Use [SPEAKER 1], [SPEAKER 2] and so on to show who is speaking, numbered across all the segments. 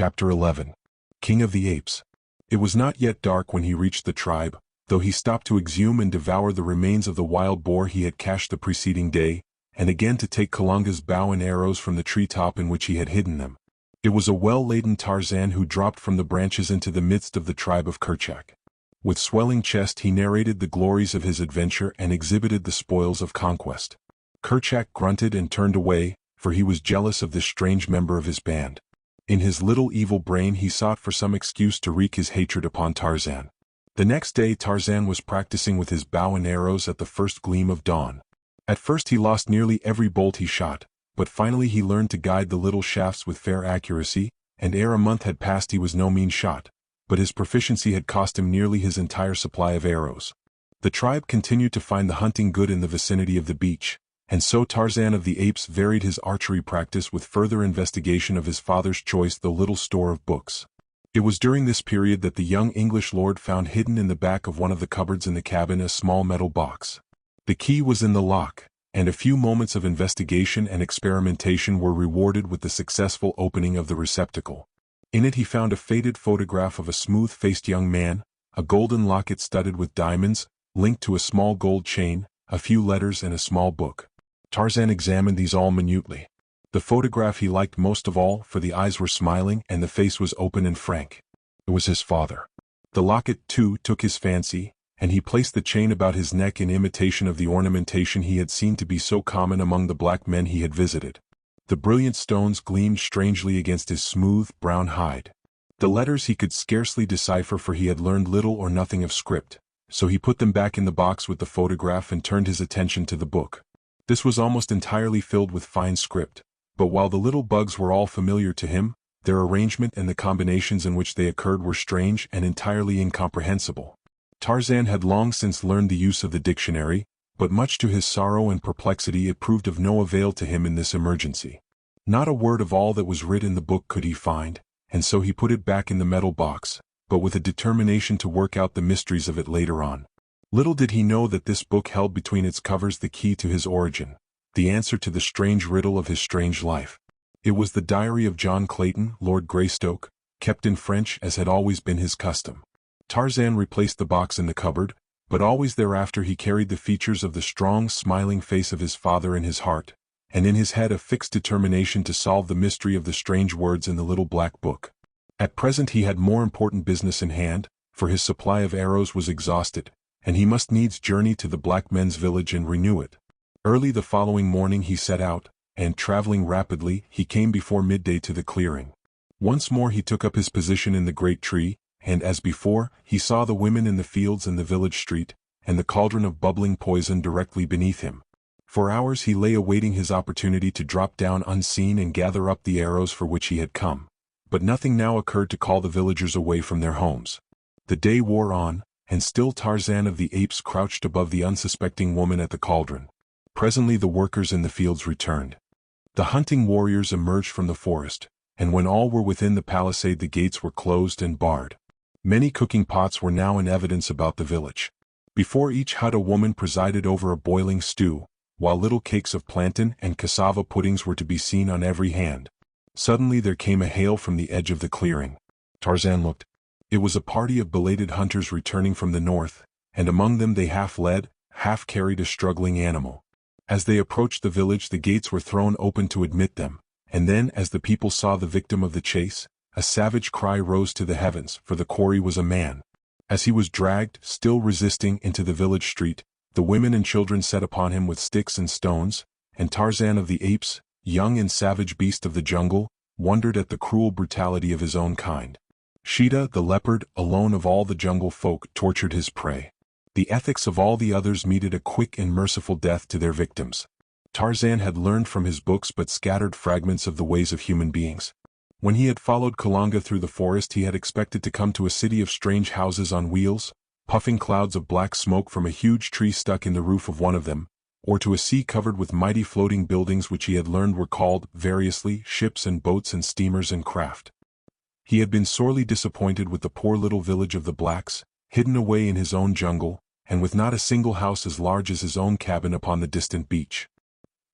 [SPEAKER 1] Chapter 11. King of the Apes. It was not yet dark when he reached the tribe, though he stopped to exhume and devour the remains of the wild boar he had cached the preceding day, and again to take Kalanga's bow and arrows from the treetop in which he had hidden them. It was a well-laden Tarzan who dropped from the branches into the midst of the tribe of Kerchak. With swelling chest he narrated the glories of his adventure and exhibited the spoils of conquest. Kerchak grunted and turned away, for he was jealous of this strange member of his band. In his little evil brain he sought for some excuse to wreak his hatred upon Tarzan. The next day Tarzan was practicing with his bow and arrows at the first gleam of dawn. At first he lost nearly every bolt he shot, but finally he learned to guide the little shafts with fair accuracy, and ere a month had passed he was no mean shot, but his proficiency had cost him nearly his entire supply of arrows. The tribe continued to find the hunting good in the vicinity of the beach, and so Tarzan of the Apes varied his archery practice with further investigation of his father's choice the little store of books. It was during this period that the young English lord found hidden in the back of one of the cupboards in the cabin a small metal box. The key was in the lock, and a few moments of investigation and experimentation were rewarded with the successful opening of the receptacle. In it he found a faded photograph of a smooth-faced young man, a golden locket studded with diamonds, linked to a small gold chain, a few letters and a small book. Tarzan examined these all minutely. The photograph he liked most of all, for the eyes were smiling and the face was open and frank. It was his father. The locket, too, took his fancy, and he placed the chain about his neck in imitation of the ornamentation he had seen to be so common among the black men he had visited. The brilliant stones gleamed strangely against his smooth, brown hide. The letters he could scarcely decipher, for he had learned little or nothing of script, so he put them back in the box with the photograph and turned his attention to the book. This was almost entirely filled with fine script, but while the little bugs were all familiar to him, their arrangement and the combinations in which they occurred were strange and entirely incomprehensible. Tarzan had long since learned the use of the dictionary, but much to his sorrow and perplexity it proved of no avail to him in this emergency. Not a word of all that was writ in the book could he find, and so he put it back in the metal box, but with a determination to work out the mysteries of it later on. Little did he know that this book held between its covers the key to his origin, the answer to the strange riddle of his strange life. It was the diary of John Clayton, Lord Greystoke, kept in French as had always been his custom. Tarzan replaced the box in the cupboard, but always thereafter he carried the features of the strong, smiling face of his father in his heart, and in his head a fixed determination to solve the mystery of the strange words in the little black book. At present he had more important business in hand, for his supply of arrows was exhausted, and he must needs journey to the black men's village and renew it. Early the following morning he set out, and traveling rapidly, he came before midday to the clearing. Once more he took up his position in the great tree, and as before, he saw the women in the fields and the village street, and the cauldron of bubbling poison directly beneath him. For hours he lay awaiting his opportunity to drop down unseen and gather up the arrows for which he had come. But nothing now occurred to call the villagers away from their homes. The day wore on, and still Tarzan of the Apes crouched above the unsuspecting woman at the cauldron. Presently the workers in the fields returned. The hunting warriors emerged from the forest, and when all were within the palisade the gates were closed and barred. Many cooking pots were now in evidence about the village. Before each hut a woman presided over a boiling stew, while little cakes of plantain and cassava puddings were to be seen on every hand. Suddenly there came a hail from the edge of the clearing. Tarzan looked. It was a party of belated hunters returning from the north, and among them they half led, half carried a struggling animal. As they approached the village the gates were thrown open to admit them, and then as the people saw the victim of the chase, a savage cry rose to the heavens, for the quarry was a man. As he was dragged, still resisting, into the village street, the women and children set upon him with sticks and stones, and Tarzan of the Apes, young and savage beast of the jungle, wondered at the cruel brutality of his own kind. Sheeta, the leopard, alone of all the jungle folk, tortured his prey. The ethics of all the others meted a quick and merciful death to their victims. Tarzan had learned from his books but scattered fragments of the ways of human beings. When he had followed Kalanga through the forest he had expected to come to a city of strange houses on wheels, puffing clouds of black smoke from a huge tree stuck in the roof of one of them, or to a sea covered with mighty floating buildings which he had learned were called, variously, ships and boats and steamers and craft. He had been sorely disappointed with the poor little village of the blacks, hidden away in his own jungle, and with not a single house as large as his own cabin upon the distant beach.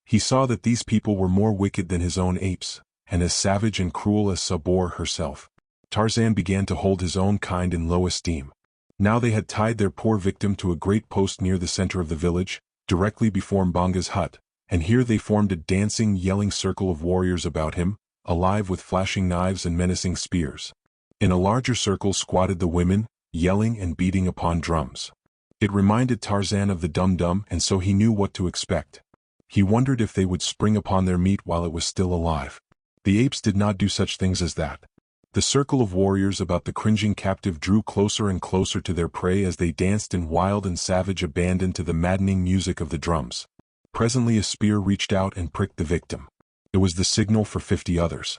[SPEAKER 1] He saw that these people were more wicked than his own apes, and as savage and cruel as Sabor herself. Tarzan began to hold his own kind in low esteem. Now they had tied their poor victim to a great post near the center of the village, directly before Mbanga's hut, and here they formed a dancing, yelling circle of warriors about him, alive with flashing knives and menacing spears. In a larger circle squatted the women, yelling and beating upon drums. It reminded Tarzan of the Dum-Dum, and so he knew what to expect. He wondered if they would spring upon their meat while it was still alive. The apes did not do such things as that. The circle of warriors about the cringing captive drew closer and closer to their prey as they danced in wild and savage abandon to the maddening music of the drums. Presently a spear reached out and pricked the victim. It was the signal for 50 others.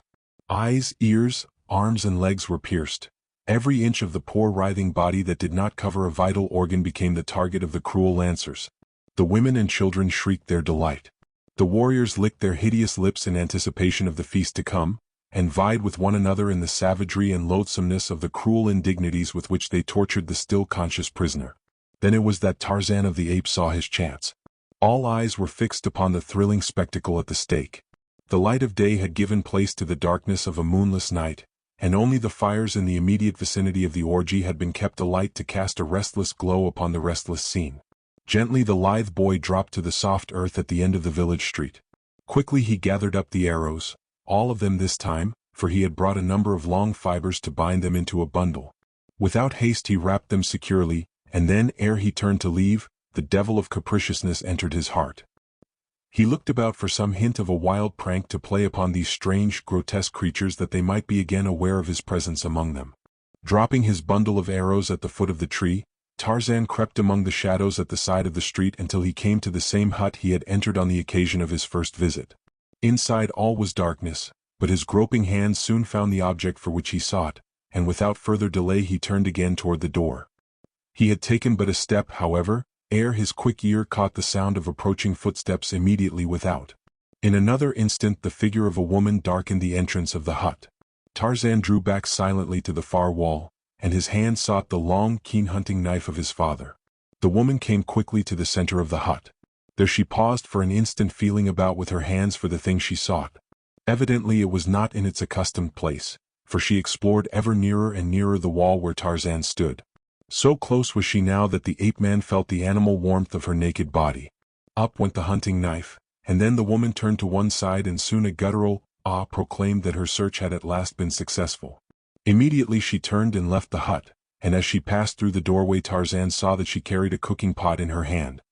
[SPEAKER 1] Eyes, ears, arms and legs were pierced. Every inch of the poor writhing body that did not cover a vital organ became the target of the cruel lancers. The women and children shrieked their delight. The warriors licked their hideous lips in anticipation of the feast to come, and vied with one another in the savagery and loathsomeness of the cruel indignities with which they tortured the still conscious prisoner. Then it was that Tarzan of the Apes saw his chance. All eyes were fixed upon the thrilling spectacle at the stake. The light of day had given place to the darkness of a moonless night, and only the fires in the immediate vicinity of the orgy had been kept alight to cast a restless glow upon the restless scene. Gently the lithe boy dropped to the soft earth at the end of the village street. Quickly he gathered up the arrows, all of them this time, for he had brought a number of long fibers to bind them into a bundle. Without haste he wrapped them securely, and then, ere he turned to leave, the devil of capriciousness entered his heart. He looked about for some hint of a wild prank to play upon these strange, grotesque creatures that they might be again aware of his presence among them. Dropping his bundle of arrows at the foot of the tree, Tarzan crept among the shadows at the side of the street until he came to the same hut he had entered on the occasion of his first visit. Inside all was darkness, but his groping hands soon found the object for which he sought, and without further delay he turned again toward the door. He had taken but a step, however, ere his quick ear caught the sound of approaching footsteps immediately without. In another instant the figure of a woman darkened the entrance of the hut. Tarzan drew back silently to the far wall, and his hand sought the long, keen hunting knife of his father. The woman came quickly to the center of the hut. There she paused for an instant, feeling about with her hands for the thing she sought. Evidently it was not in its accustomed place, for she explored ever nearer and nearer the wall where Tarzan stood. So close was she now that the ape-man felt the animal warmth of her naked body. Up went the hunting knife, and then the woman turned to one side, and soon a guttural "ah" proclaimed that her search had at last been successful. Immediately she turned and left the hut, and as she passed through the doorway Tarzan saw that she carried a cooking pot in her hand.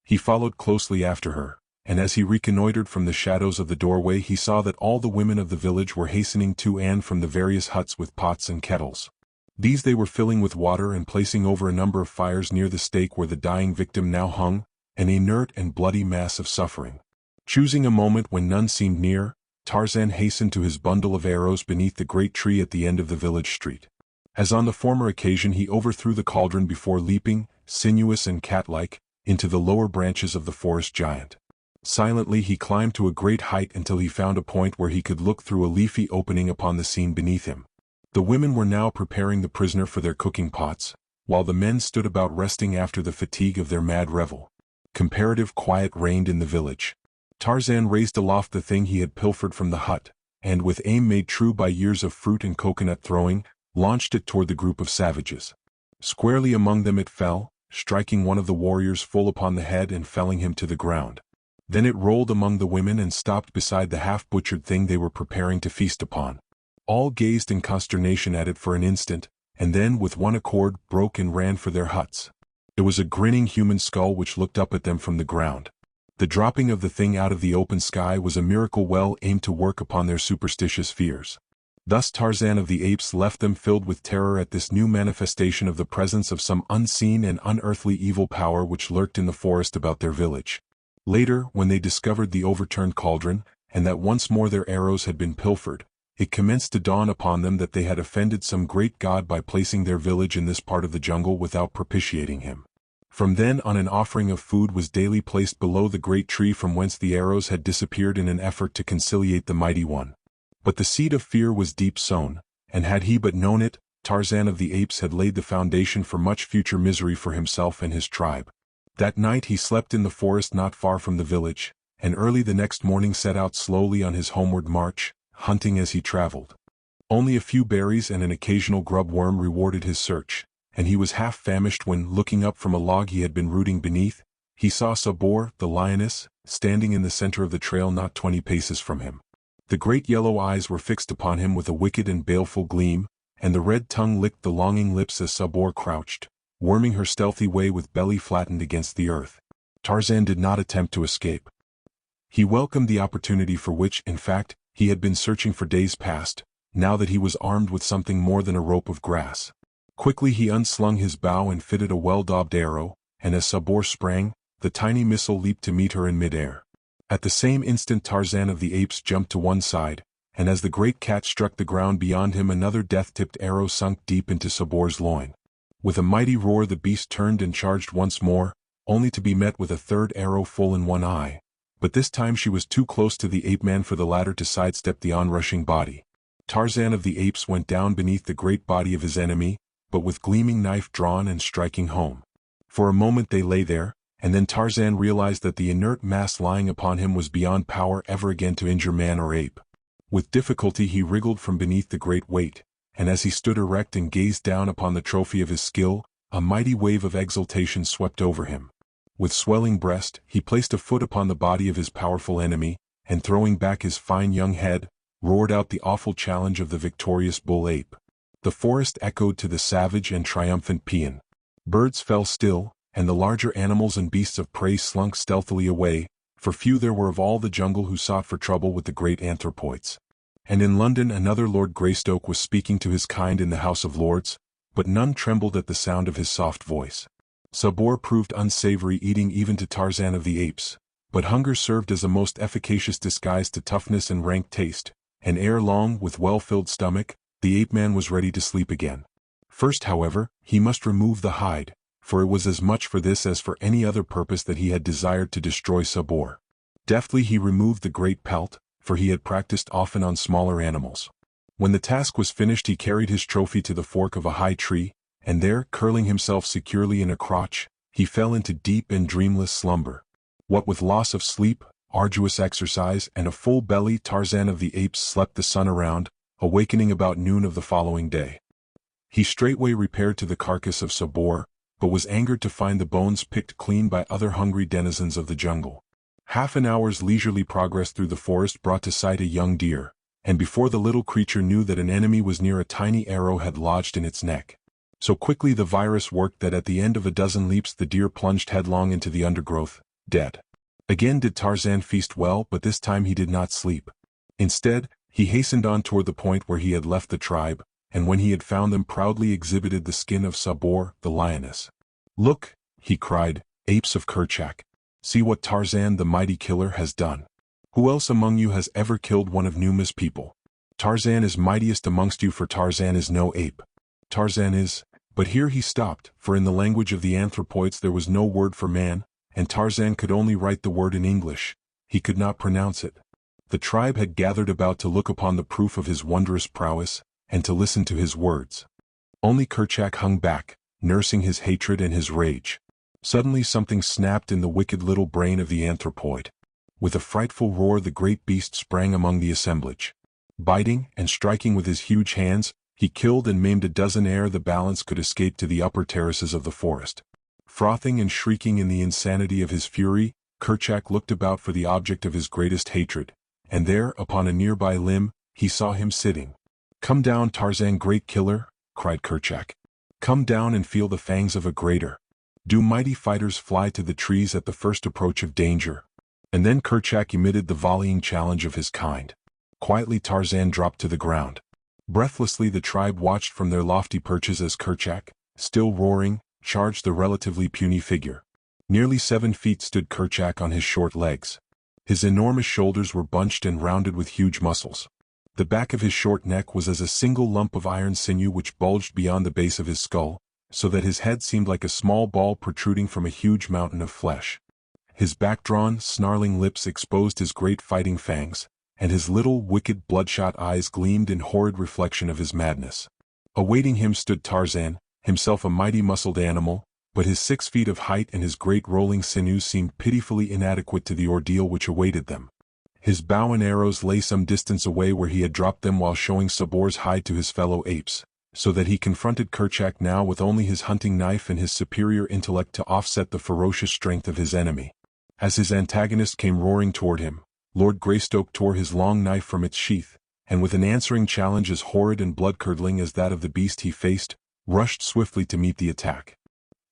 [SPEAKER 1] He followed closely after her, and as he reconnoitered from the shadows of the doorway he saw that all the women of the village were hastening to and from the various huts with pots and kettles. These they were filling with water and placing over a number of fires near the stake where the dying victim now hung, an inert and bloody mass of suffering. Choosing a moment when none seemed near, Tarzan hastened to his bundle of arrows beneath the great tree at the end of the village street. As on the former occasion he overthrew the cauldron before leaping, sinuous and cat-like, into the lower branches of the forest giant. Silently he climbed to a great height until he found a point where he could look through a leafy opening upon the scene beneath him. The women were now preparing the prisoner for their cooking pots, while the men stood about resting after the fatigue of their mad revel. Comparative quiet reigned in the village. Tarzan raised aloft the thing he had pilfered from the hut, and with aim made true by years of fruit and coconut throwing, launched it toward the group of savages. Squarely among them it fell, striking one of the warriors full upon the head and felling him to the ground. Then it rolled among the women and stopped beside the half-butchered thing they were preparing to feast upon. All gazed in consternation at it for an instant, and then with one accord broke and ran for their huts. It was a grinning human skull which looked up at them from the ground. The dropping of the thing out of the open sky was a miracle well aimed to work upon their superstitious fears. Thus Tarzan of the Apes left them filled with terror at this new manifestation of the presence of some unseen and unearthly evil power which lurked in the forest about their village. Later, when they discovered the overturned cauldron, and that once more their arrows had been pilfered, it commenced to dawn upon them that they had offended some great god by placing their village in this part of the jungle without propitiating him. From then on an offering of food was daily placed below the great tree from whence the arrows had disappeared in an effort to conciliate the mighty one. But the seed of fear was deep sown, and had he but known it, Tarzan of the Apes had laid the foundation for much future misery for himself and his tribe. That night he slept in the forest not far from the village, and early the next morning set out slowly on his homeward march, hunting as he traveled. Only a few berries and an occasional grub worm rewarded his search, and he was half famished when, looking up from a log he had been rooting beneath, he saw Sabor, the lioness, standing in the center of the trail not 20 paces from him. The great yellow eyes were fixed upon him with a wicked and baleful gleam, and the red tongue licked the longing lips as Sabor crouched, worming her stealthy way with belly flattened against the earth. Tarzan did not attempt to escape. He welcomed the opportunity for which, in fact, he had been searching for days past, now that he was armed with something more than a rope of grass. Quickly he unslung his bow and fitted a well-daubed arrow, and as Sabor sprang, the tiny missile leaped to meet her in midair. At the same instant Tarzan of the Apes jumped to one side, and as the great cat struck the ground beyond him another death-tipped arrow sunk deep into Sabor's loin. With a mighty roar the beast turned and charged once more, only to be met with a third arrow full in one eye, but this time she was too close to the ape-man for the latter to sidestep the onrushing body. Tarzan of the Apes went down beneath the great body of his enemy, but with gleaming knife drawn and striking home. For a moment they lay there, and then Tarzan realized that the inert mass lying upon him was beyond power ever again to injure man or ape. With difficulty he wriggled from beneath the great weight, and as he stood erect and gazed down upon the trophy of his skill, a mighty wave of exultation swept over him. With swelling breast, he placed a foot upon the body of his powerful enemy, and throwing back his fine young head, roared out the awful challenge of the victorious bull ape. The forest echoed to the savage and triumphant paean. Birds fell still, and the larger animals and beasts of prey slunk stealthily away, for few there were of all the jungle who sought for trouble with the great anthropoids. And in London another Lord Greystoke was speaking to his kind in the House of Lords, but none trembled at the sound of his soft voice. Sabor proved unsavory eating even to Tarzan of the Apes, but hunger served as a most efficacious disguise to toughness and rank taste, and ere long, with well-filled stomach, the ape-man was ready to sleep again. First, however, he must remove the hide, for it was as much for this as for any other purpose that he had desired to destroy Sabor. Deftly he removed the great pelt, for he had practiced often on smaller animals. When the task was finished he carried his trophy to the fork of a high tree, and there, curling himself securely in a crotch, he fell into deep and dreamless slumber. What with loss of sleep, arduous exercise, and a full belly, Tarzan of the Apes slept the sun around, awakening about noon of the following day. He straightway repaired to the carcass of Sabor, but was angered to find the bones picked clean by other hungry denizens of the jungle. Half an hour's leisurely progress through the forest brought to sight a young deer, and before the little creature knew that an enemy was near a tiny arrow had lodged in its neck. So quickly the virus worked that at the end of a dozen leaps the deer plunged headlong into the undergrowth, dead. Again did Tarzan feast well, but this time he did not sleep. Instead, he hastened on toward the point where he had left the tribe, and when he had found them proudly exhibited the skin of Sabor, the lioness. "Look," he cried, "apes of Kerchak. See what Tarzan the mighty killer has done. Who else among you has ever killed one of Numa's people? Tarzan is mightiest amongst you, for Tarzan is no ape. Tarzan is—" But here he stopped, for in the language of the anthropoids there was no word for man, and Tarzan could only write the word in English. He could not pronounce it. The tribe had gathered about to look upon the proof of his wondrous prowess, and to listen to his words. Only Kerchak hung back, nursing his hatred and his rage. Suddenly something snapped in the wicked little brain of the anthropoid. With a frightful roar the great beast sprang among the assemblage. Biting and striking with his huge hands, he killed and maimed a dozen ere the balance could escape to the upper terraces of the forest. Frothing and shrieking in the insanity of his fury, Kerchak looked about for the object of his greatest hatred, and there, upon a nearby limb, he saw him sitting. "Come down, Tarzan, great killer," cried Kerchak. "Come down and feel the fangs of a greater. Do mighty fighters fly to the trees at the first approach of danger?" And then Kerchak emitted the volleying challenge of his kind. Quietly Tarzan dropped to the ground. Breathlessly the tribe watched from their lofty perches as Kerchak, still roaring, charged the relatively puny figure. Nearly 7 feet stood Kerchak on his short legs. His enormous shoulders were bunched and rounded with huge muscles. The back of his short neck was as a single lump of iron sinew which bulged beyond the base of his skull, so that his head seemed like a small ball protruding from a huge mountain of flesh. His back-drawn, snarling lips exposed his great fighting fangs, and his little, wicked, bloodshot eyes gleamed in horrid reflection of his madness. Awaiting him stood Tarzan, himself a mighty muscled animal, but his 6 feet of height and his great rolling sinews seemed pitifully inadequate to the ordeal which awaited them. His bow and arrows lay some distance away where he had dropped them while showing Sabor's hide to his fellow apes, so that he confronted Kerchak now with only his hunting knife and his superior intellect to offset the ferocious strength of his enemy. As his antagonist came roaring toward him, Lord Greystoke tore his long knife from its sheath, and with an answering challenge as horrid and blood-curdling as that of the beast he faced, rushed swiftly to meet the attack.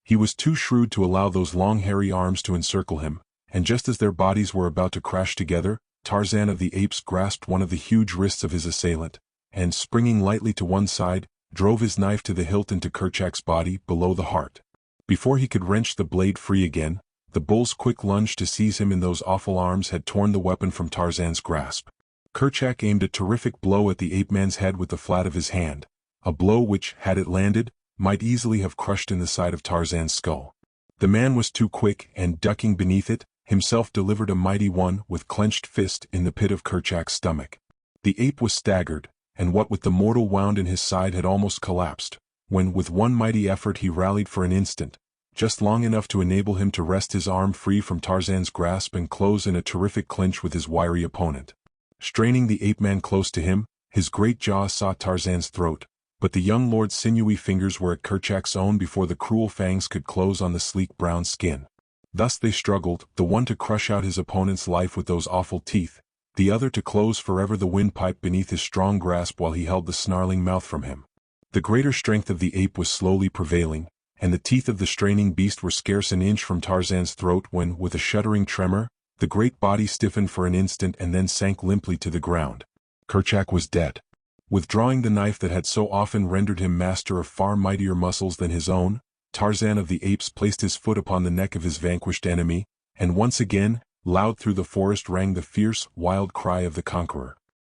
[SPEAKER 1] He was too shrewd to allow those long hairy arms to encircle him, and just as their bodies were about to crash together, Tarzan of the Apes grasped one of the huge wrists of his assailant, and, springing lightly to one side, drove his knife to the hilt into Kerchak's body, below the heart. Before he could wrench the blade free again, the bull's quick lunge to seize him in those awful arms had torn the weapon from Tarzan's grasp. Kerchak aimed a terrific blow at the ape-man's head with the flat of his hand, a blow which, had it landed, might easily have crushed in the side of Tarzan's skull. The man was too quick, and, ducking beneath it, himself delivered a mighty one with clenched fist in the pit of Kerchak's stomach. The ape was staggered, and what with the mortal wound in his side had almost collapsed, when with one mighty effort he rallied for an instant, just long enough to enable him to wrest his arm free from Tarzan's grasp and close in a terrific clinch with his wiry opponent. Straining the ape-man close to him, his great jaws sought Tarzan's throat, but the young lord's sinewy fingers were at Kerchak's own before the cruel fangs could close on the sleek brown skin. Thus they struggled, the one to crush out his opponent's life with those awful teeth, the other to close forever the windpipe beneath his strong grasp while he held the snarling mouth from him. The greater strength of the ape was slowly prevailing, and the teeth of the straining beast were scarce an inch from Tarzan's throat when, with a shuddering tremor, the great body stiffened for an instant and then sank limply to the ground. Kerchak was dead. Withdrawing the knife that had so often rendered him master of far mightier muscles than his own, Tarzan of the Apes placed his foot upon the neck of his vanquished enemy, and once again, loud through the forest rang the fierce, wild cry of the conqueror.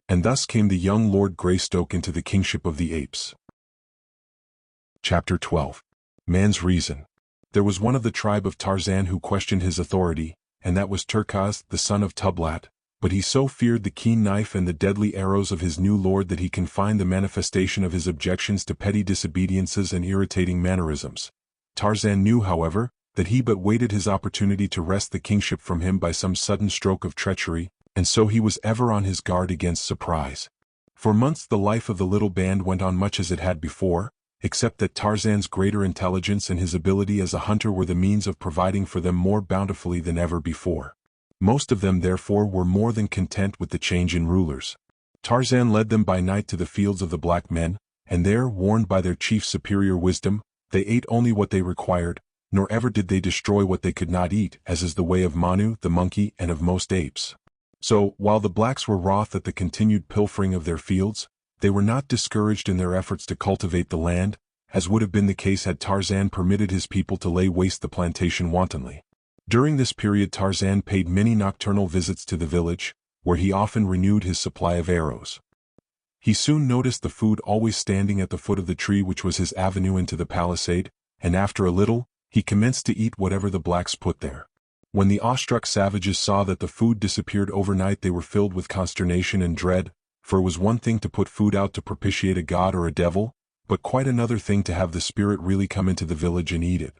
[SPEAKER 1] And thus came the young Lord Greystoke into the kingship of the apes. Chapter 12. Man's Reason. There was one of the tribe of Tarzan who questioned his authority, and that was Turkaz, the son of Tublat, but he so feared the keen knife and the deadly arrows of his new lord that he confined the manifestation of his objections to petty disobediences and irritating mannerisms. Tarzan knew, however, that he but waited his opportunity to wrest the kingship from him by some sudden stroke of treachery, and so he was ever on his guard against surprise. For months the life of the little band went on much as it had before, except that Tarzan's greater intelligence and his ability as a hunter were the means of providing for them more bountifully than ever before. Most of them therefore were more than content with the change in rulers. Tarzan led them by night to the fields of the black men, and there, warned by their chief's superior wisdom, they ate only what they required, nor ever did they destroy what they could not eat, as is the way of Manu, the monkey, and of most apes. So, while the blacks were wroth at the continued pilfering of their fields, they were not discouraged in their efforts to cultivate the land, as would have been the case had Tarzan permitted his people to lay waste the plantation wantonly. During this period Tarzan paid many nocturnal visits to the village, where he often renewed his supply of arrows. He soon noticed the food always standing at the foot of the tree which was his avenue into the palisade, and after a little, he commenced to eat whatever the blacks put there. When the awestruck savages saw that the food disappeared overnight they were filled with consternation and dread, for it was one thing to put food out to propitiate a god or a devil, but quite another thing to have the spirit really come into the village and eat it.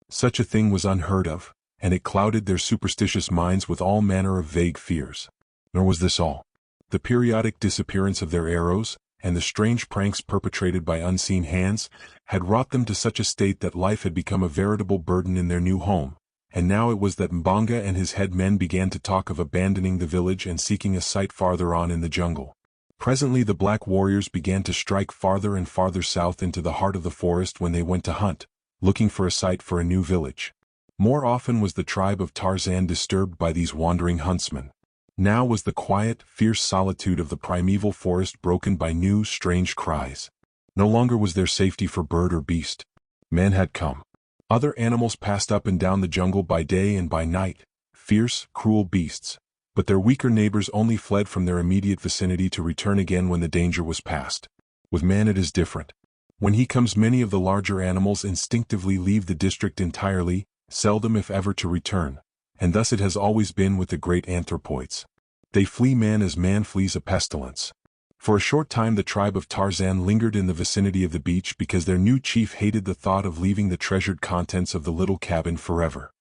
[SPEAKER 1] Such a thing was unheard of, and it clouded their superstitious minds with all manner of vague fears. Nor was this all. The periodic disappearance of their arrows, and the strange pranks perpetrated by unseen hands, had wrought them to such a state that life had become a veritable burden in their new home, and now it was that Mbonga and his head men began to talk of abandoning the village and seeking a site farther on in the jungle. Presently the black warriors began to strike farther and farther south into the heart of the forest when they went to hunt, looking for a site for a new village. More often was the tribe of Tarzan disturbed by these wandering huntsmen. Now was the quiet, fierce solitude of the primeval forest broken by new, strange cries. No longer was there safety for bird or beast. Man had come. Other animals passed up and down the jungle by day and by night, fierce, cruel beasts, but their weaker neighbors only fled from their immediate vicinity to return again when the danger was past. With man it is different. When he comes many of the larger animals instinctively leave the district entirely, seldom if ever to return, and thus it has always been with the great anthropoids. They flee man as man flees a pestilence. For a short time the tribe of Tarzan lingered in the vicinity of the beach because their new chief hated the thought of leaving the treasured contents of the little cabin forever.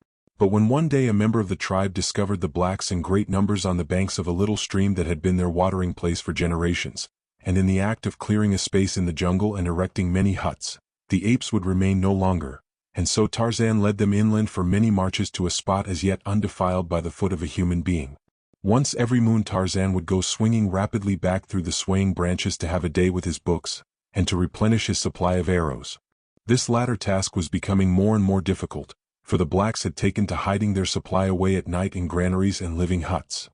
[SPEAKER 1] But when one day a member of the tribe discovered the blacks in great numbers on the banks of a little stream that had been their watering place for generations, and in the act of clearing a space in the jungle and erecting many huts, the apes would remain no longer, and so Tarzan led them inland for many marches to a spot as yet undefiled by the foot of a human being. Once every moon Tarzan would go swinging rapidly back through the swaying branches to have a day with his books, and to replenish his supply of arrows. This latter task was becoming more and more difficult, for the blacks had taken to hiding their supply away at night in granaries and living huts.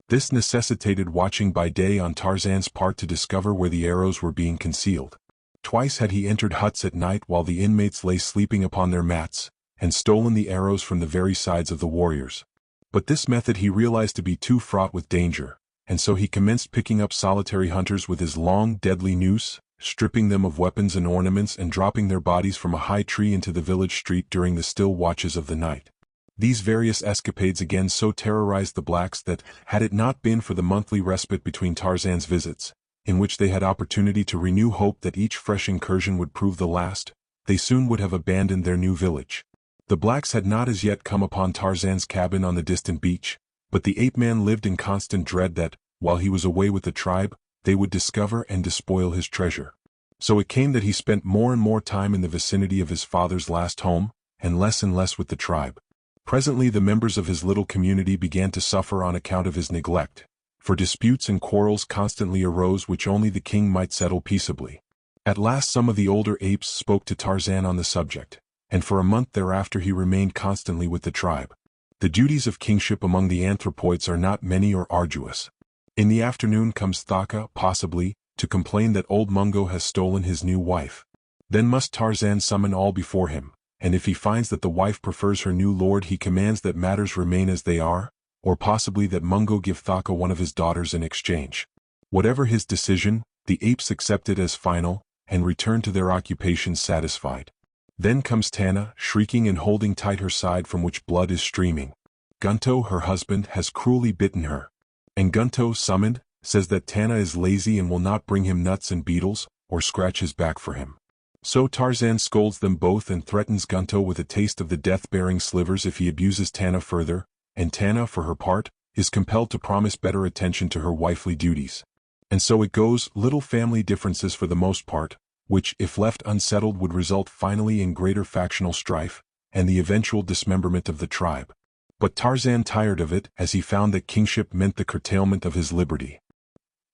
[SPEAKER 1] This necessitated watching by day on Tarzan's part to discover where the arrows were being concealed. Twice had he entered huts at night while the inmates lay sleeping upon their mats, and stolen the arrows from the very sides of the warriors. But this method he realized to be too fraught with danger, and so he commenced picking up solitary hunters with his long, deadly noose, stripping them of weapons and ornaments and dropping their bodies from a high tree into the village street during the still watches of the night. These various escapades again so terrorized the blacks that, had it not been for the monthly respite between Tarzan's visits, in which they had opportunity to renew hope that each fresh incursion would prove the last, they soon would have abandoned their new village. The blacks had not as yet come upon Tarzan's cabin on the distant beach, but the ape-man lived in constant dread that, while he was away with the tribe, they would discover and despoil his treasure. So it came that he spent more and more time in the vicinity of his father's last home, and less with the tribe. Presently the members of his little community began to suffer on account of his neglect, for disputes and quarrels constantly arose which only the king might settle peaceably. At last some of the older apes spoke to Tarzan on the subject, and for a month thereafter he remained constantly with the tribe. The duties of kingship among the anthropoids are not many or arduous. In the afternoon comes Thaka, possibly, to complain that old Mungo has stolen his new wife. Then must Tarzan summon all before him, and if he finds that the wife prefers her new lord he commands that matters remain as they are, or possibly that Mungo give Thaka one of his daughters in exchange. Whatever his decision, the apes accept it as final, and return to their occupations satisfied. Then comes Tana, shrieking and holding tight her side from which blood is streaming. Gunto, her husband, has cruelly bitten her. And Gunto, summoned, says that Tana is lazy and will not bring him nuts and beetles, or scratch his back for him. So Tarzan scolds them both and threatens Gunto with a taste of the death-bearing slivers if he abuses Tana further, and Tana, for her part, is compelled to promise better attention to her wifely duties. And so it goes, little family differences for the most part, which, if left unsettled, would result finally in greater factional strife, and the eventual dismemberment of the tribe. But Tarzan tired of it, as he found that kingship meant the curtailment of his liberty.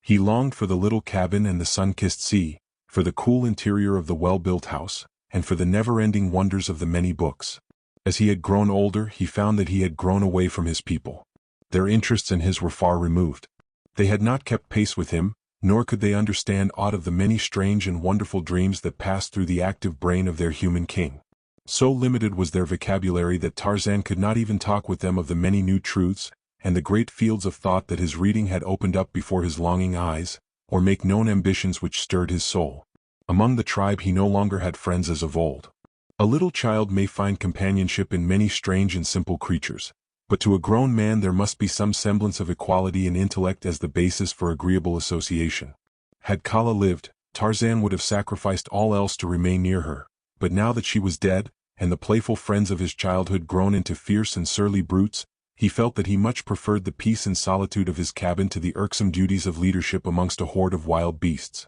[SPEAKER 1] He longed for the little cabin and the sun-kissed sea, for the cool interior of the well-built house, and for the never-ending wonders of the many books. As he had grown older, he found that he had grown away from his people. Their interests and his were far removed. They had not kept pace with him, nor could they understand aught of the many strange and wonderful dreams that passed through the active brain of their human king. So limited was their vocabulary that Tarzan could not even talk with them of the many new truths, and the great fields of thought that his reading had opened up before his longing eyes, or make known ambitions which stirred his soul. Among the tribe he no longer had friends as of old. A little child may find companionship in many strange and simple creatures, but to a grown man there must be some semblance of equality in intellect as the basis for agreeable association. Had Kala lived, Tarzan would have sacrificed all else to remain near her, but now that she was dead, and the playful friends of his childhood grown into fierce and surly brutes, he felt that he much preferred the peace and solitude of his cabin to the irksome duties of leadership amongst a horde of wild beasts.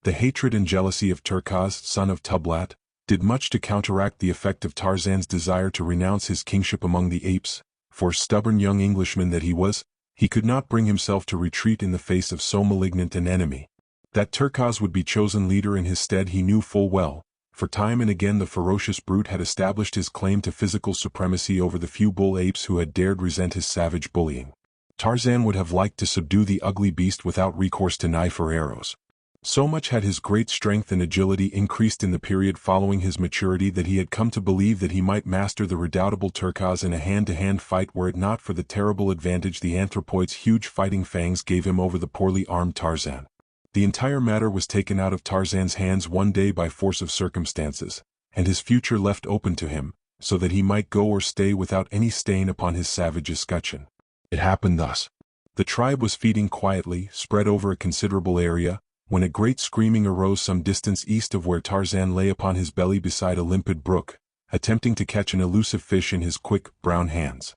[SPEAKER 1] The hatred and jealousy of Turkaz, son of Tublat, did much to counteract the effect of Tarzan's desire to renounce his kingship among the apes, for stubborn young Englishman that he was, he could not bring himself to retreat in the face of so malignant an enemy. That Turkaz would be chosen leader in his stead he knew full well, for time and again the ferocious brute had established his claim to physical supremacy over the few bull apes who had dared resent his savage bullying. Tarzan would have liked to subdue the ugly beast without recourse to knife or arrows. So much had his great strength and agility increased in the period following his maturity that he had come to believe that he might master the redoubtable Turkaz in a hand-to-hand fight were it not for the terrible advantage the anthropoid's huge fighting fangs gave him over the poorly armed Tarzan. The entire matter was taken out of Tarzan's hands one day by force of circumstances, and his future left open to him, so that he might go or stay without any stain upon his savage escutcheon. It happened thus. The tribe was feeding quietly, spread over a considerable area, when a great screaming arose some distance east of where Tarzan lay upon his belly beside a limpid brook, attempting to catch an elusive fish in his quick, brown hands.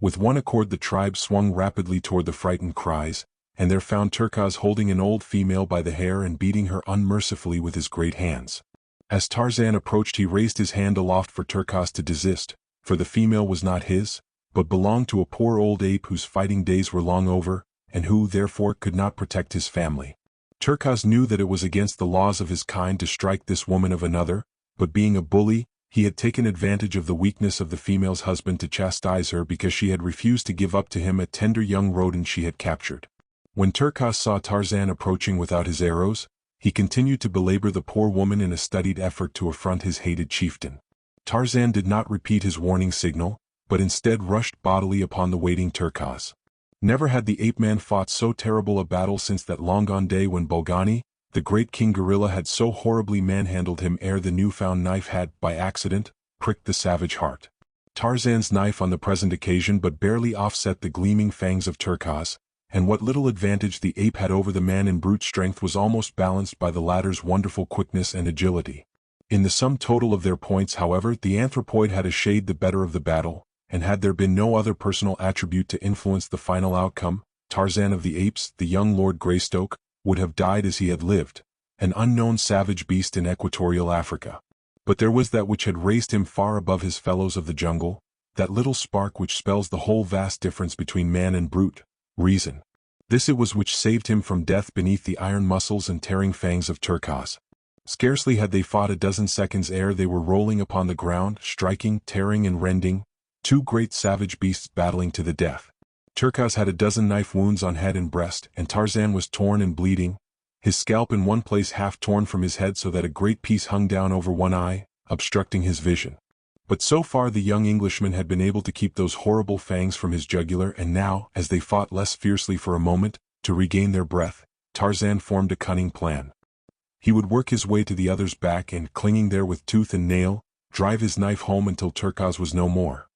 [SPEAKER 1] With one accord the tribe swung rapidly toward the frightened cries, and there found Turkaz holding an old female by the hair and beating her unmercifully with his great hands. As Tarzan approached he raised his hand aloft for Turkaz to desist, for the female was not his, but belonged to a poor old ape whose fighting days were long over, and who, therefore, could not protect his family. Turkaz knew that it was against the laws of his kind to strike this woman of another, but being a bully, he had taken advantage of the weakness of the female's husband to chastise her because she had refused to give up to him a tender young rodent she had captured. When Turkaz saw Tarzan approaching without his arrows, he continued to belabor the poor woman in a studied effort to affront his hated chieftain. Tarzan did not repeat his warning signal, but instead rushed bodily upon the waiting Turkaz. Never had the ape-man fought so terrible a battle since that long-gone day when Bolgani, the great king gorilla, had so horribly manhandled him ere the new-found knife had, by accident, pricked the savage heart. Tarzan's knife on the present occasion but barely offset the gleaming fangs of Turkaz, and what little advantage the ape had over the man in brute strength was almost balanced by the latter's wonderful quickness and agility. In the sum total of their points, however, the anthropoid had a shade the better of the battle, and had there been no other personal attribute to influence the final outcome, Tarzan of the Apes, the young Lord Greystoke, would have died as he had lived, an unknown savage beast in equatorial Africa. But there was that which had raised him far above his fellows of the jungle, that little spark which spells the whole vast difference between man and brute, reason. This it was which saved him from death beneath the iron muscles and tearing fangs of Turkaz. Scarcely had they fought a dozen seconds ere they were rolling upon the ground, striking, tearing and rending, two great savage beasts battling to the death. Turkaz had a dozen knife wounds on head and breast, and Tarzan was torn and bleeding, his scalp in one place half torn from his head so that a great piece hung down over one eye, obstructing his vision. But so far the young Englishman had been able to keep those horrible fangs from his jugular, and now, as they fought less fiercely for a moment, to regain their breath, Tarzan formed a cunning plan. He would work his way to the other's back and, clinging there with tooth and nail, drive his knife home until Turkaz was no more.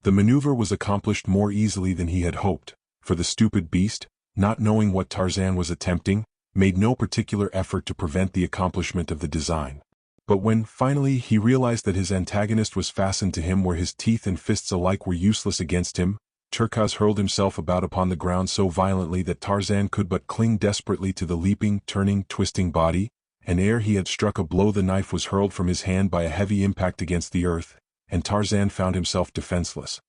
[SPEAKER 1] The maneuver was accomplished more easily than he had hoped, for the stupid beast, not knowing what Tarzan was attempting, made no particular effort to prevent the accomplishment of the design. But when, finally, he realized that his antagonist was fastened to him where his teeth and fists alike were useless against him, Turkaz hurled himself about upon the ground so violently that Tarzan could but cling desperately to the leaping, turning, twisting body, and ere he had struck a blow the knife was hurled from his hand by a heavy impact against the earth, and Tarzan found himself defenseless.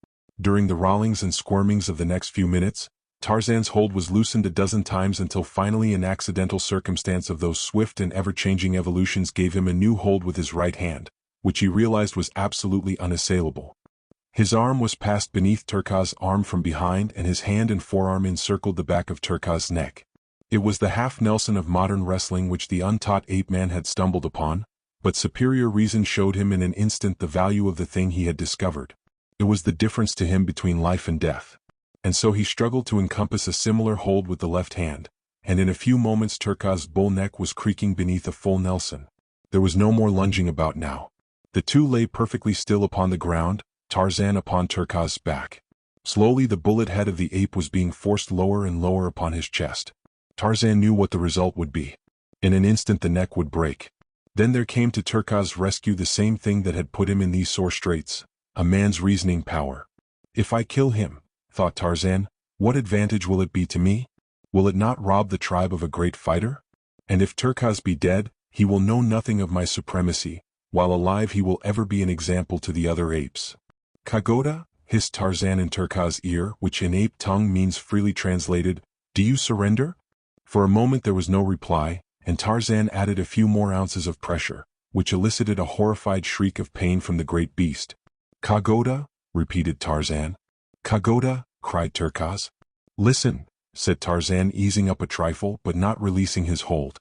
[SPEAKER 1] During the rollings and squirmings of the next few minutes, Tarzan's hold was loosened a dozen times until finally an accidental circumstance of those swift and ever-changing evolutions gave him a new hold with his right hand, which he realized was absolutely unassailable. His arm was passed beneath Turkaz's arm from behind, and his hand and forearm encircled the back of Turkaz's neck. It was the half-Nelson of modern wrestling which the untaught ape-man had stumbled upon, but superior reason showed him in an instant the value of the thing he had discovered. It was the difference to him between life and death. And so he struggled to encompass a similar hold with the left hand, and in a few moments Turkaz's bull neck was creaking beneath a full Nelson. There was no more lunging about now. The two lay perfectly still upon the ground, Tarzan upon Turkaz's back. Slowly the bullet head of the ape was being forced lower and lower upon his chest. Tarzan knew what the result would be. In an instant the neck would break. Then there came to Turkaz's rescue the same thing that had put him in these sore straits, a man's reasoning power. If I kill him, thought Tarzan, what advantage will it be to me? Will it not rob the tribe of a great fighter? And if Turkaz be dead, he will know nothing of my supremacy, while alive he will ever be an example to the other apes. Kagoda, hissed Tarzan in Turkaz's ear, which in ape tongue means freely translated, do you surrender? For a moment there was no reply, and Tarzan added a few more ounces of pressure, which elicited a horrified shriek of pain from the great beast. Kagoda, repeated Tarzan. Kagoda, cried Turkaz. Listen, said Tarzan, easing up a trifle but not releasing his hold.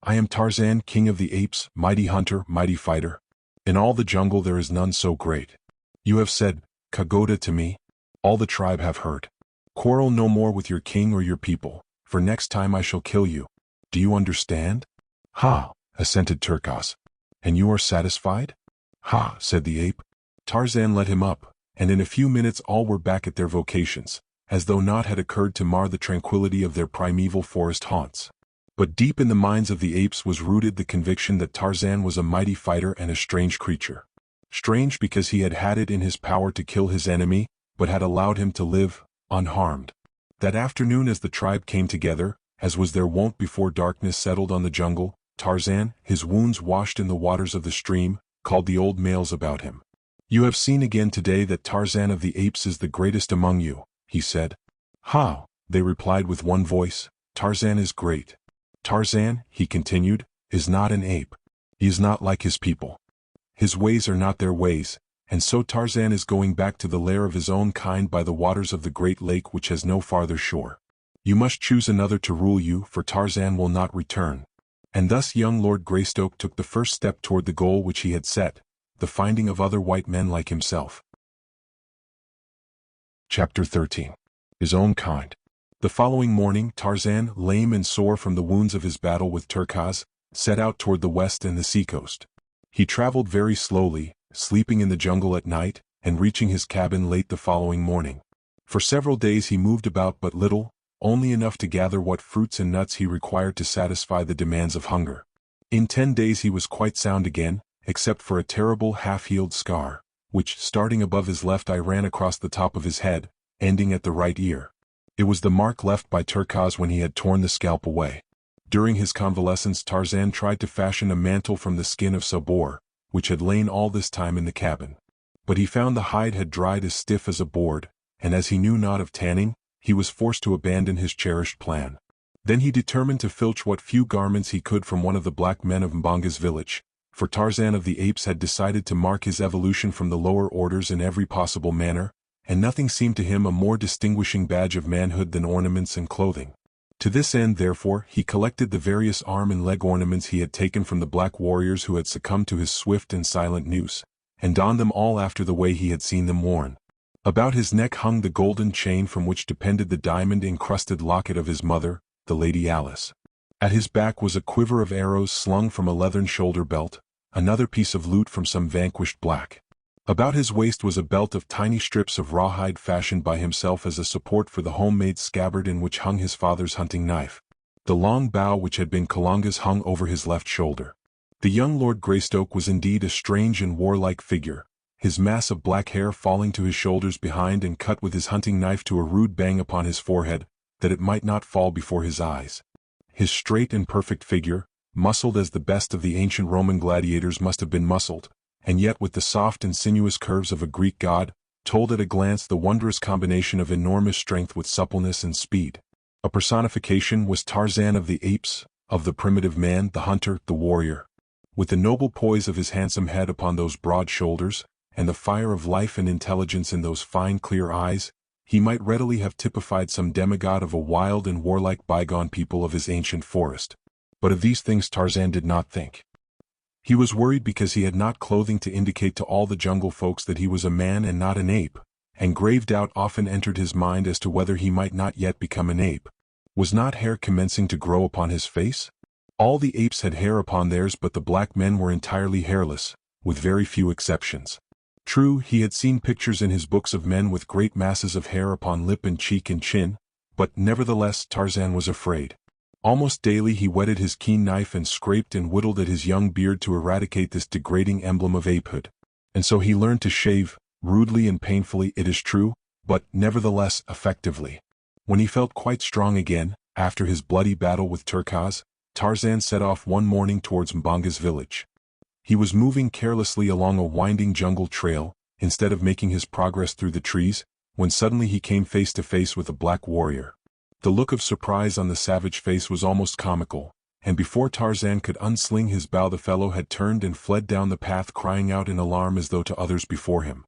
[SPEAKER 1] I am Tarzan, king of the apes, mighty hunter, mighty fighter. In all the jungle there is none so great. You have said, Kagoda, to me. All the tribe have heard. Quarrel no more with your king or your people, for next time I shall kill you. Do you understand? Ha, assented Turkaz. And you are satisfied? Ha, said the ape. Tarzan let him up, and in a few minutes all were back at their vocations, as though naught had occurred to mar the tranquility of their primeval forest haunts. But deep in the minds of the apes was rooted the conviction that Tarzan was a mighty fighter and a strange creature. Strange because he had had it in his power to kill his enemy, but had allowed him to live, unharmed. That afternoon as the tribe came together, as was their wont before darkness settled on the jungle, Tarzan, his wounds washed in the waters of the stream, called the old males about him. "You have seen again today that Tarzan of the Apes is the greatest among you," he said. "How?" they replied with one voice. "Tarzan is great." "Tarzan," he continued, "is not an ape. He is not like his people. His ways are not their ways, and so Tarzan is going back to the lair of his own kind by the waters of the great lake which has no farther shore. You must choose another to rule you, for Tarzan will not return." And thus young Lord Greystoke took the first step toward the goal which he had set, the finding of other white men like himself. Chapter 13. His Own Kind. The following morning Tarzan, lame and sore from the wounds of his battle with Turkaz, set out toward the west and the seacoast. He traveled very slowly, sleeping in the jungle at night, and reaching his cabin late the following morning. For several days he moved about but little, only enough to gather what fruits and nuts he required to satisfy the demands of hunger. In 10 days he was quite sound again, except for a terrible half-healed scar, which, starting above his left eye, ran across the top of his head, ending at the right ear. It was the mark left by Turkaz when he had torn the scalp away. During his convalescence Tarzan tried to fashion a mantle from the skin of Sabor, which had lain all this time in the cabin. But he found the hide had dried as stiff as a board, and as he knew not of tanning, he was forced to abandon his cherished plan. Then he determined to filch what few garments he could from one of the black men of Mbanga's village, for Tarzan of the Apes had decided to mark his evolution from the lower orders in every possible manner, and nothing seemed to him a more distinguishing badge of manhood than ornaments and clothing. To this end, therefore, he collected the various arm and leg ornaments he had taken from the black warriors who had succumbed to his swift and silent noose, and donned them all after the way he had seen them worn. About his neck hung the golden chain from which depended the diamond-encrusted locket of his mother, the Lady Alice. At his back was a quiver of arrows slung from a leathern shoulder belt, another piece of loot from some vanquished black. About his waist was a belt of tiny strips of rawhide fashioned by himself as a support for the homemade scabbard in which hung his father's hunting knife. The long bow which had been Kalanga's hung over his left shoulder. The young Lord Greystoke was indeed a strange and warlike figure, his mass of black hair falling to his shoulders behind and cut with his hunting knife to a rude bang upon his forehead, that it might not fall before his eyes. His straight and perfect figure, muscled as the best of the ancient Roman gladiators must have been muscled, and yet with the soft and sinuous curves of a Greek god, told at a glance the wondrous combination of enormous strength with suppleness and speed. A personification was Tarzan of the Apes, of the primitive man, the hunter, the warrior. With the noble poise of his handsome head upon those broad shoulders, and the fire of life and intelligence in those fine clear eyes, he might readily have typified some demigod of a wild and warlike bygone people of his ancient forest. But of these things Tarzan did not think. He was worried because he had not clothing to indicate to all the jungle folks that he was a man and not an ape, and grave doubt often entered his mind as to whether he might not yet become an ape. Was not hair commencing to grow upon his face? All the apes had hair upon theirs, but the black men were entirely hairless, with very few exceptions. True, he had seen pictures in his books of men with great masses of hair upon lip and cheek and chin, but nevertheless Tarzan was afraid. Almost daily he whetted his keen knife and scraped and whittled at his young beard to eradicate this degrading emblem of apehood. And so he learned to shave, rudely and painfully it is true, but nevertheless effectively. When he felt quite strong again, after his bloody battle with Turkaz, Tarzan set off one morning towards Mbanga's village. He was moving carelessly along a winding jungle trail, instead of making his progress through the trees, when suddenly he came face to face with a black warrior. The look of surprise on the savage face was almost comical, and before Tarzan could unsling his bow the fellow had turned and fled down the path crying out in alarm as though to others before him.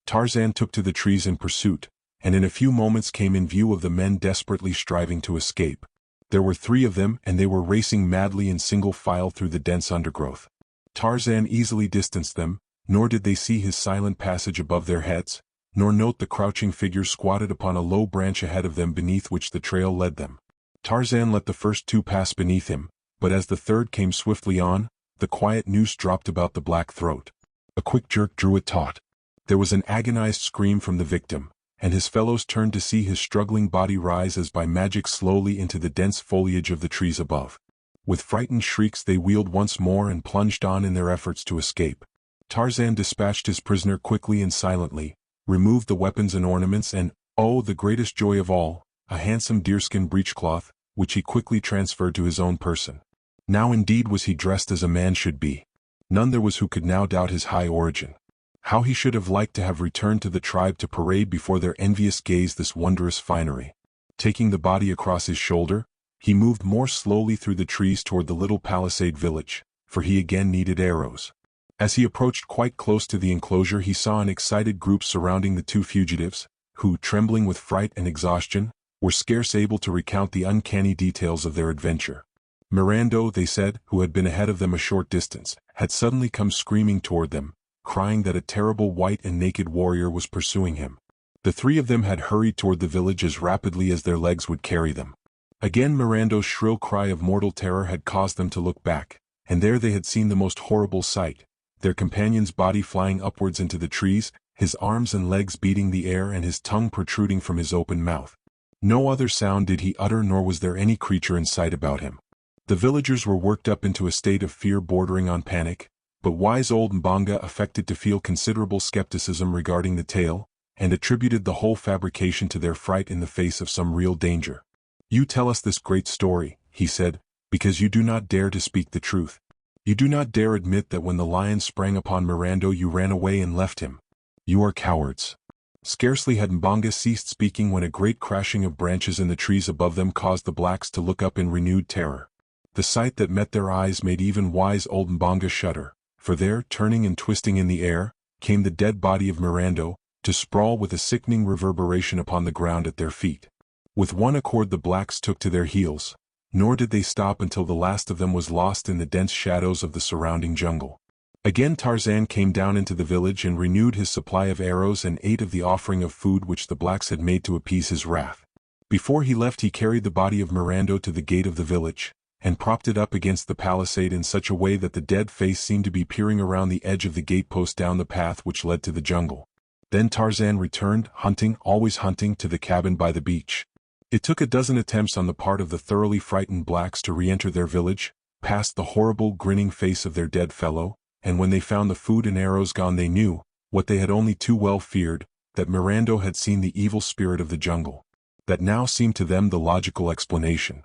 [SPEAKER 1] Tarzan took to the trees in pursuit, and in a few moments came in view of the men desperately striving to escape. There were 3 of them, and they were racing madly in single file through the dense undergrowth. Tarzan easily distanced them, nor did they see his silent passage above their heads, nor note the crouching figure squatted upon a low branch ahead of them beneath which the trail led them. Tarzan let the first 2 pass beneath him, but as the third came swiftly on, the quiet noose dropped about the black throat. A quick jerk drew it taut. There was an agonized scream from the victim, and his fellows turned to see his struggling body rise as by magic slowly into the dense foliage of the trees above. With frightened shrieks they wheeled once more and plunged on in their efforts to escape. Tarzan dispatched his prisoner quickly and silently, removed the weapons and ornaments and, oh, the greatest joy of all, a handsome deerskin breechcloth, which he quickly transferred to his own person. Now indeed was he dressed as a man should be. None there was who could now doubt his high origin. How he should have liked to have returned to the tribe to parade before their envious gaze this wondrous finery. Taking the body across his shoulder, he moved more slowly through the trees toward the little palisade village, for he again needed arrows. As he approached quite close to the enclosure, he saw an excited group surrounding the two fugitives, who, trembling with fright and exhaustion, were scarce able to recount the uncanny details of their adventure. Mirando, they said, who had been ahead of them a short distance, had suddenly come screaming toward them, crying that a terrible white and naked warrior was pursuing him. The three of them had hurried toward the village as rapidly as their legs would carry them. Again Mirando's shrill cry of mortal terror had caused them to look back, and there they had seen the most horrible sight, their companion's body flying upwards into the trees, his arms and legs beating the air and his tongue protruding from his open mouth. No other sound did he utter, nor was there any creature in sight about him. The villagers were worked up into a state of fear bordering on panic, but wise old Mbanga affected to feel considerable skepticism regarding the tale, and attributed the whole fabrication to their fright in the face of some real danger. "You tell us this great story," he said, "because you do not dare to speak the truth. You do not dare admit that when the lion sprang upon Mirando you ran away and left him. You are cowards." Scarcely had Mbanga ceased speaking when a great crashing of branches in the trees above them caused the blacks to look up in renewed terror. The sight that met their eyes made even wise old Mbanga shudder, for there, turning and twisting in the air, came the dead body of Mirando, to sprawl with a sickening reverberation upon the ground at their feet. With one accord the blacks took to their heels, nor did they stop until the last of them was lost in the dense shadows of the surrounding jungle. Again Tarzan came down into the village and renewed his supply of arrows and ate of the offering of food which the blacks had made to appease his wrath. Before he left he carried the body of Mirando to the gate of the village, and propped it up against the palisade in such a way that the dead face seemed to be peering around the edge of the gatepost down the path which led to the jungle. Then Tarzan returned, hunting, always hunting, to the cabin by the beach. It took a dozen attempts on the part of the thoroughly frightened blacks to re-enter their village, past the horrible grinning face of their dead fellow, and when they found the food and arrows gone they knew, what they had only too well feared, that Mirando had seen the evil spirit of the jungle. That now seemed to them the logical explanation.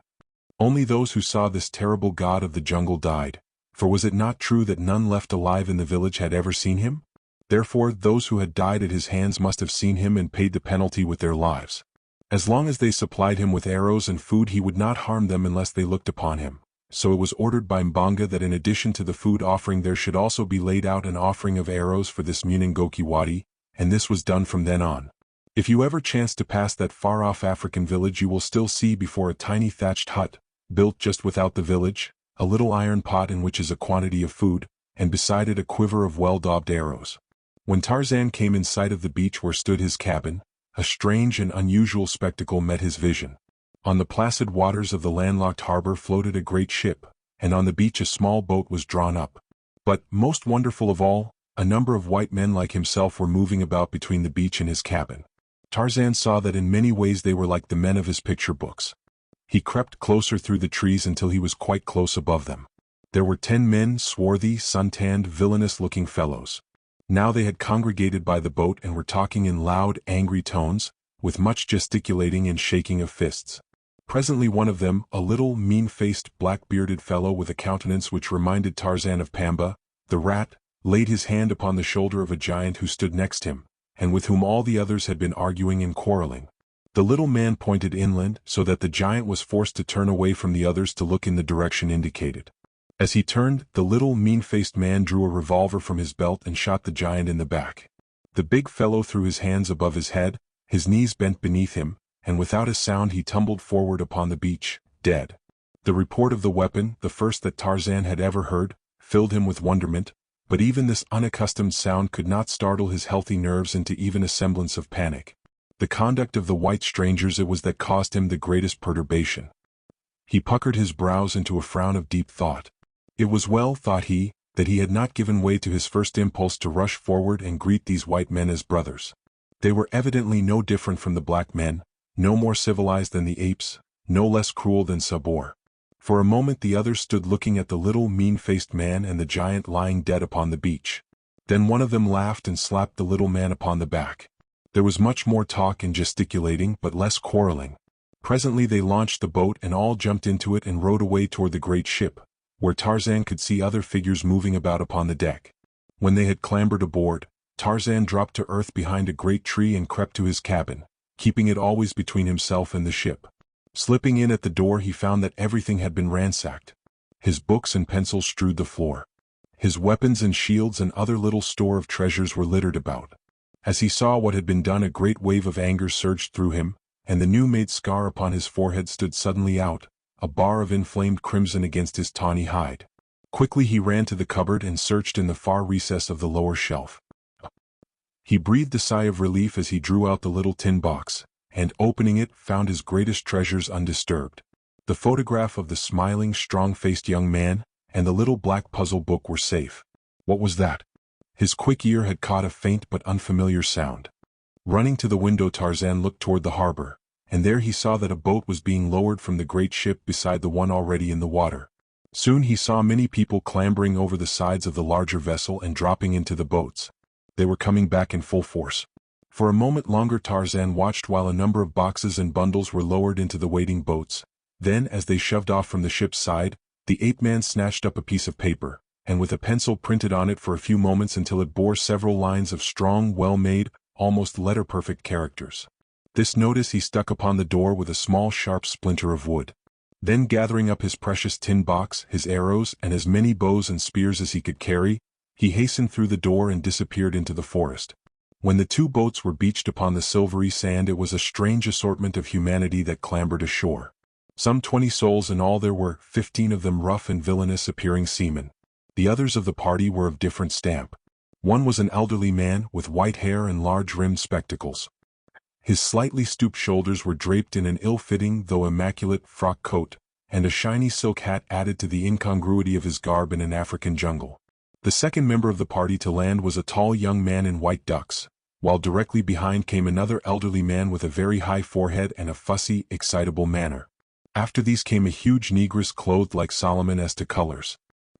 [SPEAKER 1] Only those who saw this terrible god of the jungle died, for was it not true that none left alive in the village had ever seen him? Therefore those who had died at his hands must have seen him and paid the penalty with their lives. As long as they supplied him with arrows and food he would not harm them unless they looked upon him. So it was ordered by Mbanga that in addition to the food offering there should also be laid out an offering of arrows for this Munangoki Wadi, and this was done from then on. If you ever chance to pass that far-off African village you will still see before a tiny thatched hut, built just without the village, a little iron pot in which is a quantity of food, and beside it a quiver of well-daubed arrows. When Tarzan came in sight of the beach where stood his cabin, a strange and unusual spectacle met his vision. On the placid waters of the landlocked harbor floated a great ship, and on the beach a small boat was drawn up. But, most wonderful of all, a number of white men like himself were moving about between the beach and his cabin. Tarzan saw that in many ways they were like the men of his picture books. He crept closer through the trees until he was quite close above them. There were 10 men, swarthy, sun-tanned, villainous-looking fellows. Now they had congregated by the boat and were talking in loud, angry tones, with much gesticulating and shaking of fists. Presently one of them, a little, mean-faced, black-bearded fellow with a countenance which reminded Tarzan of Pamba, the rat, laid his hand upon the shoulder of a giant who stood next him, and with whom all the others had been arguing and quarreling. The little man pointed inland, so that the giant was forced to turn away from the others to look in the direction indicated. As he turned, the little, mean-faced man drew a revolver from his belt and shot the giant in the back. The big fellow threw his hands above his head, his knees bent beneath him, and without a sound he tumbled forward upon the beach, dead. The report of the weapon, the first that Tarzan had ever heard, filled him with wonderment, but even this unaccustomed sound could not startle his healthy nerves into even a semblance of panic. The conduct of the white strangers it was that caused him the greatest perturbation. He puckered his brows into a frown of deep thought. It was well, thought he, that he had not given way to his first impulse to rush forward and greet these white men as brothers. They were evidently no different from the black men, no more civilized than the apes, no less cruel than Sabor. For a moment the others stood looking at the little mean-faced man and the giant lying dead upon the beach. Then one of them laughed and slapped the little man upon the back. There was much more talk and gesticulating but less quarreling. Presently they launched the boat and all jumped into it and rowed away toward the great ship, where Tarzan could see other figures moving about upon the deck. When they had clambered aboard, Tarzan dropped to earth behind a great tree and crept to his cabin, keeping it always between himself and the ship. Slipping in at the door he found that everything had been ransacked. His books and pencils strewed the floor. His weapons and shields and other little store of treasures were littered about. As he saw what had been done, a great wave of anger surged through him, and the new-made scar upon his forehead stood suddenly out, a bar of inflamed crimson against his tawny hide. Quickly he ran to the cupboard and searched in the far recess of the lower shelf. He breathed a sigh of relief as he drew out the little tin box, and opening it found his greatest treasures undisturbed. The photograph of the smiling, strong-faced young man, and the little black puzzle book were safe. What was that? His quick ear had caught a faint but unfamiliar sound. Running to the window, Tarzan looked toward the harbor, and there he saw that a boat was being lowered from the great ship beside the one already in the water. Soon he saw many people clambering over the sides of the larger vessel and dropping into the boats. They were coming back in full force. For a moment longer Tarzan watched while a number of boxes and bundles were lowered into the waiting boats. Then, as they shoved off from the ship's side, the ape-man snatched up a piece of paper, and with a pencil printed on it for a few moments until it bore several lines of strong, well-made, almost letter-perfect characters. This notice he stuck upon the door with a small sharp splinter of wood. Then gathering up his precious tin box, his arrows, and as many bows and spears as he could carry, he hastened through the door and disappeared into the forest. When the two boats were beached upon the silvery sand, it was a strange assortment of humanity that clambered ashore. Some 20 souls in all. There were 15 of them rough and villainous-appearing seamen. The others of the party were of different stamp. One was an elderly man with white hair and large-rimmed spectacles. His slightly stooped shoulders were draped in an ill-fitting though immaculate frock coat, and a shiny silk hat added to the incongruity of his garb in an African jungle. The second member of the party to land was a tall young man in white ducks, while directly behind came another elderly man with a very high forehead and a fussy, excitable manner. After these came a huge negress clothed like Solomon as to colors.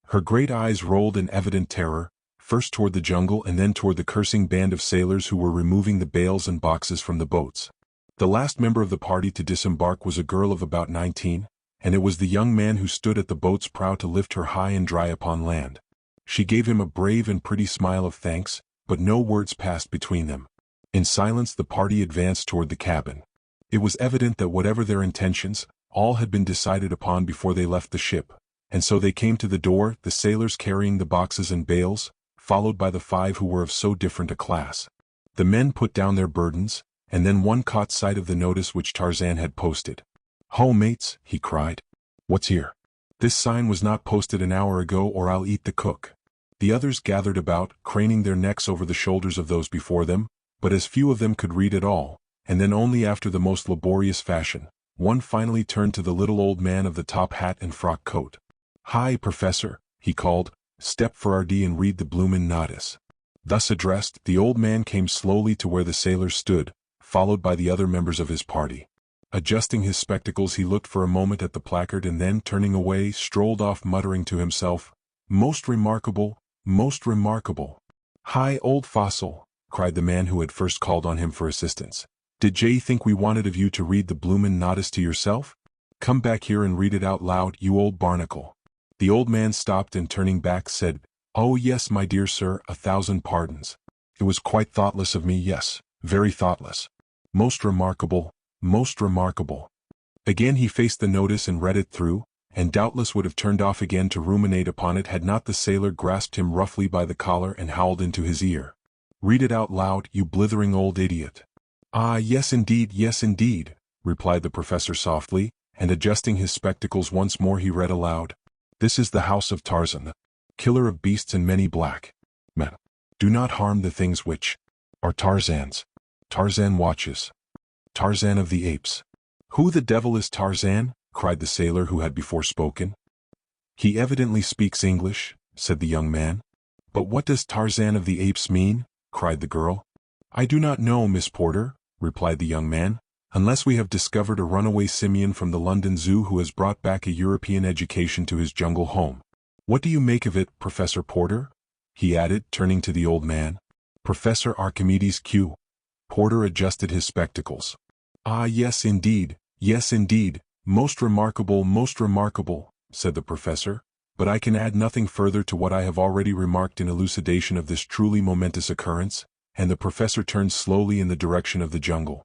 [SPEAKER 1] Her great eyes rolled in evident terror, first toward the jungle and then toward the cursing band of sailors who were removing the bales and boxes from the boats. The last member of the party to disembark was a girl of about 19, and it was the young man who stood at the boat's prow to lift her high and dry upon land. She gave him a brave and pretty smile of thanks, but no words passed between them. In silence the party advanced toward the cabin. It was evident that whatever their intentions, all had been decided upon before they left the ship, and so they came to the door, the sailors carrying the boxes and bales, followed by the 5 who were of so different a class. The men put down their burdens, and then one caught sight of the notice which Tarzan had posted. "Ho, mates," he cried. "What's here? This sign was not posted an hour ago, or I'll eat the cook." The others gathered about, craning their necks over the shoulders of those before them, but as few of them could read at all, and then only after the most laborious fashion, one finally turned to the little old man of the top hat and frock coat. "Hi, Professor," he called, "step for'ard and read the bloomin' notice." Thus addressed, the old man came slowly to where the sailors stood, followed by the other members of his party. Adjusting his spectacles he looked for a moment at the placard and then, turning away, strolled off muttering to himself, "Most remarkable, most remarkable." "Hi, old fossil," cried the man who had first called on him for assistance. "Did Jay think we wanted of you to read the bloomin' notice to yourself? Come back here and read it out loud, you old barnacle." The old man stopped and turning back said, "Oh yes, my dear sir, 1,000 pardons. It was quite thoughtless of me, yes, very thoughtless. Most remarkable, most remarkable." Again he faced the notice and read it through, and doubtless would have turned off again to ruminate upon it had not the sailor grasped him roughly by the collar and howled into his ear. "Read it out loud, you blithering old idiot." "Ah, yes indeed," replied the professor softly, and adjusting his spectacles once more he read aloud. "This is the house of Tarzan, killer of beasts and many black men. Do not harm the things which are Tarzan's. Tarzan watches. Tarzan of the Apes." "Who the devil is Tarzan?" cried the sailor who had before spoken. "He evidently speaks English," said the young man. "But what does Tarzan of the Apes mean?" cried the girl. "I do not know, Miss Porter," replied the young man, "unless we have discovered a runaway simian from the London Zoo who has brought back a European education to his jungle home. What do you make of it, Professor Porter?" he added, turning to the old man. Professor Archimedes Q. Porter adjusted his spectacles. Ah, yes indeed, most remarkable, said the professor, but I can add nothing further to what I have already remarked in elucidation of this truly momentous occurrence, and the professor turned slowly in the direction of the jungle.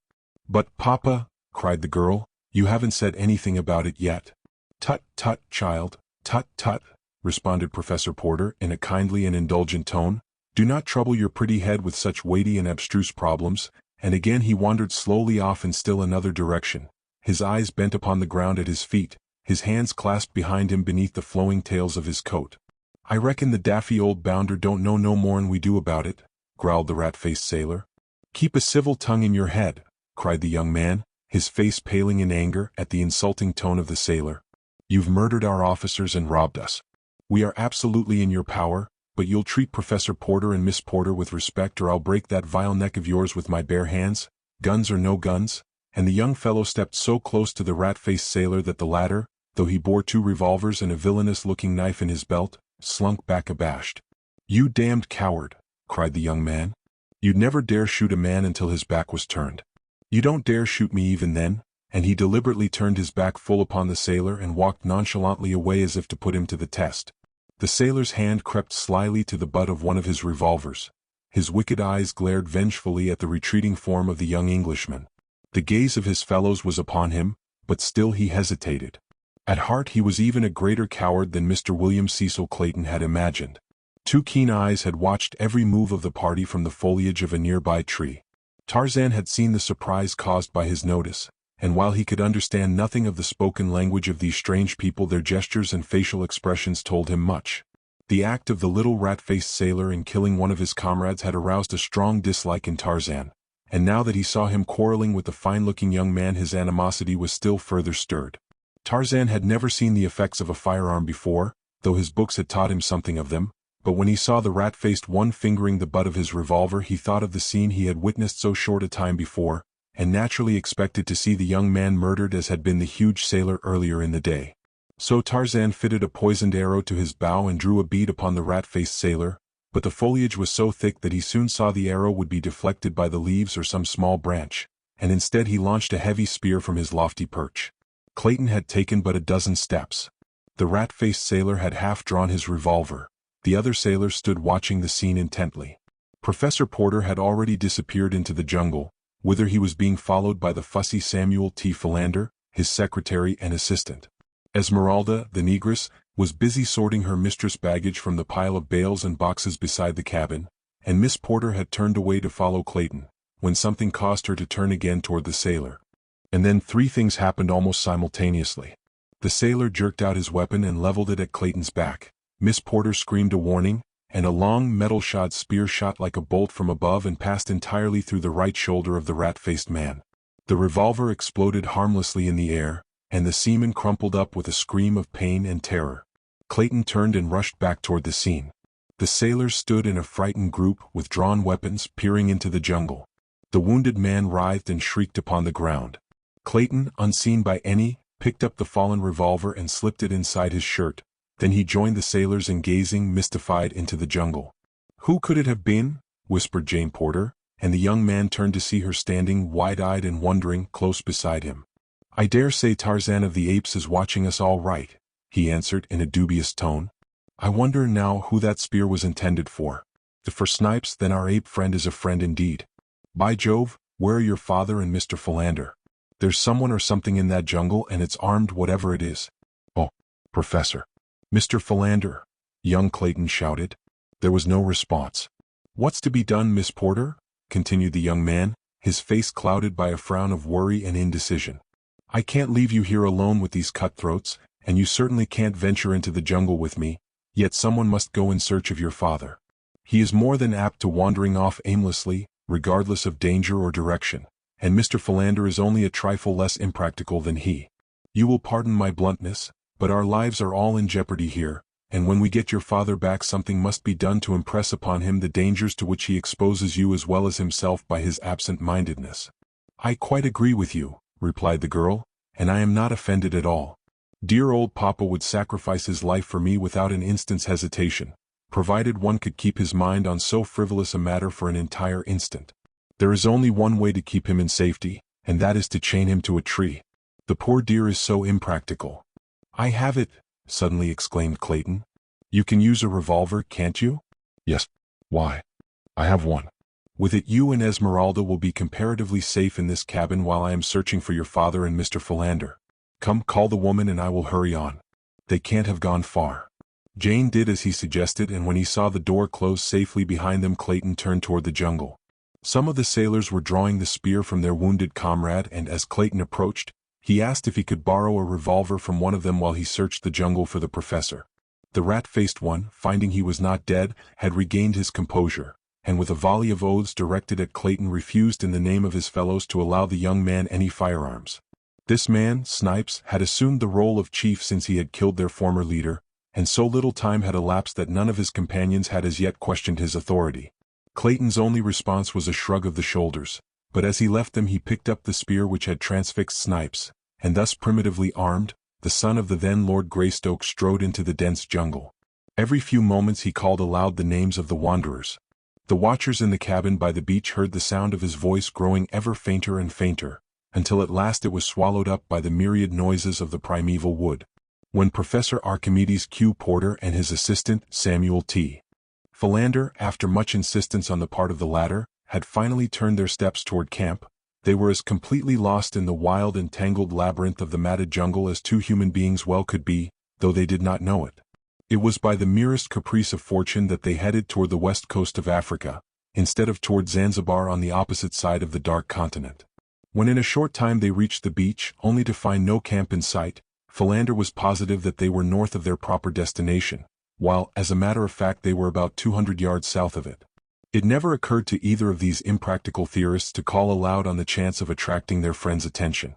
[SPEAKER 1] But Papa, cried the girl, you haven't said anything about it yet. Tut, tut, child, tut, tut, responded Professor Porter in a kindly and indulgent tone. Do not trouble your pretty head with such weighty and abstruse problems, and again he wandered slowly off in still another direction, his eyes bent upon the ground at his feet, his hands clasped behind him beneath the flowing tails of his coat. I reckon the daffy old bounder don't know no more'n we do about it, growled the rat-faced sailor. Keep a civil tongue in your head, cried the young man, his face paling in anger at the insulting tone of the sailor. You've murdered our officers and robbed us. We are absolutely in your power, but you'll treat Professor Porter and Miss Porter with respect or I'll break that vile neck of yours with my bare hands, guns or no guns, and the young fellow stepped so close to the rat-faced sailor that the latter, though he bore 2 revolvers and a villainous-looking knife in his belt, slunk back abashed. You damned coward, cried the young man. You'd never dare shoot a man until his back was turned. You don't dare shoot me even then, and he deliberately turned his back full upon the sailor and walked nonchalantly away as if to put him to the test. The sailor's hand crept slyly to the butt of one of his revolvers. His wicked eyes glared vengefully at the retreating form of the young Englishman. The gaze of his fellows was upon him, but still he hesitated. At heart he was even a greater coward than Mr. William Cecil Clayton had imagined. 2 keen eyes had watched every move of the party from the foliage of a nearby tree. Tarzan had seen the surprise caused by his notice, and while he could understand nothing of the spoken language of these strange people, their gestures and facial expressions told him much. The act of the little rat-faced sailor in killing one of his comrades had aroused a strong dislike in Tarzan, and now that he saw him quarreling with the fine-looking young man his animosity was still further stirred. Tarzan had never seen the effects of a firearm before, though his books had taught him something of them, but when he saw the rat-faced one fingering the butt of his revolver he thought of the scene he had witnessed so short a time before, and naturally expected to see the young man murdered as had been the huge sailor earlier in the day. So Tarzan fitted a poisoned arrow to his bow and drew a bead upon the rat-faced sailor, but the foliage was so thick that he soon saw the arrow would be deflected by the leaves or some small branch, and instead he launched a heavy spear from his lofty perch. Clayton had taken but a dozen steps. The rat-faced sailor had half drawn his revolver. The other sailors stood watching the scene intently. Professor Porter had already disappeared into the jungle, whither he was being followed by the fussy Samuel T. Philander, his secretary and assistant. Esmeralda, the negress, was busy sorting her mistress' baggage from the pile of bales and boxes beside the cabin, and Miss Porter had turned away to follow Clayton, when something caused her to turn again toward the sailor. And then 3 things happened almost simultaneously. The sailor jerked out his weapon and leveled it at Clayton's back. Miss Porter screamed a warning, and a long metal-shod spear shot like a bolt from above and passed entirely through the right shoulder of the rat-faced man. The revolver exploded harmlessly in the air, and the seaman crumpled up with a scream of pain and terror. Clayton turned and rushed back toward the scene. The sailors stood in a frightened group with drawn weapons, peering into the jungle. The wounded man writhed and shrieked upon the ground. Clayton, unseen by any, picked up the fallen revolver and slipped it inside his shirt. Then he joined the sailors in gazing, mystified, into the jungle. "Who could it have been?" whispered Jane Porter, and the young man turned to see her standing, wide-eyed and wondering, close beside him. "I dare say Tarzan of the Apes is watching us all right," he answered in a dubious tone. "I wonder now who that spear was intended for. If for Snipes, then our ape friend is a friend indeed. By Jove, where are your father and Mr. Philander? There's someone or something in that jungle and it's armed whatever it is." "Oh, Professor." "Mr. Philander," young Clayton shouted. There was no response. "What's to be done, Miss Porter?" continued the young man, his face clouded by a frown of worry and indecision. "I can't leave you here alone with these cutthroats, and you certainly can't venture into the jungle with me, yet someone must go in search of your father. He is more than apt to wandering off aimlessly, regardless of danger or direction, and Mr. Philander is only a trifle less impractical than he. You will pardon my bluntness, but our lives are all in jeopardy here, and when we get your father back something must be done to impress upon him the dangers to which he exposes you as well as himself by his absent-mindedness." "I quite agree with you," replied the girl, "and I am not offended at all. Dear old Papa would sacrifice his life for me without an instant's hesitation, provided one could keep his mind on so frivolous a matter for an entire instant. There is only one way to keep him in safety, and that is to chain him to a tree. The poor dear is so impractical. "I have it," suddenly exclaimed Clayton. "You can use a revolver, can't you?" "Yes. Why? I have one. With it you and Esmeralda will be comparatively safe in this cabin while I am searching for your father and Mr. Philander. Come, call the woman and I will hurry on. They can't have gone far." Jane did as he suggested, and when he saw the door close safely behind them, Clayton turned toward the jungle. Some of the sailors were drawing the spear from their wounded comrade, and as Clayton approached, he asked if he could borrow a revolver from one of them while he searched the jungle for the professor. The rat-faced one, finding he was not dead, had regained his composure, and with a volley of oaths directed at Clayton refused in the name of his fellows to allow the young man any firearms. This man, Snipes, had assumed the role of chief since he had killed their former leader, and so little time had elapsed that none of his companions had as yet questioned his authority. Clayton's only response was a shrug of the shoulders, but as he left them he picked up the spear which had transfixed Snipes, and thus primitively armed, the son of the then Lord Greystoke strode into the dense jungle. Every few moments he called aloud the names of the wanderers. The watchers in the cabin by the beach heard the sound of his voice growing ever fainter and fainter, until at last it was swallowed up by the myriad noises of the primeval wood. When Professor Archimedes Q. Porter and his assistant, Samuel T. Philander, after much insistence on the part of the latter, had finally turned their steps toward camp, they were as completely lost in the wild and tangled labyrinth of the matted jungle as two human beings well could be, though they did not know it. It was by the merest caprice of fortune that they headed toward the west coast of Africa, instead of toward Zanzibar on the opposite side of the dark continent. When in a short time they reached the beach, only to find no camp in sight, Philander was positive that they were north of their proper destination, while, as a matter of fact, they were about 200 yards south of it. It never occurred to either of these impractical theorists to call aloud on the chance of attracting their friends' attention.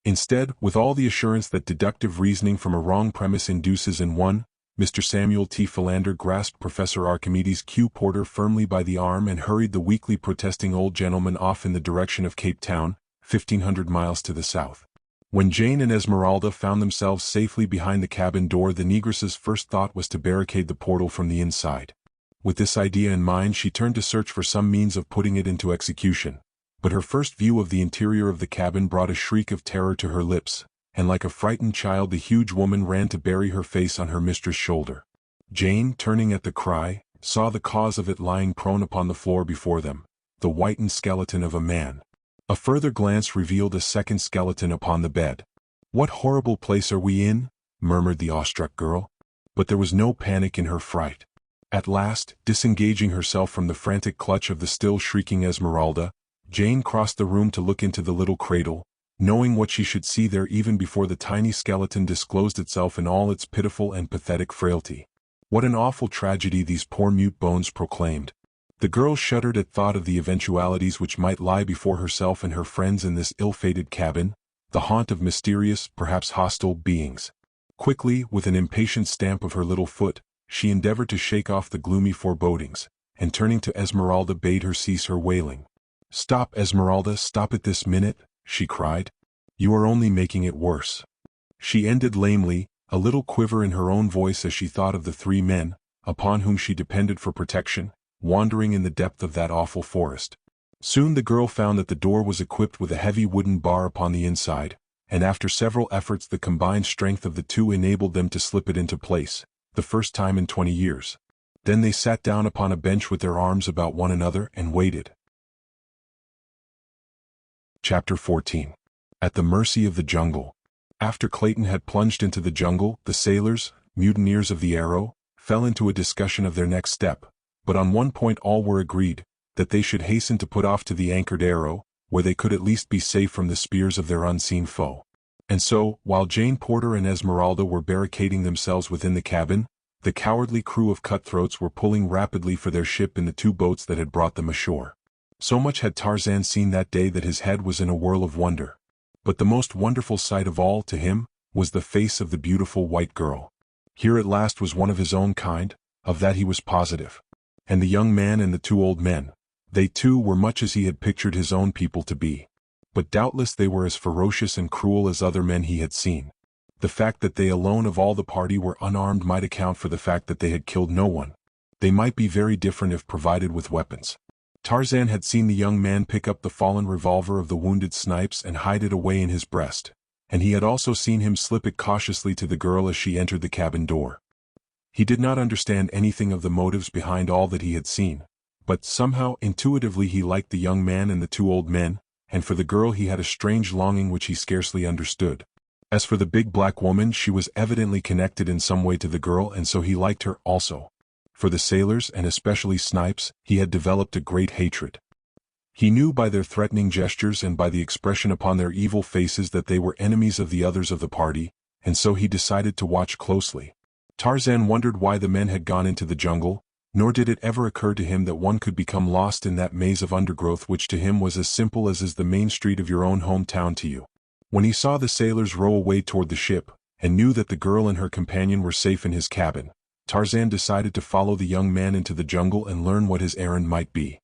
[SPEAKER 1] Instead, with all the assurance that deductive reasoning from a wrong premise induces in one, Mr. Samuel T. Philander grasped Professor Archimedes Q. Porter firmly by the arm and hurried the weakly protesting old gentleman off in the direction of Cape Town, 1,500 miles to the south. When Jane and Esmeralda found themselves safely behind the cabin door, the negress's first thought was to barricade the portal from the inside. With this idea in mind, she turned to search for some means of putting it into execution, but her first view of the interior of the cabin brought a shriek of terror to her lips, and like a frightened child the huge woman ran to bury her face on her mistress' shoulder. Jane, turning at the cry, saw the cause of it lying prone upon the floor before them, the whitened skeleton of a man. A further glance revealed a second skeleton upon the bed. "What horrible place are we in?" murmured the awestruck girl. But there was no panic in her fright. At last, disengaging herself from the frantic clutch of the still shrieking Esmeralda, Jane crossed the room to look into the little cradle, knowing what she should see there even before the tiny skeleton disclosed itself in all its pitiful and pathetic frailty. What an awful tragedy these poor mute bones proclaimed. The girl shuddered at thought of the eventualities which might lie before herself and her friends in this ill-fated cabin, the haunt of mysterious, perhaps hostile, beings. Quickly, with an impatient stamp of her little foot, she endeavored to shake off the gloomy forebodings, and turning to Esmeralda bade her cease her wailing. "Stop, Esmeralda, stop it this minute," she cried. "You are only making it worse." She ended lamely, a little quiver in her own voice as she thought of the three men, upon whom she depended for protection, wandering in the depth of that awful forest. Soon the girl found that the door was equipped with a heavy wooden bar upon the inside, and after several efforts the combined strength of the two enabled them to slip it into place, the first time in 20 years. Then they sat down upon a bench with their arms about one another and waited. Chapter 14. At the Mercy of the Jungle. After Clayton had plunged into the jungle, the sailors, mutineers of the Arrow, fell into a discussion of their next step, but on one point all were agreed, that they should hasten to put off to the anchored Arrow, where they could at least be safe from the spears of their unseen foe. And so, while Jane Porter and Esmeralda were barricading themselves within the cabin, the cowardly crew of cutthroats were pulling rapidly for their ship in the two boats that had brought them ashore. So much had Tarzan seen that day that his head was in a whirl of wonder. But the most wonderful sight of all, to him, was the face of the beautiful white girl. Here at last was one of his own kind, of that he was positive. And the young man and the two old men, they too were much as he had pictured his own people to be. But doubtless they were as ferocious and cruel as other men he had seen. The fact that they alone of all the party were unarmed might account for the fact that they had killed no one. They might be very different if provided with weapons. Tarzan had seen the young man pick up the fallen revolver of the wounded Snipes and hide it away in his breast, and he had also seen him slip it cautiously to the girl as she entered the cabin door. He did not understand anything of the motives behind all that he had seen, but somehow intuitively he liked the young man and the two old men, and for the girl he had a strange longing which he scarcely understood. As for the big black woman, she was evidently connected in some way to the girl, and so he liked her also. For the sailors, and especially Snipes, he had developed a great hatred. He knew by their threatening gestures and by the expression upon their evil faces that they were enemies of the others of the party, and so he decided to watch closely. Tarzan wondered why the men had gone into the jungle, nor did it ever occur to him that one could become lost in that maze of undergrowth which to him was as simple as is the main street of your own hometown to you. When he saw the sailors row away toward the ship, and knew that the girl and her companion were safe in his cabin, Tarzan decided to follow the young man into the jungle and learn what his errand might be.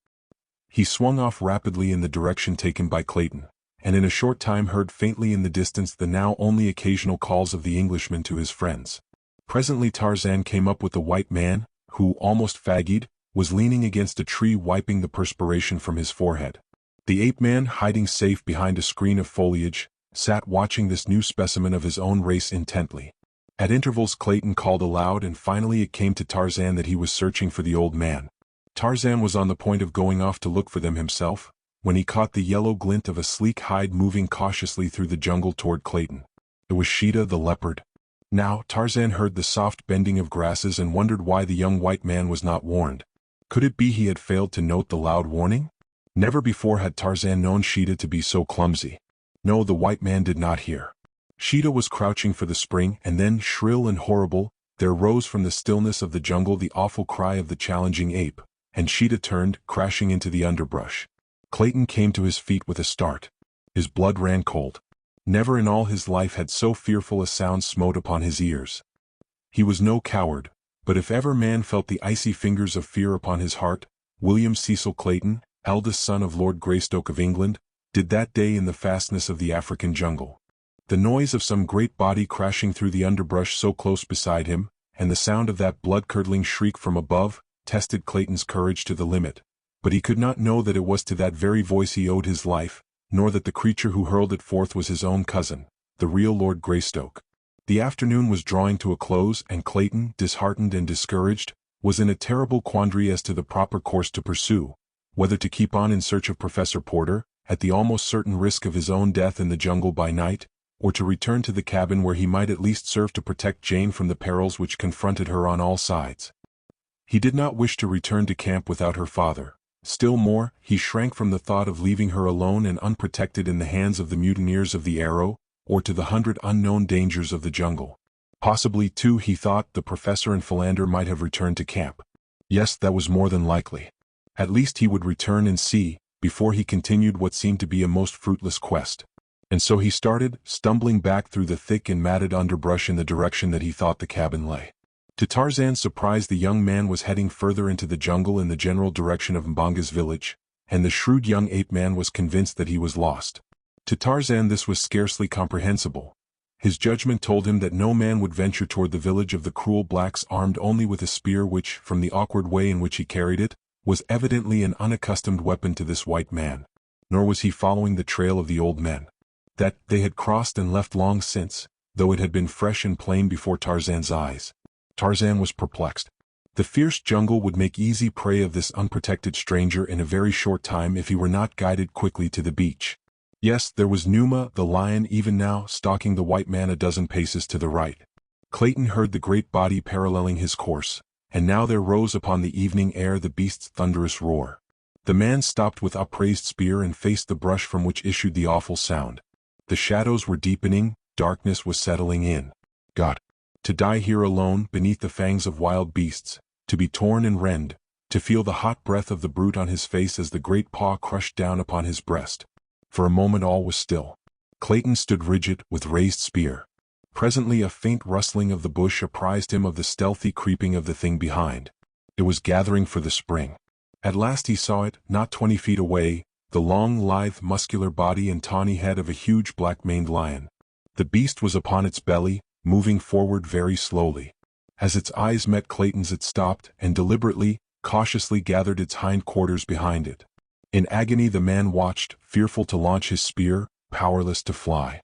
[SPEAKER 1] He swung off rapidly in the direction taken by Clayton, and in a short time heard faintly in the distance the now only occasional calls of the Englishman to his friends. Presently Tarzan came up with the white man, who, almost fagged, was leaning against a tree wiping the perspiration from his forehead. The ape-man, hiding safe behind a screen of foliage, sat watching this new specimen of his own race intently. At intervals Clayton called aloud, and finally it came to Tarzan that he was searching for the old man. Tarzan was on the point of going off to look for them himself, when he caught the yellow glint of a sleek hide moving cautiously through the jungle toward Clayton. It was Sheeta the leopard. Now Tarzan heard the soft bending of grasses and wondered why the young white man was not warned. Could it be he had failed to note the loud warning? Never before had Tarzan known Sheeta to be so clumsy. No, the white man did not hear. Sheeta was crouching for the spring, and then, shrill and horrible, there rose from the stillness of the jungle the awful cry of the challenging ape, and Sheeta turned, crashing into the underbrush. Clayton came to his feet with a start. His blood ran cold. Never in all his life had so fearful a sound smote upon his ears. He was no coward, but if ever man felt the icy fingers of fear upon his heart, William Cecil Clayton, eldest son of Lord Greystoke of England, did that day in the fastness of the African jungle. The noise of some great body crashing through the underbrush so close beside him, and the sound of that blood-curdling shriek from above, tested Clayton's courage to the limit, but he could not know that it was to that very voice he owed his life, nor that the creature who hurled it forth was his own cousin, the real Lord Greystoke. The afternoon was drawing to a close, and Clayton, disheartened and discouraged, was in a terrible quandary as to the proper course to pursue, whether to keep on in search of Professor Porter, at the almost certain risk of his own death in the jungle by night, or to return to the cabin where he might at least serve to protect Jane from the perils which confronted her on all sides. He did not wish to return to camp without her father. Still more, he shrank from the thought of leaving her alone and unprotected in the hands of the mutineers of the Arrow, or to the 100 unknown dangers of the jungle. Possibly, too, he thought, the professor and Philander might have returned to camp. Yes, that was more than likely. At least he would return and see, before he continued what seemed to be a most fruitless quest. And so he started, stumbling back through the thick and matted underbrush in the direction that he thought the cabin lay. To Tarzan's surprise, the young man was heading further into the jungle in the general direction of Mbanga's village, and the shrewd young ape-man was convinced that he was lost. To Tarzan this was scarcely comprehensible. His judgment told him that no man would venture toward the village of the cruel blacks armed only with a spear which, from the awkward way in which he carried it, was evidently an unaccustomed weapon to this white man. Nor was he following the trail of the old men. That they had crossed and left long since, though it had been fresh and plain before Tarzan's eyes. Tarzan was perplexed. The fierce jungle would make easy prey of this unprotected stranger in a very short time if he were not guided quickly to the beach. Yes, there was Numa, the lion, even now, stalking the white man a dozen paces to the right. Clayton heard the great body paralleling his course, and now there rose upon the evening air the beast's thunderous roar. The man stopped with upraised spear and faced the brush from which issued the awful sound. The shadows were deepening, darkness was settling in. God! To die here alone, beneath the fangs of wild beasts, to be torn and rend, to feel the hot breath of the brute on his face as the great paw crushed down upon his breast. For a moment all was still. Clayton stood rigid, with raised spear. Presently a faint rustling of the bush apprised him of the stealthy creeping of the thing behind. It was gathering for the spring. At last he saw it, not 20 feet away, the long, lithe, muscular body and tawny head of a huge black-maned lion. The beast was upon its belly, moving forward very slowly. As its eyes met Clayton's, it stopped and deliberately, cautiously gathered its hind quarters behind it. In agony the man watched, fearful to launch his spear, powerless to fly.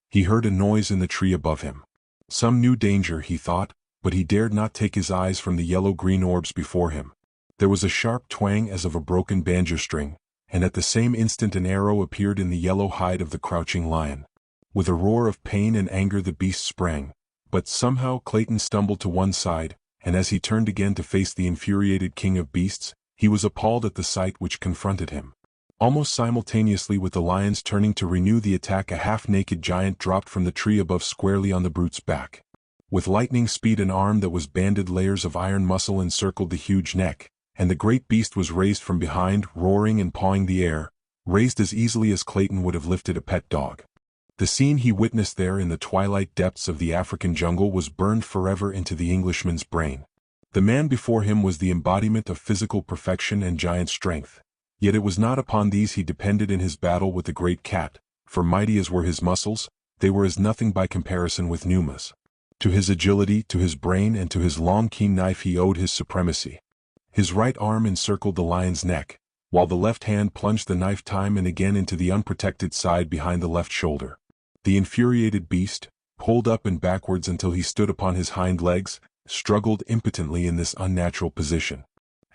[SPEAKER 1] He heard a noise in the tree above him. Some new danger, he thought, but he dared not take his eyes from the yellow-green orbs before him. There was a sharp twang as of a broken banjo string, and at the same instant an arrow appeared in the yellow hide of the crouching lion. With a roar of pain and anger the beast sprang, but somehow Clayton stumbled to one side, and as he turned again to face the infuriated king of beasts, he was appalled at the sight which confronted him. Almost simultaneously with the lions turning to renew the attack, a half-naked giant dropped from the tree above squarely on the brute's back. With lightning speed an arm that was banded layers of iron muscle encircled the huge neck, and the great beast was raised from behind, roaring and pawing the air, raised as easily as Clayton would have lifted a pet dog. The scene he witnessed there in the twilight depths of the African jungle was burned forever into the Englishman's brain. The man before him was the embodiment of physical perfection and giant strength, yet it was not upon these he depended in his battle with the great cat, for mighty as were his muscles, they were as nothing by comparison with Numa's. To his agility, to his brain, and to his long keen knife he owed his supremacy. His right arm encircled the lion's neck, while the left hand plunged the knife time and again into the unprotected side behind the left shoulder. The infuriated beast, pulled up and backwards until he stood upon his hind legs, struggled impotently in this unnatural position.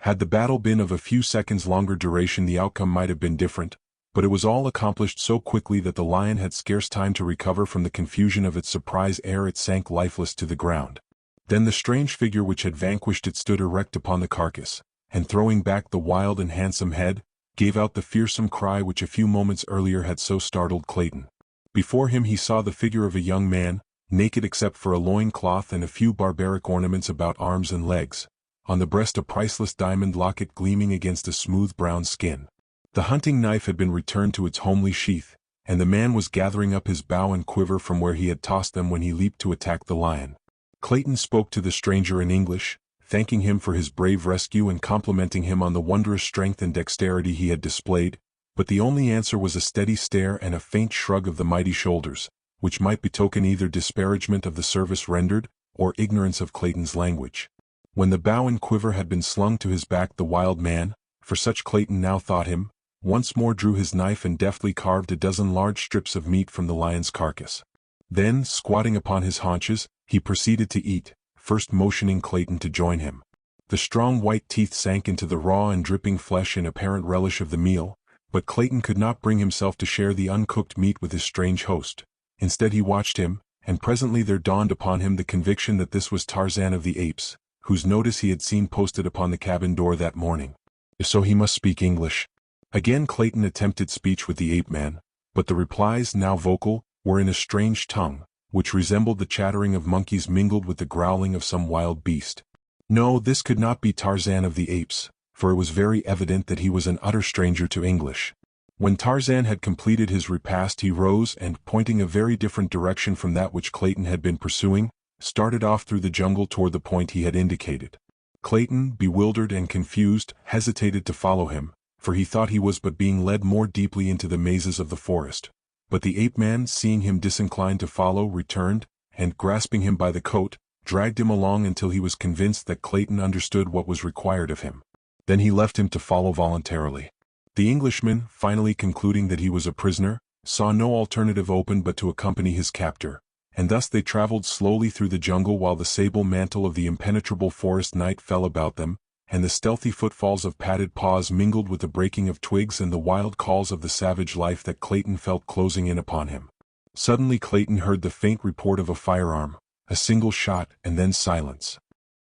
[SPEAKER 1] Had the battle been of a few seconds longer duration the outcome might have been different, but it was all accomplished so quickly that the lion had scarce time to recover from the confusion of its surprise ere it sank lifeless to the ground. Then the strange figure which had vanquished it stood erect upon the carcass, and throwing back the wild and handsome head, gave out the fearsome cry which a few moments earlier had so startled Clayton. Before him he saw the figure of a young man, naked except for a loin-cloth and a few barbaric ornaments about arms and legs, on the breast a priceless diamond locket gleaming against a smooth brown skin. The hunting knife had been returned to its homely sheath, and the man was gathering up his bow and quiver from where he had tossed them when he leaped to attack the lion. Clayton spoke to the stranger in English, thanking him for his brave rescue and complimenting him on the wondrous strength and dexterity he had displayed, but the only answer was a steady stare and a faint shrug of the mighty shoulders, which might betoken either disparagement of the service rendered, or ignorance of Clayton's language. When the bow and quiver had been slung to his back the wild man, for such Clayton now thought him, once more drew his knife and deftly carved a dozen large strips of meat from the lion's carcass. Then, squatting upon his haunches, he proceeded to eat, first motioning Clayton to join him. The strong white teeth sank into the raw and dripping flesh in apparent relish of the meal, but Clayton could not bring himself to share the uncooked meat with his strange host. Instead he watched him, and presently there dawned upon him the conviction that this was Tarzan of the Apes, whose notice he had seen posted upon the cabin door that morning. So he must speak English. Again Clayton attempted speech with the ape-man, but the replies, now vocal, were in a strange tongue, which resembled the chattering of monkeys mingled with the growling of some wild beast. No, this could not be Tarzan of the Apes, for it was very evident that he was an utter stranger to English. When Tarzan had completed his repast he rose and, pointing a very different direction from that which Clayton had been pursuing, started off through the jungle toward the point he had indicated. Clayton, bewildered and confused, hesitated to follow him, for he thought he was but being led more deeply into the mazes of the forest. But the ape-man, seeing him disinclined to follow, returned, and grasping him by the coat, dragged him along until he was convinced that Clayton understood what was required of him. Then he left him to follow voluntarily. The Englishman, finally concluding that he was a prisoner, saw no alternative open but to accompany his captor, and thus they traveled slowly through the jungle while the sable mantle of the impenetrable forest night fell about them, and the stealthy footfalls of padded paws mingled with the breaking of twigs and the wild calls of the savage life that Clayton felt closing in upon him. Suddenly Clayton heard the faint report of a firearm, a single shot, and then silence.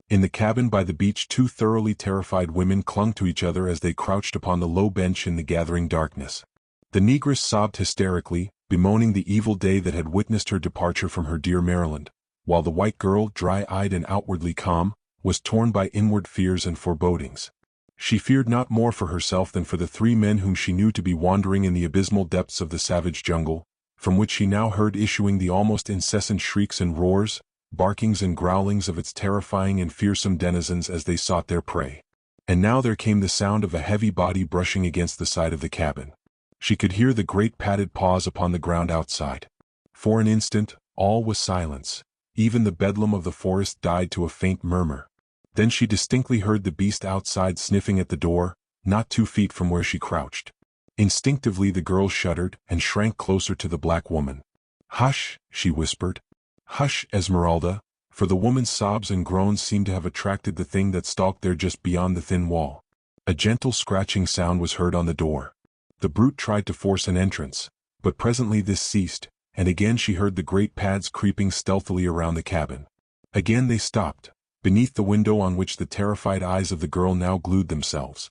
[SPEAKER 1] In the cabin by the beach two thoroughly terrified women clung to each other as they crouched upon the low bench in the gathering darkness. The negress sobbed hysterically, bemoaning the evil day that had witnessed her departure from her dear Maryland, while the white girl, dry-eyed and outwardly calm, was torn by inward fears and forebodings. She feared not more for herself than for the three men whom she knew to be wandering in the abysmal depths of the savage jungle, from which she now heard issuing the almost incessant shrieks and roars, barkings and growlings of its terrifying and fearsome denizens as they sought their prey. And now there came the sound of a heavy body brushing against the side of the cabin. She could hear the great padded paws upon the ground outside. For an instant, all was silence, Even the bedlam of the forest died to a faint murmur. Then she distinctly heard the beast outside sniffing at the door, not 2 feet from where she crouched. Instinctively the girl shuddered and shrank closer to the black woman. "Hush," she whispered. "Hush, Esmeralda," for the woman's sobs and groans seemed to have attracted the thing that stalked there just beyond the thin wall. A gentle scratching sound was heard on the door. The brute tried to force an entrance, but presently this ceased, and again she heard the great pads creeping stealthily around the cabin. Again they stopped, beneath the window on which the terrified eyes of the girl now glued themselves.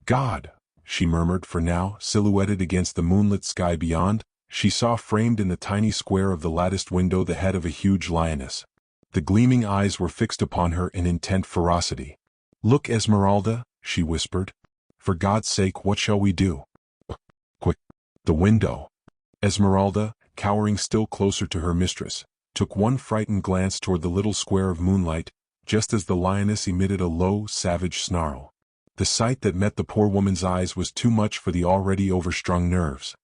[SPEAKER 1] "God," she murmured, for now, silhouetted against the moonlit sky beyond, she saw framed in the tiny square of the latticed window the head of a huge lioness. The gleaming eyes were fixed upon her in intent ferocity. "Look, Esmeralda," she whispered. "For God's sake, what shall we do?" "Quick! The window!" Esmeralda, cowering still closer to her mistress, took one frightened glance toward the little square of moonlight, just as the lioness emitted a low, savage snarl. The sight that met the poor woman's eyes was too much for the already overstrung nerves.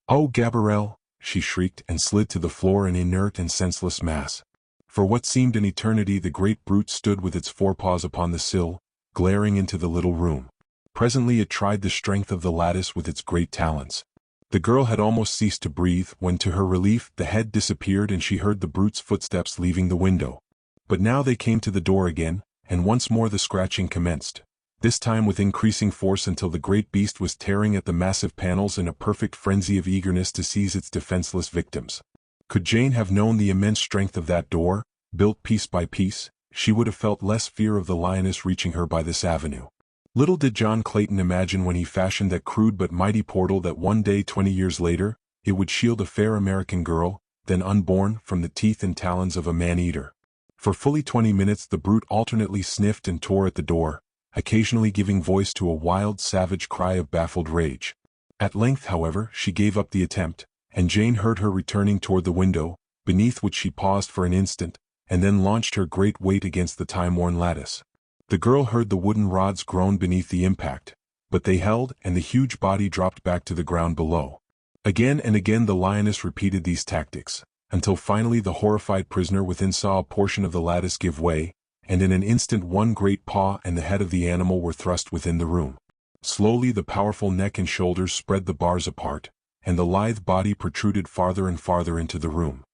[SPEAKER 1] "Oh, Gabrielle!" she shrieked and slid to the floor an inert and senseless mass. For what seemed an eternity the great brute stood with its forepaws upon the sill, glaring into the little room. Presently it tried the strength of the lattice with its great talons. The girl had almost ceased to breathe when to her relief the head disappeared and she heard the brute's footsteps leaving the window. But now they came to the door again, and once more the scratching commenced, this time with increasing force until the great beast was tearing at the massive panels in a perfect frenzy of eagerness to seize its defenseless victims. Could Jane have known the immense strength of that door, built piece by piece, she would have felt less fear of the lioness reaching her by this avenue. Little did John Clayton imagine when he fashioned that crude but mighty portal that one day 20 years later, it would shield a fair American girl, then unborn, from the teeth and talons of a man-eater. For fully 20 minutes the brute alternately sniffed and tore at the door, occasionally giving voice to a wild, savage cry of baffled rage. At length, however, she gave up the attempt, and Jane heard her returning toward the window, beneath which she paused for an instant, and then launched her great weight against the time-worn lattice. The girl heard the wooden rods groan beneath the impact, but they held and the huge body dropped back to the ground below. Again and again the lioness repeated these tactics, until finally the horrified prisoner within saw a portion of the lattice give way, and in an instant one great paw and the head of the animal were thrust within the room. Slowly the powerful neck and shoulders spread the bars apart, and the lithe body protruded farther and farther into the room.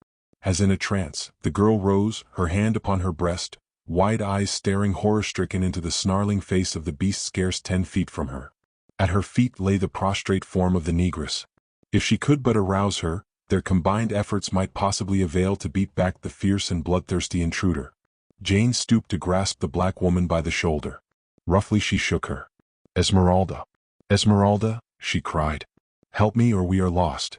[SPEAKER 1] As in a trance, the girl rose, her hand upon her breast, wide eyes staring horror-stricken into the snarling face of the beast scarce 10 feet from her. At her feet lay the prostrate form of the negress. If she could but arouse her, their combined efforts might possibly avail to beat back the fierce and bloodthirsty intruder. Jane stooped to grasp the black woman by the shoulder. Roughly she shook her. "Esmeralda! Esmeralda!" she cried. "Help me or we are lost."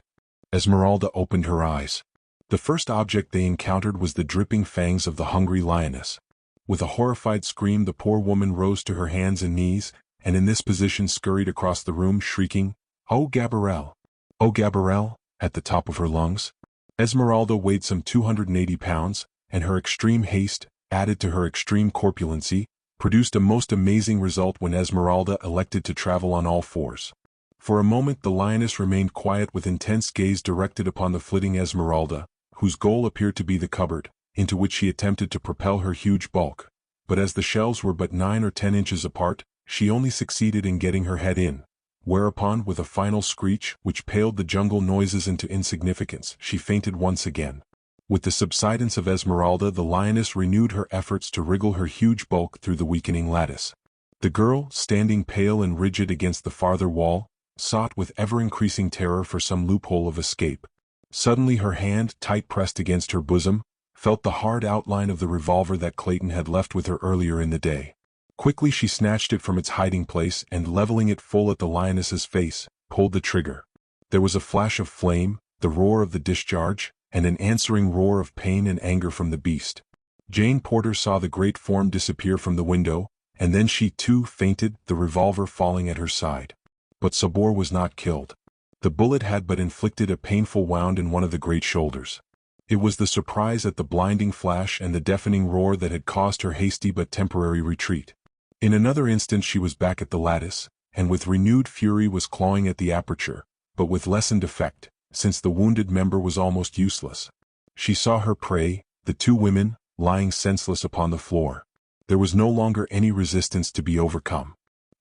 [SPEAKER 1] Esmeralda opened her eyes. The first object they encountered was the dripping fangs of the hungry lioness. With a horrified scream the poor woman rose to her hands and knees, and in this position scurried across the room shrieking, "Oh, Gabrielle! Oh, Gabrielle!" at the top of her lungs. Esmeralda weighed some 280 pounds, and her extreme haste, added to her extreme corpulency, produced a most amazing result when Esmeralda elected to travel on all fours. For a moment the lioness remained quiet with intense gaze directed upon the flitting Esmeralda, whose goal appeared to be the cupboard, into which she attempted to propel her huge bulk, but as the shelves were but 9 or 10 inches apart, she only succeeded in getting her head in, whereupon with a final screech which paled the jungle noises into insignificance, she fainted once again. With the subsidence of Esmeralda the lioness renewed her efforts to wriggle her huge bulk through the weakening lattice. The girl, standing pale and rigid against the farther wall, sought with ever-increasing terror for some loophole of escape. Suddenly her hand, tight pressed against her bosom, felt the hard outline of the revolver that Clayton had left with her earlier in the day. Quickly she snatched it from its hiding place and, leveling it full at the lioness's face, pulled the trigger. There was a flash of flame, the roar of the discharge, and an answering roar of pain and anger from the beast. Jane Porter saw the great form disappear from the window, and then she too fainted, the revolver falling at her side. But Sabor was not killed. The bullet had but inflicted a painful wound in one of the great shoulders. It was the surprise at the blinding flash and the deafening roar that had caused her hasty but temporary retreat. In another instant she was back at the lattice, and with renewed fury was clawing at the aperture, but with lessened effect, since the wounded member was almost useless. She saw her prey, the 2 women, lying senseless upon the floor. There was no longer any resistance to be overcome.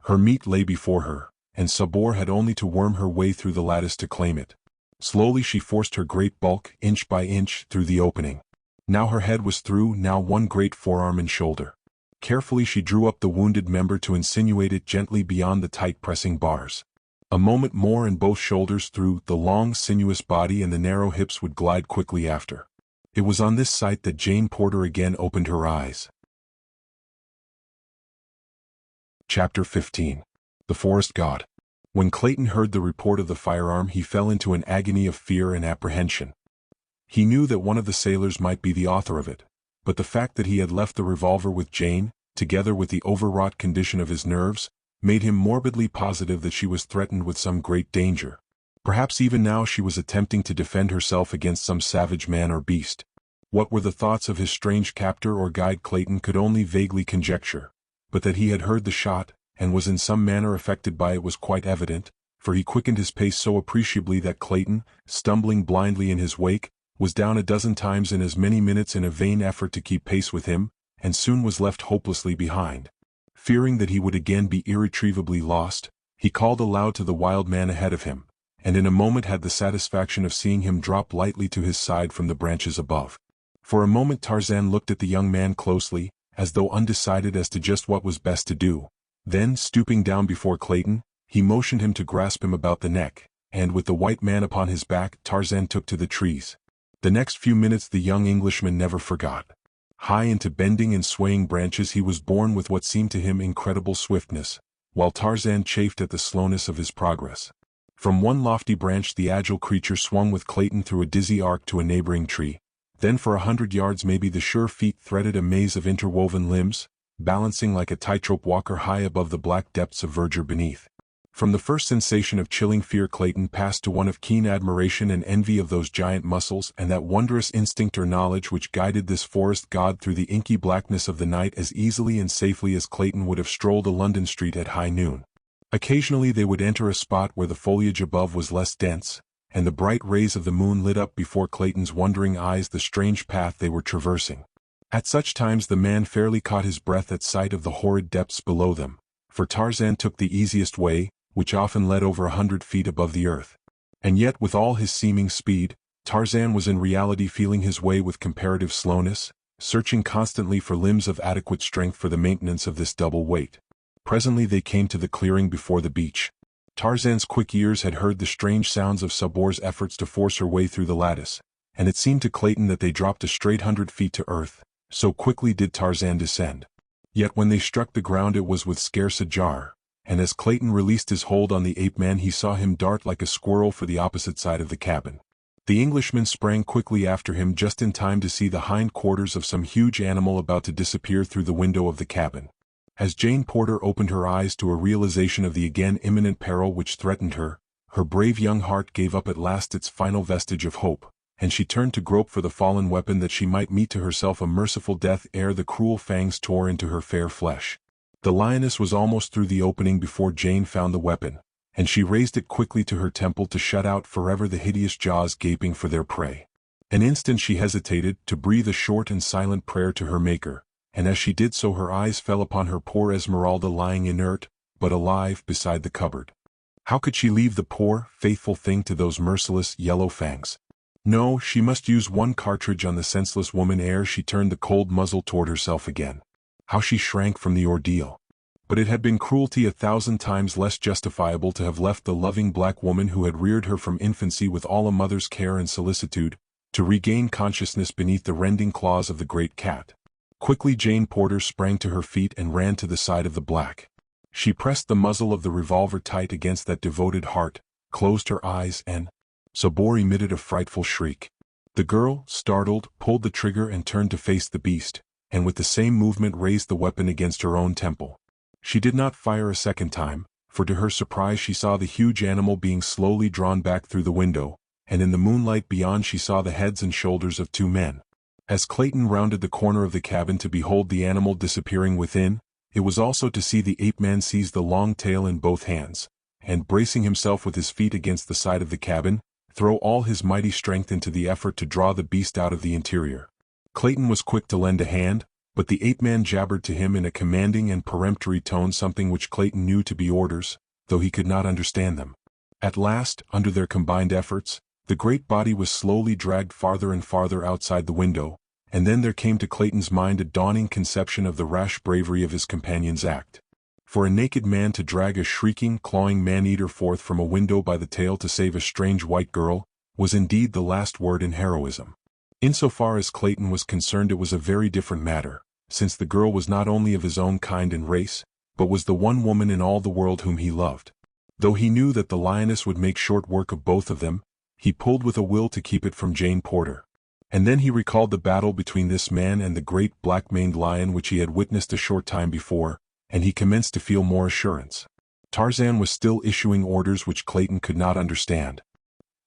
[SPEAKER 1] Her meat lay before her, and Sabor had only to worm her way through the lattice to claim it. Slowly she forced her great bulk, inch by inch, through the opening. Now her head was through, now one great forearm and shoulder. Carefully she drew up the wounded member to insinuate it gently beyond the tight-pressing bars. A moment more and both shoulders through, the long, sinuous body and the narrow hips would glide quickly after. It was on this sight that Jane Porter again opened her eyes. Chapter 15. The Forest God. When Clayton heard the report of the firearm, he fell into an agony of fear and apprehension. He knew that one of the sailors might be the author of it, but the fact that he had left the revolver with Jane, together with the overwrought condition of his nerves, made him morbidly positive that she was threatened with some great danger. Perhaps even now she was attempting to defend herself against some savage man or beast. What were the thoughts of his strange captor or guide Clayton could only vaguely conjecture, but that he had heard the shot, and was in some manner affected by it was quite evident, for he quickened his pace so appreciably that Clayton, stumbling blindly in his wake, was down a dozen times in as many minutes in a vain effort to keep pace with him, and soon was left hopelessly behind. Fearing that he would again be irretrievably lost, he called aloud to the wild man ahead of him, and in a moment had the satisfaction of seeing him drop lightly to his side from the branches above. For a moment Tarzan looked at the young man closely, as though undecided as to just what was best to do. Then, stooping down before Clayton, he motioned him to grasp him about the neck, and with the white man upon his back, Tarzan took to the trees. The next few minutes the young Englishman never forgot. High into bending and swaying branches he was borne with what seemed to him incredible swiftness, while Tarzan chafed at the slowness of his progress. From one lofty branch the agile creature swung with Clayton through a dizzy arc to a neighboring tree. Then for 100 yards maybe the sure feet threaded a maze of interwoven limbs, balancing like a tightrope walker high above the black depths of verdure beneath. From the first sensation of chilling fear Clayton passed to one of keen admiration and envy of those giant muscles and that wondrous instinct or knowledge which guided this forest god through the inky blackness of the night as easily and safely as Clayton would have strolled a London street at high noon. Occasionally they would enter a spot where the foliage above was less dense, and the bright rays of the moon lit up before Clayton's wondering eyes the strange path they were traversing. At such times the man fairly caught his breath at sight of the horrid depths below them, for Tarzan took the easiest way, which often led over 100 feet above the earth. And yet with all his seeming speed, Tarzan was in reality feeling his way with comparative slowness, searching constantly for limbs of adequate strength for the maintenance of this double weight. Presently they came to the clearing before the beach. Tarzan's quick ears had heard the strange sounds of Sabor's efforts to force her way through the lattice, and it seemed to Clayton that they dropped a straight 100 feet to earth, so quickly did Tarzan descend. Yet when they struck the ground it was with scarce a jar, and as Clayton released his hold on the ape-man he saw him dart like a squirrel for the opposite side of the cabin. The Englishman sprang quickly after him just in time to see the hind quarters of some huge animal about to disappear through the window of the cabin. As Jane Porter opened her eyes to a realization of the again imminent peril which threatened her, her brave young heart gave up at last its final vestige of hope, and she turned to grope for the fallen weapon that she might meet to herself a merciful death ere the cruel fangs tore into her fair flesh. The lioness was almost through the opening before Jane found the weapon, and she raised it quickly to her temple to shut out forever the hideous jaws gaping for their prey. An instant she hesitated, to breathe a short and silent prayer to her Maker, and as she did so her eyes fell upon her poor Esmeralda lying inert, but alive, beside the cupboard. How could she leave the poor, faithful thing to those merciless, yellow fangs? No, she must use one cartridge on the senseless woman ere she turned the cold muzzle toward herself again. How she shrank from the ordeal. But it had been cruelty 1,000 times less justifiable to have left the loving black woman who had reared her from infancy with all a mother's care and solicitude, to regain consciousness beneath the rending claws of the great cat. Quickly Jane Porter sprang to her feet and ran to the side of the black. She pressed the muzzle of the revolver tight against that devoted heart, closed her eyes and... Sabor emitted a frightful shriek. The girl, startled, pulled the trigger and turned to face the beast, and with the same movement raised the weapon against her own temple. She did not fire a second time, for to her surprise she saw the huge animal being slowly drawn back through the window, and in the moonlight beyond she saw the heads and shoulders of 2 men. As Clayton rounded the corner of the cabin to behold the animal disappearing within, it was also to see the ape-man seize the long tail in both hands, and bracing himself with his feet against the side of the cabin, throw all his mighty strength into the effort to draw the beast out of the interior. Clayton was quick to lend a hand, but the ape-man jabbered to him in a commanding and peremptory tone something which Clayton knew to be orders, though he could not understand them. At last, under their combined efforts, the great body was slowly dragged farther and farther outside the window, and then there came to Clayton's mind a dawning conception of the rash bravery of his companion's act. For a naked man to drag a shrieking, clawing man-eater forth from a window by the tail to save a strange white girl, was indeed the last word in heroism. Insofar as Clayton was concerned, it was a very different matter, since the girl was not only of his own kind and race, but was the one woman in all the world whom he loved. Though he knew that the lioness would make short work of both of them, he pulled with a will to keep it from Jane Porter. And then he recalled the battle between this man and the great black-maned lion which he had witnessed a short time before, and he commenced to feel more assurance. Tarzan was still issuing orders which Clayton could not understand.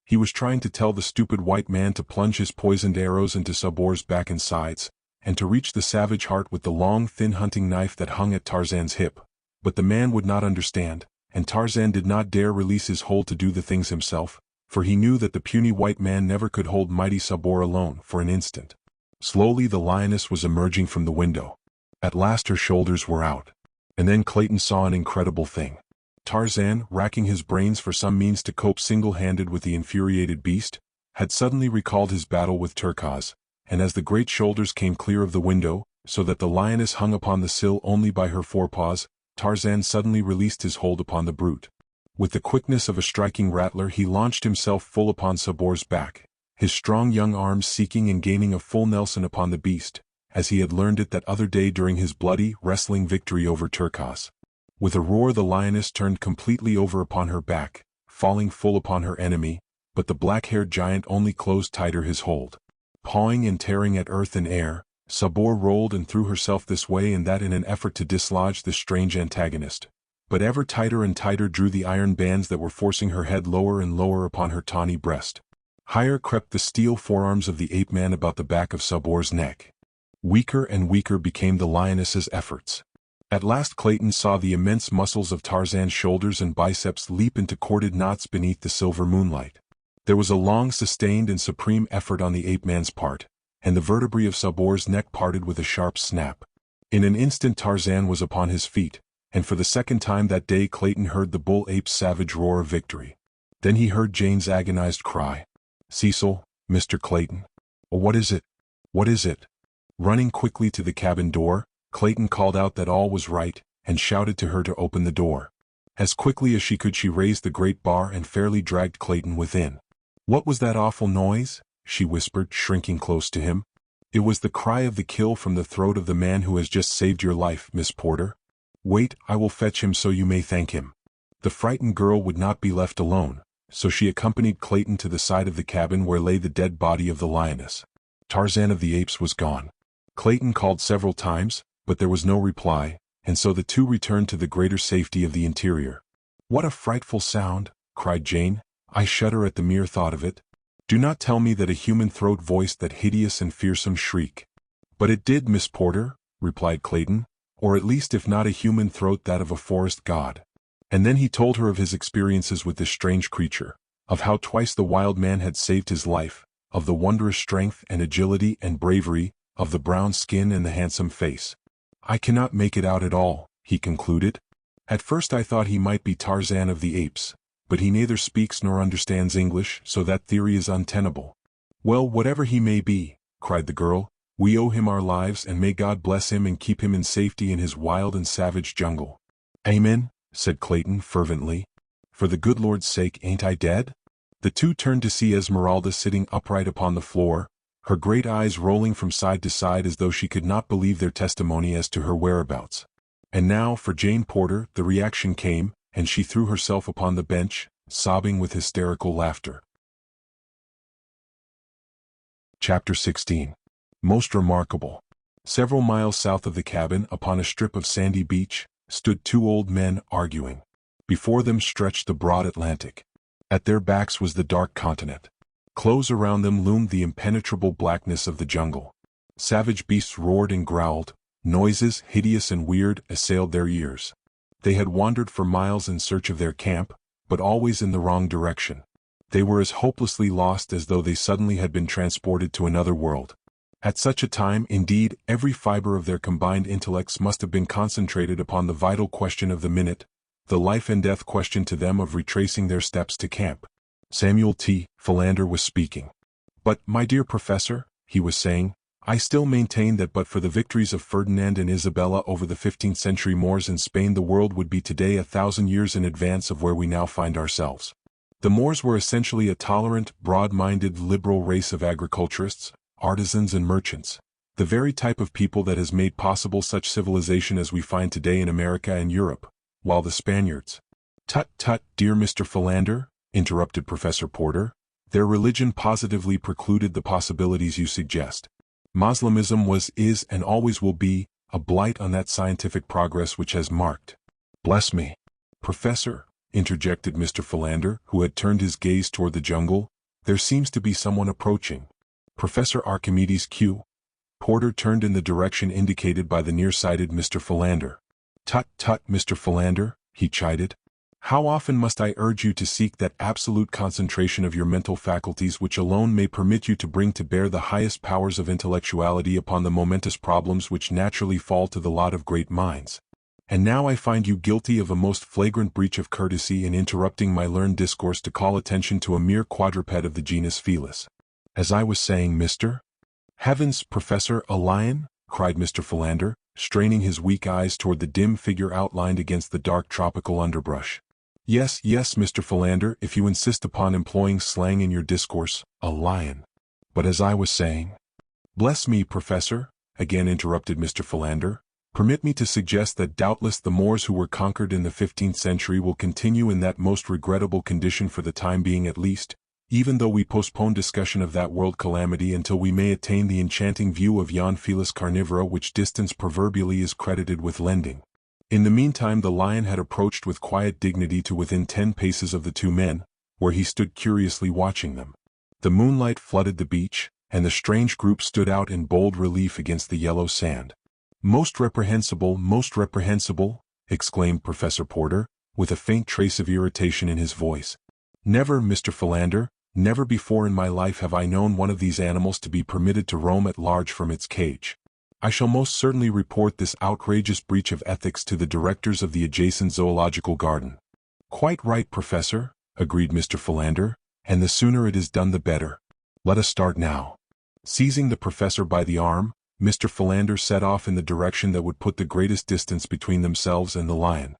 [SPEAKER 1] He was trying to tell the stupid white man to plunge his poisoned arrows into Sabor's back and sides, and to reach the savage heart with the long thin hunting knife that hung at Tarzan's hip. But the man would not understand, and Tarzan did not dare release his hold to do the things himself, for he knew that the puny white man never could hold mighty Sabor alone for an instant. Slowly the lioness was emerging from the window. At last her shoulders were out. And then Clayton saw an incredible thing. Tarzan, racking his brains for some means to cope single-handed with the infuriated beast, had suddenly recalled his battle with Turquoise, and as the great shoulders came clear of the window, so that the lioness hung upon the sill only by her forepaws, Tarzan suddenly released his hold upon the brute. With the quickness of a striking rattler he launched himself full upon Sabor's back, his strong young arms seeking and gaining a full Nelson upon the beast, as he had learned it that other day during his bloody, wrestling victory over Turquoise. With a roar the lioness turned completely over upon her back, falling full upon her enemy, but the black-haired giant only closed tighter his hold. Pawing and tearing at earth and air, Sabor rolled and threw herself this way and that in an effort to dislodge the strange antagonist. But ever tighter and tighter drew the iron bands that were forcing her head lower and lower upon her tawny breast. Higher crept the steel forearms of the ape-man about the back of Sabor's neck. Weaker and weaker became the lioness's efforts. At last Clayton saw the immense muscles of Tarzan's shoulders and biceps leap into corded knots beneath the silver moonlight. There was a long sustained and supreme effort on the ape-man's part, and the vertebrae of Sabor's neck parted with a sharp snap. In an instant Tarzan was upon his feet, and for the second time that day Clayton heard the bull ape's savage roar of victory. Then he heard Jane's agonized cry. "Cecil, Mr. Clayton. Oh, what is it? What is it?" Running quickly to the cabin door, Clayton called out that all was right, and shouted to her to open the door. As quickly as she could she raised the great bar and fairly dragged Clayton within. "What was that awful noise?" she whispered, shrinking close to him. "It was the cry of the kill from the throat of the man who has just saved your life, Miss Porter. Wait, I will fetch him so you may thank him." The frightened girl would not be left alone, so she accompanied Clayton to the side of the cabin where lay the dead body of the lioness. Tarzan of the Apes was gone. Clayton called several times, but there was no reply, and so the two returned to the greater safety of the interior. "What a frightful sound!" cried Jane. "I shudder at the mere thought of it. Do not tell me that a human throat voiced that hideous and fearsome shriek." "But it did, Miss Porter," replied Clayton, "or at least if not a human throat that of a forest god." And then he told her of his experiences with this strange creature, of how twice the wild man had saved his life, of the wondrous strength and agility and bravery, of the brown skin and the handsome face. "I cannot make it out at all," he concluded. "At first I thought he might be Tarzan of the Apes, but he neither speaks nor understands English, so that theory is untenable." "Well, whatever he may be," cried the girl, "we owe him our lives, and may God bless him and keep him in safety in his wild and savage jungle." "Amen," said Clayton fervently. "For the good Lord's sake, ain't I dead?" The two turned to see Esmeralda sitting upright upon the floor, her great eyes rolling from side to side as though she could not believe their testimony as to her whereabouts. And now, for Jane Porter, the reaction came, and she threw herself upon the bench, sobbing with hysterical laughter. Chapter 16. Most remarkable. Several miles south of the cabin, upon a strip of sandy beach, stood two old men arguing. Before them stretched the broad Atlantic. At their backs was the dark continent. Close around them loomed the impenetrable blackness of the jungle. Savage beasts roared and growled. Noises, hideous and weird, assailed their ears. They had wandered for miles in search of their camp, but always in the wrong direction. They were as hopelessly lost as though they suddenly had been transported to another world. At such a time, indeed, every fiber of their combined intellects must have been concentrated upon the vital question of the minute, the life and death question to them of retracing their steps to camp. Samuel T. Philander was speaking. "But, my dear professor," he was saying, "I still maintain that but for the victories of Ferdinand and Isabella over the 15th century Moors in Spain, the world would be today 1,000 years in advance of where we now find ourselves. The Moors were essentially a tolerant, broad-minded, liberal race of agriculturists, artisans and merchants, the very type of people that has made possible such civilization as we find today in America and Europe, while the Spaniards—" "Tut, tut, dear Mr. Philander," interrupted Professor Porter, "their religion positively precluded the possibilities you suggest. Moslemism was, is, and always will be, a blight on that scientific progress which has marked—" "Bless me, Professor," interjected Mr. Philander, who had turned his gaze toward the jungle, "there seems to be someone approaching." Professor Archimedes Q. Porter turned in the direction indicated by the nearsighted Mr. Philander. "Tut, tut, Mr. Philander," he chided. "How often must I urge you to seek that absolute concentration of your mental faculties which alone may permit you to bring to bear the highest powers of intellectuality upon the momentous problems which naturally fall to the lot of great minds. And now I find you guilty of a most flagrant breach of courtesy in interrupting my learned discourse to call attention to a mere quadruped of the genus Felis. As I was saying, Mr. "Heavens, Professor, a lion?" cried Mr. Philander, straining his weak eyes toward the dim figure outlined against the dark tropical underbrush. "Yes, yes, Mr. Philander, if you insist upon employing slang in your discourse, a lion. But as I was saying—" "Bless me, Professor," again interrupted Mr. Philander, "permit me to suggest that doubtless the Moors who were conquered in the 15th century will continue in that most regrettable condition for the time being at least, even though we postpone discussion of that world calamity until we may attain the enchanting view of yon Felis carnivora which distance proverbially is credited with lending." In the meantime the lion had approached with quiet dignity to within 10 paces of the two men, where he stood curiously watching them. The moonlight flooded the beach, and the strange group stood out in bold relief against the yellow sand. Most reprehensible," exclaimed Professor Porter, with a faint trace of irritation in his voice. "Never, Mr. Philander, never before in my life have I known one of these animals to be permitted to roam at large from its cage. I shall most certainly report this outrageous breach of ethics to the directors of the adjacent zoological garden." "Quite right, Professor," agreed Mr. Philander, "and the sooner it is done the better. Let us start now." Seizing the professor by the arm, Mr. Philander set off in the direction that would put the greatest distance between themselves and the lion.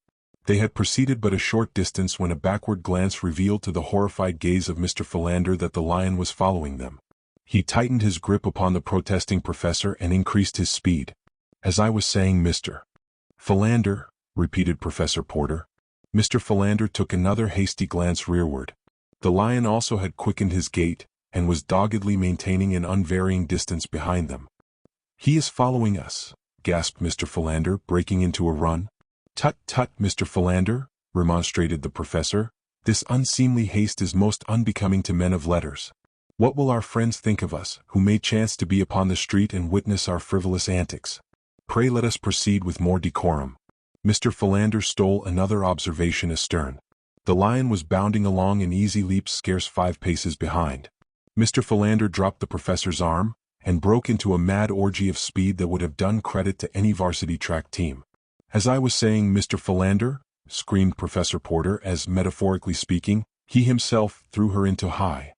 [SPEAKER 1] They had proceeded but a short distance when a backward glance revealed to the horrified gaze of Mr. Philander that the lion was following them. He tightened his grip upon the protesting professor and increased his speed. "As I was saying, Mr. Philander," repeated Professor Porter. Mr. Philander took another hasty glance rearward. The lion also had quickened his gait, and was doggedly maintaining an unvarying distance behind them. "He is following us," gasped Mr. Philander, breaking into a run. "Tut, tut, Mr. Philander," remonstrated the professor, "this unseemly haste is most unbecoming to men of letters. What will our friends think of us, who may chance to be upon the street and witness our frivolous antics? Pray let us proceed with more decorum." Mr. Philander stole another observation astern. The lion was bounding along in easy leaps scarce 5 paces behind. Mr. Philander dropped the professor's arm, and broke into a mad orgy of speed that would have done credit to any varsity track team. "As I was saying, Mr. Philander," screamed Professor Porter as, metaphorically speaking, he himself threw her into high.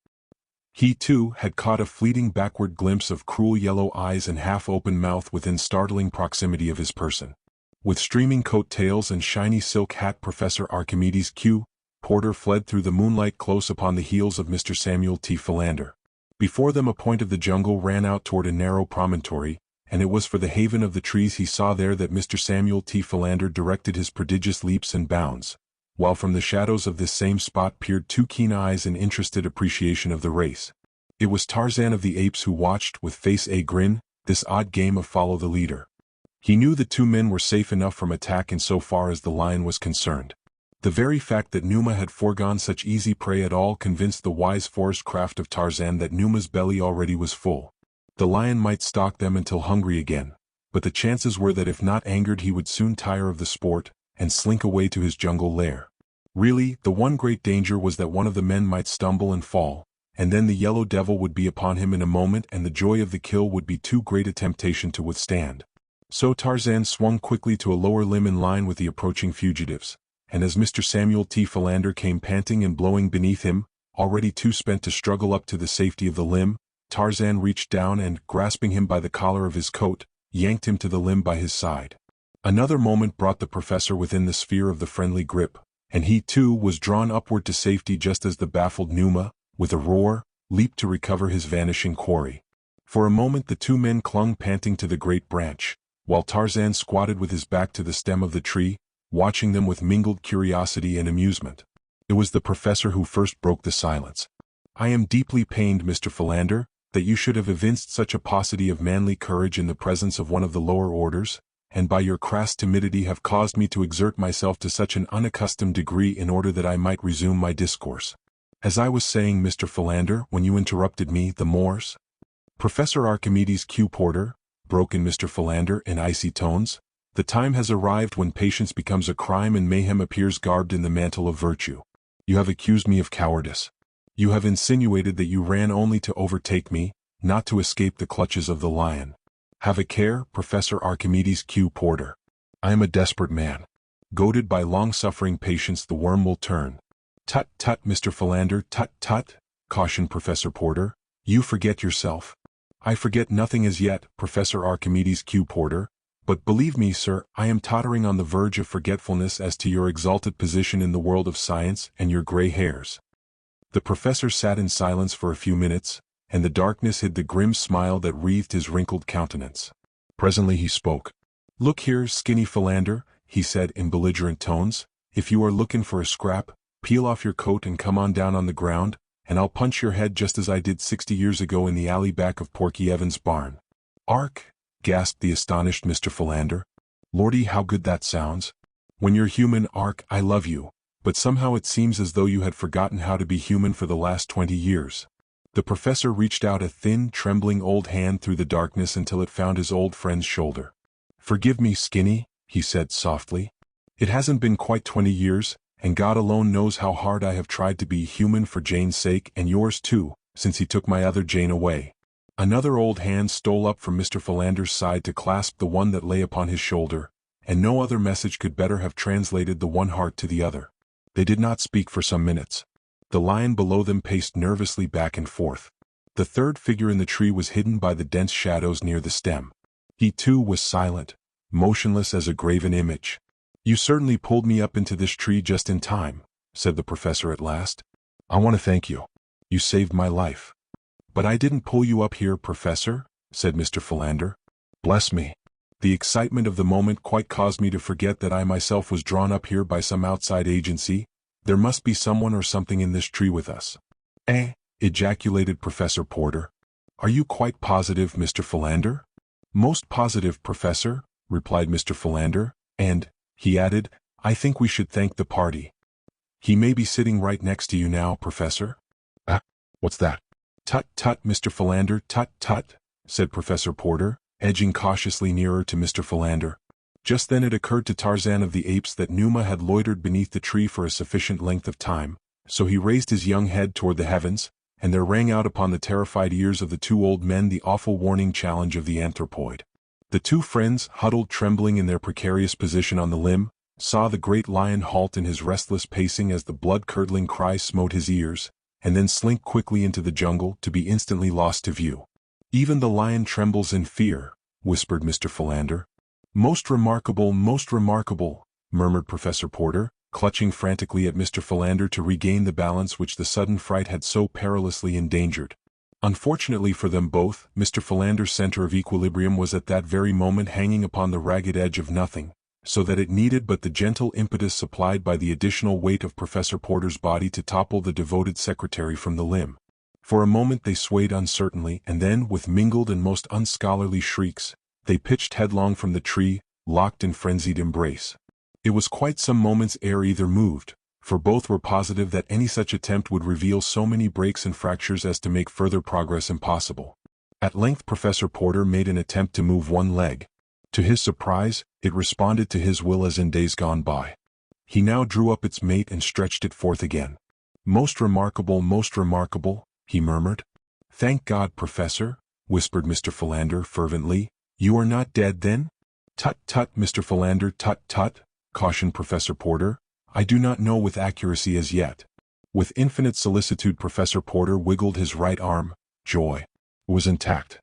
[SPEAKER 1] He, too, had caught a fleeting backward glimpse of cruel yellow eyes and half-open mouth within startling proximity of his person. With streaming coat tails and shiny silk hat, Professor Archimedes Q. Porter fled through the moonlight close upon the heels of Mr. Samuel T. Philander. Before them a point of the jungle ran out toward a narrow promontory, and it was for the haven of the trees he saw there that Mr. Samuel T. Philander directed his prodigious leaps and bounds, while from the shadows of this same spot peered 2 keen eyes in interested appreciation of the race. It was Tarzan of the Apes who watched, with face a grin, this odd game of follow the leader. He knew the 2 men were safe enough from attack in so far as the lion was concerned. The very fact that Numa had foregone such easy prey at all convinced the wise forest craft of Tarzan that Numa's belly already was full. The lion might stalk them until hungry again, but the chances were that if not angered he would soon tire of the sport, and slink away to his jungle lair. Really, the one great danger was that one of the men might stumble and fall, and then the yellow devil would be upon him in a moment and the joy of the kill would be too great a temptation to withstand. So Tarzan swung quickly to a lower limb in line with the approaching fugitives, and as Mr. Samuel T. Philander came panting and blowing beneath him, already too spent to struggle up to the safety of the limb, Tarzan reached down and, grasping him by the collar of his coat, yanked him to the limb by his side. Another moment brought the professor within the sphere of the friendly grip, and he too was drawn upward to safety just as the baffled Numa, with a roar, leaped to recover his vanishing quarry. For a moment the two men clung panting to the great branch, while Tarzan squatted with his back to the stem of the tree, watching them with mingled curiosity and amusement. It was the professor who first broke the silence. "I am deeply pained, Mr. Philander, that you should have evinced such a paucity of manly courage in the presence of one of the lower orders, and by your crass timidity have caused me to exert myself to such an unaccustomed degree in order that I might resume my discourse. As I was saying, Mr. Philander, when you interrupted me, the Moors—" "Professor Archimedes Q. Porter," broke in Mr. Philander in icy tones, "the time has arrived when patience becomes a crime and mayhem appears garbed in the mantle of virtue. You have accused me of cowardice. You have insinuated that you ran only to overtake me, not to escape the clutches of the lion. Have a care, Professor Archimedes Q. Porter. I am a desperate man. Goaded by long-suffering patience the worm will turn." "Tut, tut, Mr. Philander, tut, tut," cautioned Professor Porter. "You forget yourself." "I forget nothing as yet, Professor Archimedes Q. Porter, but believe me, sir, I am tottering on the verge of forgetfulness as to your exalted position in the world of science and your gray hairs." The professor sat in silence for a few minutes, and the darkness hid the grim smile that wreathed his wrinkled countenance. Presently he spoke. "Look here, Skinny Philander," he said in belligerent tones, "if you are looking for a scrap, peel off your coat and come on down on the ground, and I'll punch your head just as I did 60 years ago in the alley back of Porky Evans' barn." "Ark!" gasped the astonished Mr. Philander. "Lordy, how good that sounds. When you're human, Ark, I love you, but somehow it seems as though you had forgotten how to be human for the last 20 years. The professor reached out a thin, trembling old hand through the darkness until it found his old friend's shoulder. "Forgive me, Skinny," he said softly. "It hasn't been quite 20 years, and God alone knows how hard I have tried to be human for Jane's sake and yours too, since he took my other Jane away." Another old hand stole up from Mr. Philander's side to clasp the one that lay upon his shoulder, and no other message could better have translated the one heart to the other. They did not speak for some minutes. The lion below them paced nervously back and forth. The third figure in the tree was hidden by the dense shadows near the stem. He too was silent, motionless as a graven image. "You certainly pulled me up into this tree just in time," said the professor at last. "I want to thank you. You saved my life." "But I didn't pull you up here, Professor," said Mr. Philander. "Bless me. The excitement of the moment quite caused me to forget that I myself was drawn up here by some outside agency. There must be someone or something in this tree with us." "Eh?" ejaculated Professor Porter. "Are you quite positive, Mr. Philander?" "Most positive, Professor," replied Mr. Philander, "and," he added, "I think we should thank the party. He may be sitting right next to you now, Professor." "Ah, what's that?" "Tut, tut, Mr. Philander, tut, tut," said Professor Porter, edging cautiously nearer to Mr. Philander. Just then it occurred to Tarzan of the Apes that Numa had loitered beneath the tree for a sufficient length of time, so he raised his young head toward the heavens, and there rang out upon the terrified ears of the two old men the awful warning challenge of the anthropoid. The two friends, huddled trembling in their precarious position on the limb, saw the great lion halt in his restless pacing as the blood-curdling cry smote his ears, and then slink quickly into the jungle to be instantly lost to view. "Even the lion trembles in fear," whispered Mr. Philander. Most remarkable," murmured Professor Porter, clutching frantically at Mr. Philander to regain the balance which the sudden fright had so perilously endangered. Unfortunately for them both, Mr. Philander's center of equilibrium was at that very moment hanging upon the ragged edge of nothing, so that it needed but the gentle impetus supplied by the additional weight of Professor Porter's body to topple the devoted secretary from the limb. For a moment they swayed uncertainly, and then, with mingled and most unscholarly shrieks, they pitched headlong from the tree, locked in frenzied embrace. It was quite some moments ere either moved, for both were positive that any such attempt would reveal so many breaks and fractures as to make further progress impossible. At length Professor Porter made an attempt to move one leg. To his surprise, it responded to his will as in days gone by. He now drew up its mate and stretched it forth again. Most remarkable," he murmured. "Thank God, Professor," whispered Mr. Philander fervently. "You are not dead, then?" "Tut, tut, Mr. Philander, tut, tut," cautioned Professor Porter. "I do not know with accuracy as yet." With infinite solicitude Professor Porter wiggled his right arm. Joy was intact.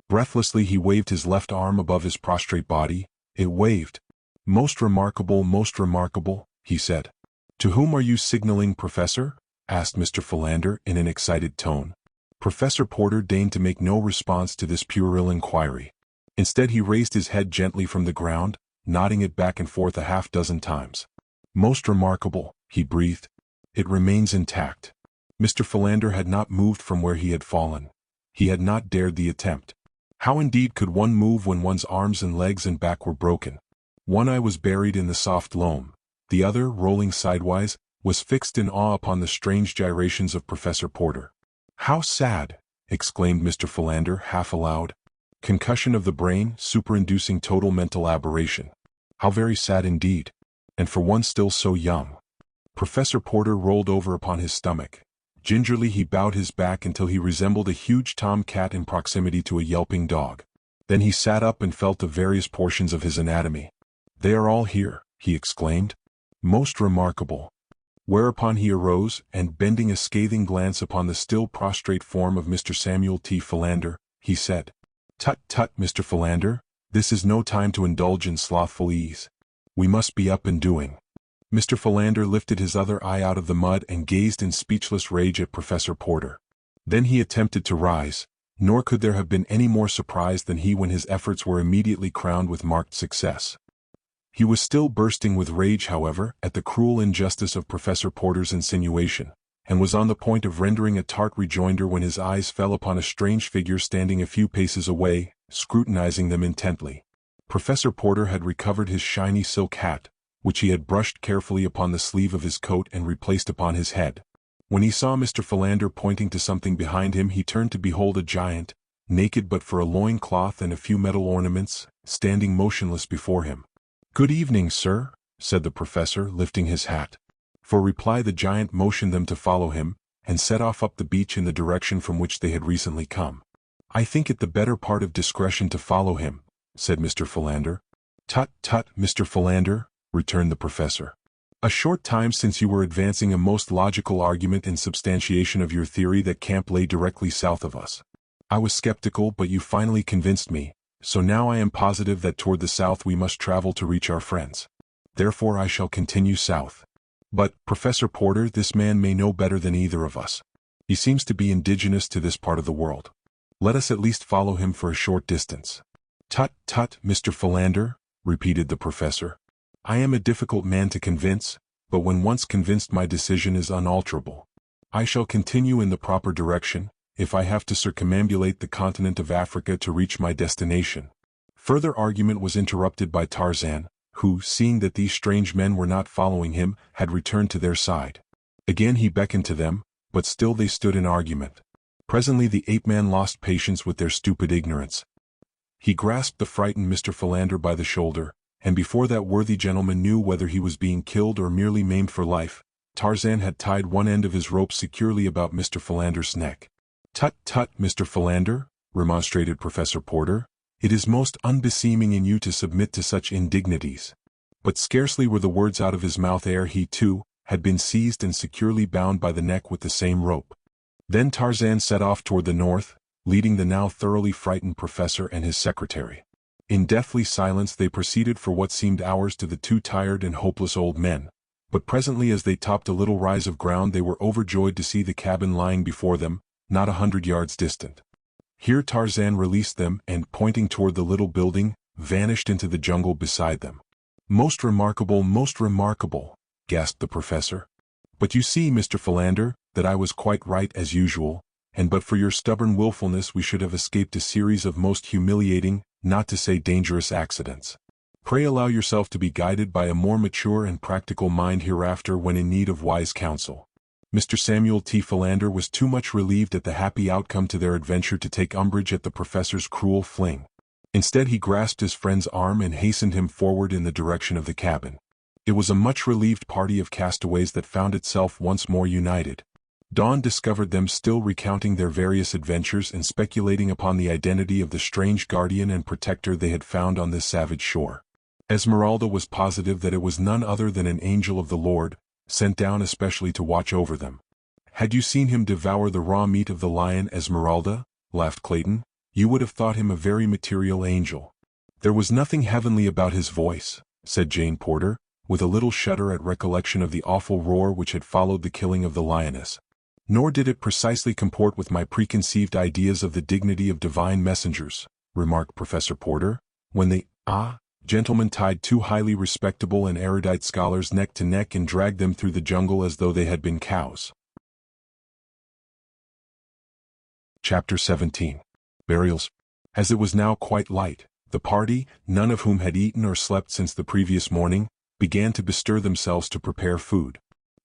[SPEAKER 1] Breathlessly he waved his left arm above his prostrate body. It waved. Most remarkable," he said. "To whom are you signaling, Professor?" asked Mr. Philander in an excited tone. Professor Porter deigned to make no response to this puerile inquiry. Instead he raised his head gently from the ground, nodding it back and forth a half-dozen times. "Most remarkable," he breathed. "It remains intact." Mr. Philander had not moved from where he had fallen. He had not dared the attempt. How indeed could one move when one's arms and legs and back were broken? One eye was buried in the soft loam. The other, rolling sidewise, was fixed in awe upon the strange gyrations of Professor Porter. "How sad!" exclaimed Mr. Philander half aloud. "Concussion of the brain, superinducing total mental aberration. How very sad indeed. And for one still so young." Professor Porter rolled over upon his stomach. Gingerly he bowed his back until he resembled a huge tom-cat in proximity to a yelping dog. Then he sat up and felt the various portions of his anatomy. "They are all here," he exclaimed. "Most remarkable." Whereupon he arose, and bending a scathing glance upon the still prostrate form of Mr. Samuel T. Philander, he said, "Tut, tut, Mr. Philander, this is no time to indulge in slothful ease. We must be up and doing." Mr. Philander lifted his other eye out of the mud and gazed in speechless rage at Professor Porter. Then he attempted to rise, nor could there have been any more surprised than he when his efforts were immediately crowned with marked success. He was still bursting with rage, however, at the cruel injustice of Professor Porter's insinuation, and was on the point of rendering a tart rejoinder when his eyes fell upon a strange figure standing a few paces away, scrutinizing them intently. Professor Porter had recovered his shiny silk hat, which he had brushed carefully upon the sleeve of his coat and replaced upon his head. When he saw Mr. Philander pointing to something behind him, he turned to behold a giant, naked but for a loin cloth and a few metal ornaments, standing motionless before him. "Good evening, sir," said the professor, lifting his hat. For reply the giant motioned them to follow him, and set off up the beach in the direction from which they had recently come. "I think it the better part of discretion to follow him," said Mr. Philander. "Tut, tut, Mr. Philander," returned the professor. "A short time since you were advancing a most logical argument in substantiation of your theory that camp lay directly south of us. I was skeptical, but you finally convinced me, so now I am positive that toward the south we must travel to reach our friends. Therefore I shall continue south. But, Professor Porter, this man may know better than either of us. He seems to be indigenous to this part of the world. Let us at least follow him for a short distance." "Tut, tut, Mr. Philander," repeated the professor. "I am a difficult man to convince, but when once convinced my decision is unalterable. I shall continue in the proper direction, if I have to circumambulate the continent of Africa to reach my destination." Further argument was interrupted by Tarzan, who, seeing that these strange men were not following him, had returned to their side. Again he beckoned to them, but still they stood in argument. Presently the ape-man lost patience with their stupid ignorance. He grasped the frightened Mr. Philander by the shoulder, and before that worthy gentleman knew whether he was being killed or merely maimed for life, Tarzan had tied one end of his rope securely about Mr. Philander's neck. "Tut, tut, Mr. Philander," remonstrated Professor Porter. "It is most unbeseeming in you to submit to such indignities." But scarcely were the words out of his mouth ere he, too, had been seized and securely bound by the neck with the same rope. Then Tarzan set off toward the north, leading the now thoroughly frightened professor and his secretary. In deathly silence they proceeded for what seemed hours to the two tired and hopeless old men, but presently as they topped a little rise of ground they were overjoyed to see the cabin lying before them, not 100 yards distant. Here Tarzan released them and, pointing toward the little building, vanished into the jungle beside them. Most remarkable," gasped the professor. "But you see, Mr. Philander, that I was quite right as usual, and but for your stubborn willfulness we should have escaped a series of most humiliating, not to say dangerous accidents. Pray allow yourself to be guided by a more mature and practical mind hereafter when in need of wise counsel." Mr. Samuel T. Philander was too much relieved at the happy outcome to their adventure to take umbrage at the professor's cruel fling. Instead he grasped his friend's arm and hastened him forward in the direction of the cabin. It was a much relieved party of castaways that found itself once more united. Dawn discovered them still recounting their various adventures and speculating upon the identity of the strange guardian and protector they had found on this savage shore. Esmeralda was positive that it was none other than an angel of the Lord, sent down especially to watch over them. "Had you seen him devour the raw meat of the lion, Esmeralda," laughed Clayton, "you would have thought him a very material angel." "There was nothing heavenly about his voice," said Jane Porter, with a little shudder at recollection of the awful roar which had followed the killing of the lioness. "Nor did it precisely comport with my preconceived ideas of the dignity of divine messengers," remarked Professor Porter, "when the gentleman tied two highly respectable and erudite scholars neck to neck and dragged them through the jungle as though they had been cows." Chapter 17. Burials. As it was now quite light, the party, none of whom had eaten or slept since the previous morning, began to bestir themselves to prepare food.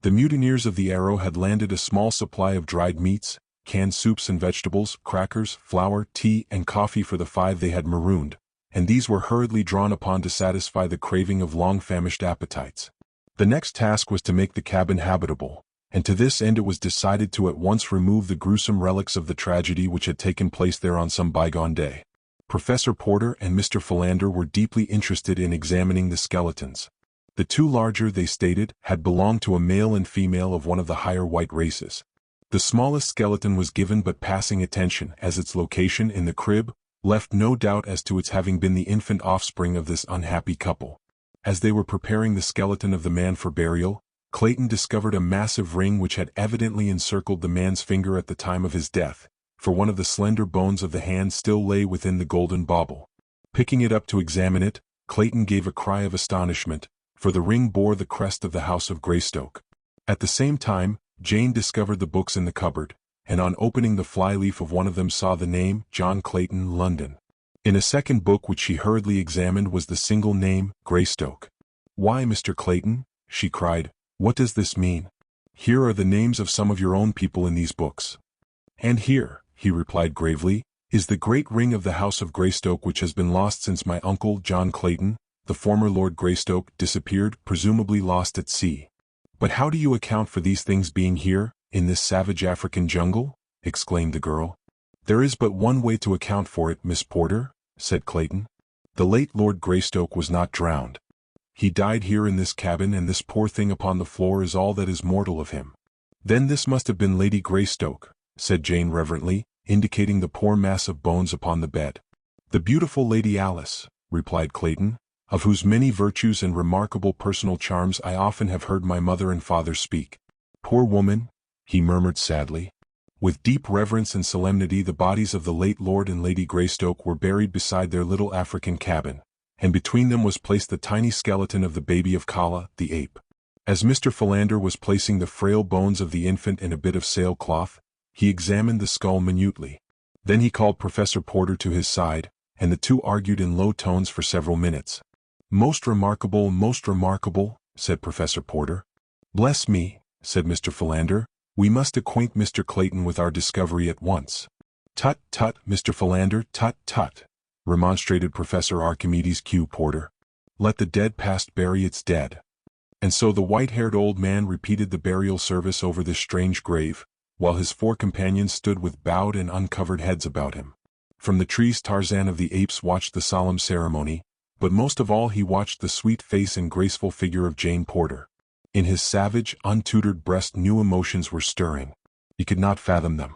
[SPEAKER 1] The mutineers of the Arrow had landed a small supply of dried meats, canned soups and vegetables, crackers, flour, tea, and coffee for the 5 they had marooned, and these were hurriedly drawn upon to satisfy the craving of long-famished appetites. The next task was to make the cabin habitable, and to this end it was decided to at once remove the gruesome relics of the tragedy which had taken place there on some bygone day. Professor Porter and Mr. Philander were deeply interested in examining the skeletons. The 2 larger, they stated, had belonged to a male and female of one of the higher white races. The smallest skeleton was given but passing attention, as its location in the crib left no doubt as to its having been the infant offspring of this unhappy couple. As they were preparing the skeleton of the man for burial, Clayton discovered a massive ring which had evidently encircled the man's finger at the time of his death, for one of the slender bones of the hand still lay within the golden bauble. Picking it up to examine it, Clayton gave a cry of astonishment, for the ring bore the crest of the House of Greystoke. At the same time, Jane discovered the books in the cupboard, and on opening the fly-leaf of one of them saw the name, John Clayton, London. In a second book which she hurriedly examined was the single name, Greystoke. "Why, Mr. Clayton," she cried, "what does this mean? Here are the names of some of your own people in these books." "And here," he replied gravely, "is the great ring of the House of Greystoke which has been lost since my uncle, John Clayton, the former Lord Greystoke, disappeared, presumably lost at sea." "But how do you account for these things being here, in this savage African jungle?" exclaimed the girl. "There is but one way to account for it, Miss Porter," said Clayton. "The late Lord Greystoke was not drowned. He died here in this cabin, and this poor thing upon the floor is all that is mortal of him." "Then this must have been Lady Greystoke," said Jane reverently, indicating the poor mass of bones upon the bed. "The beautiful Lady Alice," replied Clayton, "of whose many virtues and remarkable personal charms I often have heard my mother and father speak." "Poor woman," he murmured sadly. With deep reverence and solemnity the bodies of the late Lord and Lady Greystoke were buried beside their little African cabin, and between them was placed the tiny skeleton of the baby of Kala, the ape. As Mr. Philander was placing the frail bones of the infant in a bit of sailcloth, he examined the skull minutely. Then he called Professor Porter to his side, and the 2 argued in low tones for several minutes. Most remarkable," said Professor Porter. "Bless me," said Mr. Philander, "we must acquaint Mr. Clayton with our discovery at once." "Tut, tut, Mr. Philander, tut, tut," remonstrated Professor Archimedes Q. Porter. "Let the dead past bury its dead." And so the white-haired old man repeated the burial service over this strange grave, while his 4 companions stood with bowed and uncovered heads about him. From the trees Tarzan of the Apes watched the solemn ceremony, but most of all he watched the sweet face and graceful figure of Jane Porter. In his savage, untutored breast new emotions were stirring. He could not fathom them.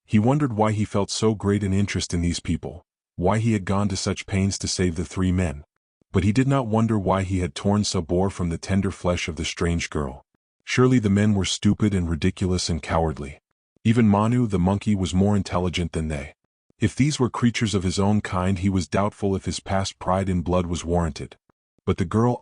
[SPEAKER 1] He wondered why he felt so great an interest in these people, why he had gone to such pains to save the 3 men. But he did not wonder why he had torn Sabor from the tender flesh of the strange girl. Surely the men were stupid and ridiculous and cowardly. Even Manu the monkey was more intelligent than they. If these were creatures of his own kind he was doubtful if his past pride in blood was warranted. But the girl,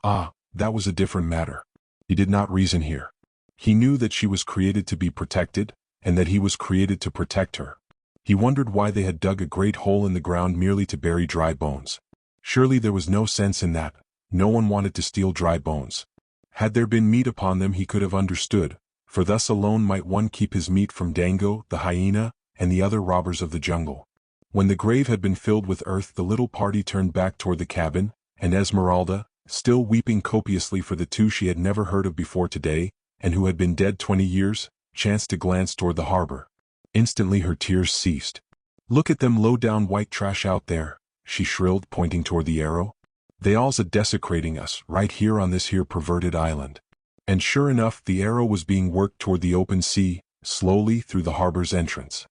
[SPEAKER 1] that was a different matter. He did not reason here. He knew that she was created to be protected, and that he was created to protect her. He wondered why they had dug a great hole in the ground merely to bury dry bones. Surely there was no sense in that. No one wanted to steal dry bones. Had there been meat upon them he could have understood, for thus alone might one keep his meat from Dango, the hyena, and the other robbers of the jungle. When the grave had been filled with earth the little party turned back toward the cabin, and Esmeralda, still weeping copiously for the 2 she had never heard of before today, and who had been dead 20 years, chanced to glance toward the harbor. Instantly her tears ceased. "Look at them low-down white trash out there," she shrilled, pointing toward the arrow. "They all's a-desecrating us, right here on this here perverted island." And sure enough, the arrow was being worked toward the open sea, slowly through the harbor's entrance.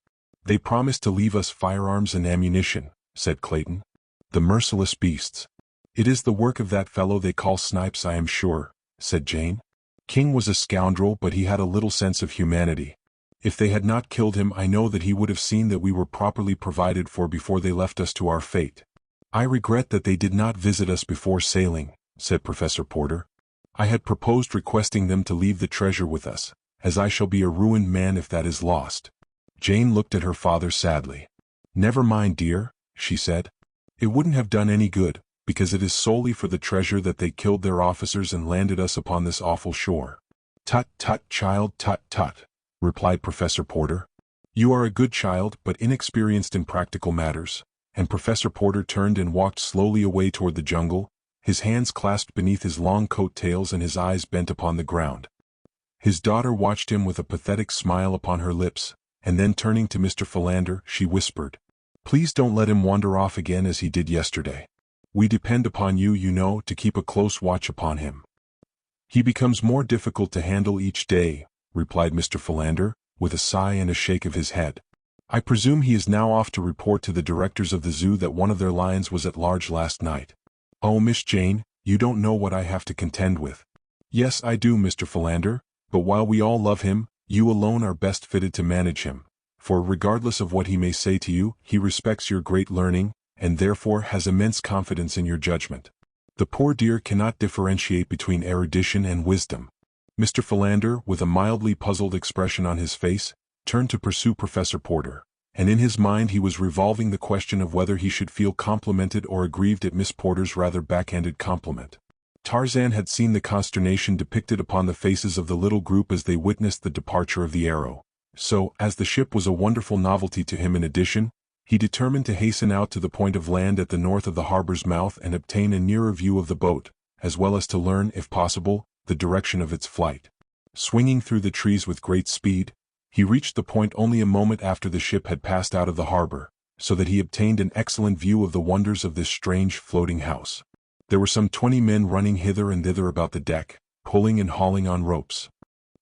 [SPEAKER 1] "They promised to leave us firearms and ammunition," said Clayton. "The merciless beasts." "It is the work of that fellow they call Snipes, I am sure," said Jane. "King was a scoundrel, but he had a little sense of humanity. If they had not killed him, I know that he would have seen that we were properly provided for before they left us to our fate." "I regret that they did not visit us before sailing," said Professor Porter. "I had proposed requesting them to leave the treasure with us, as I shall be a ruined man if that is lost." Jane looked at her father sadly. "Never mind, dear," she said. "It wouldn't have done any good, because it is solely for the treasure that they killed their officers and landed us upon this awful shore." "Tut, tut, child, tut, tut," replied Professor Porter. "You are a good child but inexperienced in practical matters," and Professor Porter turned and walked slowly away toward the jungle, his hands clasped beneath his long coat tails and his eyes bent upon the ground. His daughter watched him with a pathetic smile upon her lips, and then turning to Mr. Philander, she whispered, "Please don't let him wander off again as he did yesterday. We depend upon you, you know, to keep a close watch upon him." "He becomes more difficult to handle each day," replied Mr. Philander, with a sigh and a shake of his head. "I presume he is now off to report to the directors of the zoo that one of their lions was at large last night." "Oh, Miss Jane, you don't know what I have to contend with." "Yes, I do, Mr. Philander, but while we all love him, you alone are best fitted to manage him, for regardless of what he may say to you, he respects your great learning, and therefore has immense confidence in your judgment. The poor dear cannot differentiate between erudition and wisdom." Mr. Philander, with a mildly puzzled expression on his face, turned to pursue Professor Porter, and in his mind he was revolving the question of whether he should feel complimented or aggrieved at Miss Porter's rather backhanded compliment. Tarzan had seen the consternation depicted upon the faces of the little group as they witnessed the departure of the arrow, so, as the ship was a wonderful novelty to him in addition, he determined to hasten out to the point of land at the north of the harbor's mouth and obtain a nearer view of the boat, as well as to learn, if possible, the direction of its flight. Swinging through the trees with great speed, he reached the point only a moment after the ship had passed out of the harbor, so that he obtained an excellent view of the wonders of this strange floating house. There were some 20 men running hither and thither about the deck, pulling and hauling on ropes.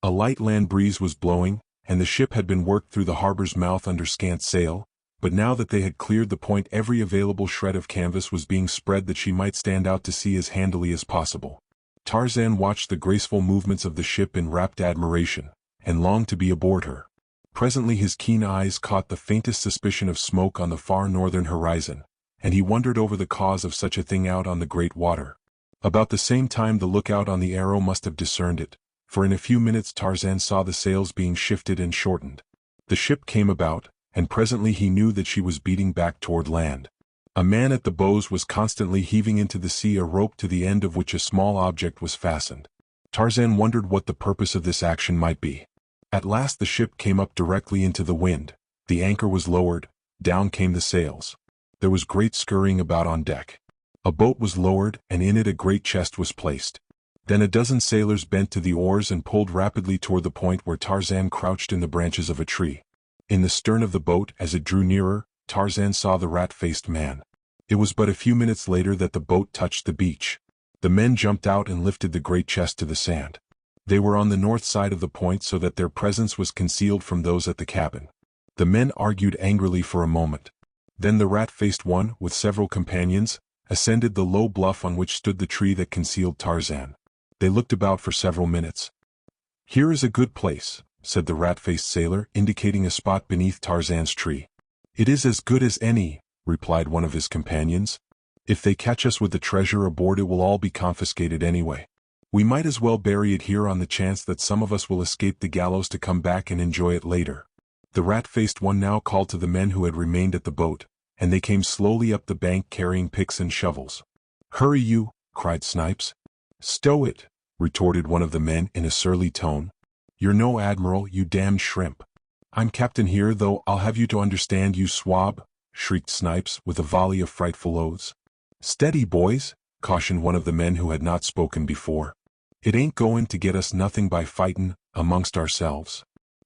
[SPEAKER 1] A light land breeze was blowing, and the ship had been worked through the harbor's mouth under scant sail, but now that they had cleared the point, every available shred of canvas was being spread that she might stand out to sea as handily as possible. Tarzan watched the graceful movements of the ship in rapt admiration, and longed to be aboard her. Presently his keen eyes caught the faintest suspicion of smoke on the far northern horizon, and he wondered over the cause of such a thing out on the great water. About the same time the lookout on the arrow must have discerned it, for in a few minutes Tarzan saw the sails being shifted and shortened. The ship came about, and presently he knew that she was beating back toward land. A man at the bows was constantly heaving into the sea a rope to the end of which a small object was fastened. Tarzan wondered what the purpose of this action might be. At last the ship came up directly into the wind, the anchor was lowered, down came the sails. There was great scurrying about on deck. A boat was lowered, and in it a great chest was placed. Then a dozen sailors bent to the oars and pulled rapidly toward the point where Tarzan crouched in the branches of a tree. In the stern of the boat, as it drew nearer, Tarzan saw the rat-faced man. It was but a few minutes later that the boat touched the beach. The men jumped out and lifted the great chest to the sand. They were on the north side of the point so that their presence was concealed from those at the cabin. The men argued angrily for a moment. Then the rat-faced one, with several companions, ascended the low bluff on which stood the tree that concealed Tarzan. They looked about for several minutes. "Here is a good place," said the rat-faced sailor, indicating a spot beneath Tarzan's tree. "It is as good as any," replied one of his companions. "If they catch us with the treasure aboard, it will all be confiscated anyway. We might as well bury it here on the chance that some of us will escape the gallows to come back and enjoy it later." The rat-faced one now called to the men who had remained at the boat, and they came slowly up the bank carrying picks and shovels. "Hurry you!" cried Snipes. "Stow it!" retorted one of the men in a surly tone. "You're no admiral, you damned shrimp." "I'm captain here, though I'll have you to understand, you swab," shrieked Snipes with a volley of frightful oaths. "Steady, boys," cautioned one of the men who had not spoken before. "It ain't goin' to get us nothing by fightin' amongst ourselves.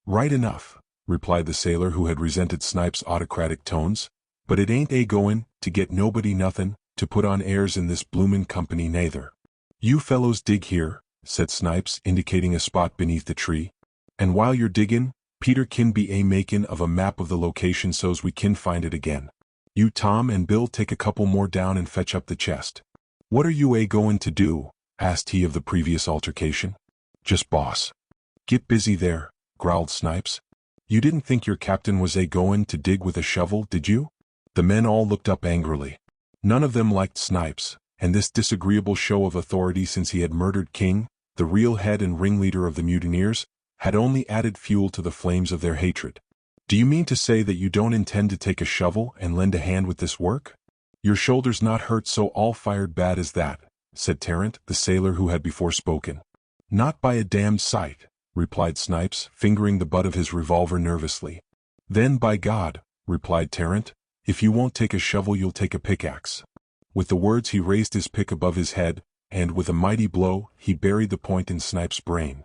[SPEAKER 1] "Right enough," replied the sailor who had resented Snipes' autocratic tones, "but it ain't a-goin' to get nobody nothin' to put on airs in this bloomin' company neither." "You fellows dig here," said Snipes, indicating a spot beneath the tree. "And while you're diggin', Peter kin be a-makin' of a map of the location so's we kin find it again. You Tom and Bill take a couple more down and fetch up the chest." "What are you a-goin' to do?" asked he of the previous altercation. "Just boss." "Get busy there," growled Snipes. "You didn't think your captain was a-goin' to dig with a shovel, did you?" The men all looked up angrily. None of them liked Snipes, and this disagreeable show of authority since he had murdered King, the real head and ringleader of the mutineers, had only added fuel to the flames of their hatred. "Do you mean to say that you don't intend to take a shovel and lend a hand with this work? Your shoulders not hurt so all fired bad as that," said Tarrant, the sailor who had before spoken. "Not by a damned sight," replied Snipes, fingering the butt of his revolver nervously. "Then by God," replied Tarrant, "if you won't take a shovel you'll take a pickaxe." With the words he raised his pick above his head, and with a mighty blow, he buried the point in Snipes' brain.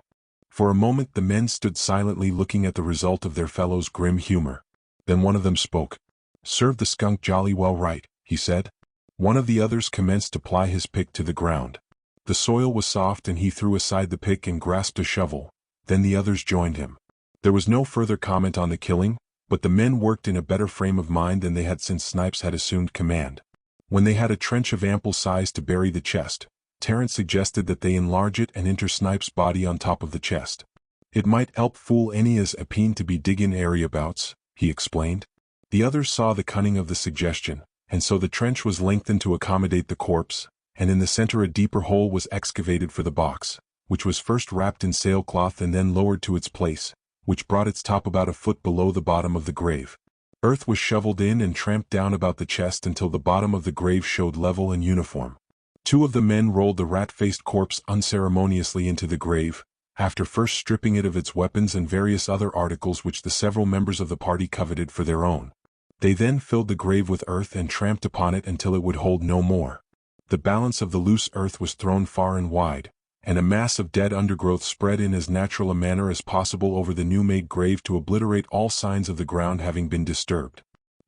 [SPEAKER 1] For a moment the men stood silently looking at the result of their fellow's grim humor. Then one of them spoke. "Served the skunk jolly well right," he said. One of the others commenced to ply his pick to the ground. The soil was soft and he threw aside the pick and grasped a shovel. Then the others joined him. There was no further comment on the killing, but the men worked in a better frame of mind than they had since Snipes had assumed command. When they had a trench of ample size to bury the chest, Terrence suggested that they enlarge it and enter Snipes' body on top of the chest. "It might help fool any as apeen to be diggin' areabouts," he explained. The others saw the cunning of the suggestion, and so the trench was lengthened to accommodate the corpse, and in the center a deeper hole was excavated for the box, which was first wrapped in sailcloth and then lowered to its place, which brought its top about a foot below the bottom of the grave. Earth was shoveled in and tramped down about the chest until the bottom of the grave showed level and uniform. Two of the men rolled the rat-faced corpse unceremoniously into the grave, after first stripping it of its weapons and various other articles which the several members of the party coveted for their own. They then filled the grave with earth and tramped upon it until it would hold no more. The balance of the loose earth was thrown far and wide, and a mass of dead undergrowth spread in as natural a manner as possible over the new-made grave to obliterate all signs of the ground having been disturbed.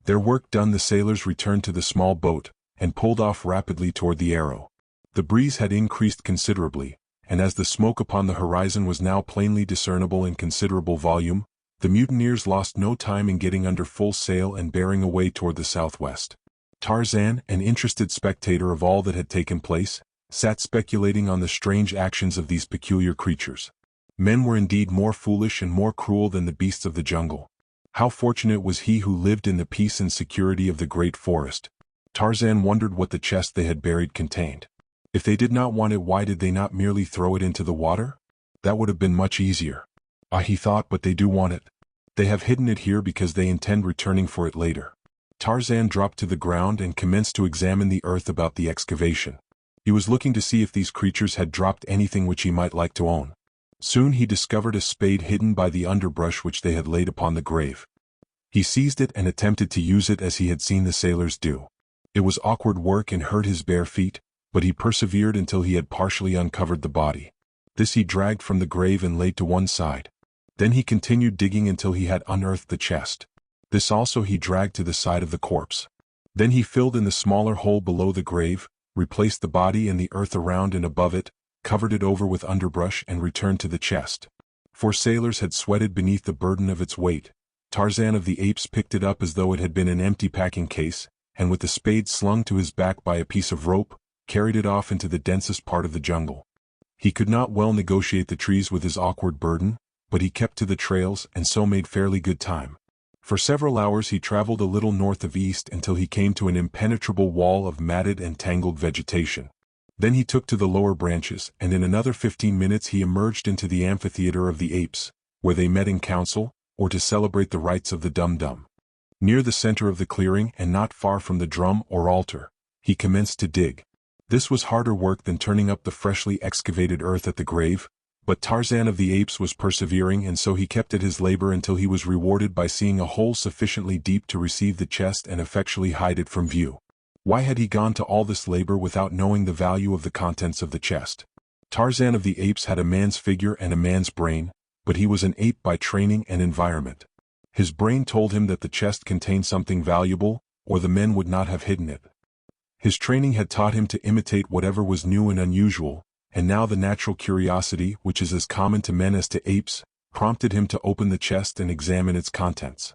[SPEAKER 1] Their work done, the sailors returned to the small boat, and pulled off rapidly toward the Arrow. The breeze had increased considerably, and as the smoke upon the horizon was now plainly discernible in considerable volume, the mutineers lost no time in getting under full sail and bearing away toward the southwest. Tarzan, an interested spectator of all that had taken place, sat speculating on the strange actions of these peculiar creatures. Men were indeed more foolish and more cruel than the beasts of the jungle. How fortunate was he who lived in the peace and security of the great forest. Tarzan wondered what the chest they had buried contained. If they did not want it, why did they not merely throw it into the water? That would have been much easier. Ah, he thought, but they do want it. They have hidden it here because they intend returning for it later. Tarzan dropped to the ground and commenced to examine the earth about the excavation. He was looking to see if these creatures had dropped anything which he might like to own. Soon he discovered a spade hidden by the underbrush which they had laid upon the grave. He seized it and attempted to use it as he had seen the sailors do. It was awkward work and hurt his bare feet, but he persevered until he had partially uncovered the body. This he dragged from the grave and laid to one side. Then he continued digging until he had unearthed the chest. This also he dragged to the side of the corpse. Then he filled in the smaller hole below the grave, replaced the body and the earth around and above it, covered it over with underbrush and returned to the chest. Four sailors had sweated beneath the burden of its weight. Tarzan of the Apes picked it up as though it had been an empty packing case, and with the spade slung to his back by a piece of rope, carried it off into the densest part of the jungle. He could not well negotiate the trees with his awkward burden, but he kept to the trails and so made fairly good time. For several hours he traveled a little north of east until he came to an impenetrable wall of matted and tangled vegetation. Then he took to the lower branches, and in another 15 minutes he emerged into the amphitheater of the apes, where they met in council, or to celebrate the rites of the dum-dum. Near the center of the clearing and not far from the drum or altar, he commenced to dig. This was harder work than turning up the freshly excavated earth at the grave, but Tarzan of the Apes was persevering, and so he kept at his labor until he was rewarded by seeing a hole sufficiently deep to receive the chest and effectually hide it from view. Why had he gone to all this labor without knowing the value of the contents of the chest? Tarzan of the Apes had a man's figure and a man's brain, but he was an ape by training and environment. His brain told him that the chest contained something valuable, or the men would not have hidden it. His training had taught him to imitate whatever was new and unusual, and now the natural curiosity, which is as common to men as to apes, prompted him to open the chest and examine its contents.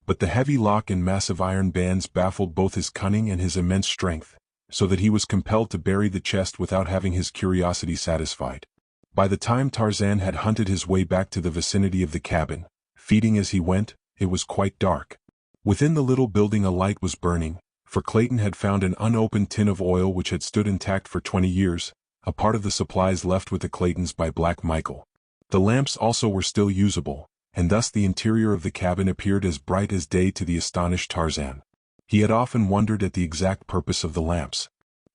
[SPEAKER 1] But the heavy lock and massive iron bands baffled both his cunning and his immense strength, so that he was compelled to bury the chest without having his curiosity satisfied. By the time Tarzan had hunted his way back to the vicinity of the cabin, feeding as he went, it was quite dark. Within the little building a light was burning, for Clayton had found an unopened tin of oil which had stood intact for 20 years, a part of the supplies left with the Claytons by Black Michael. The lamps also were still usable, and thus the interior of the cabin appeared as bright as day to the astonished Tarzan. He had often wondered at the exact purpose of the lamps.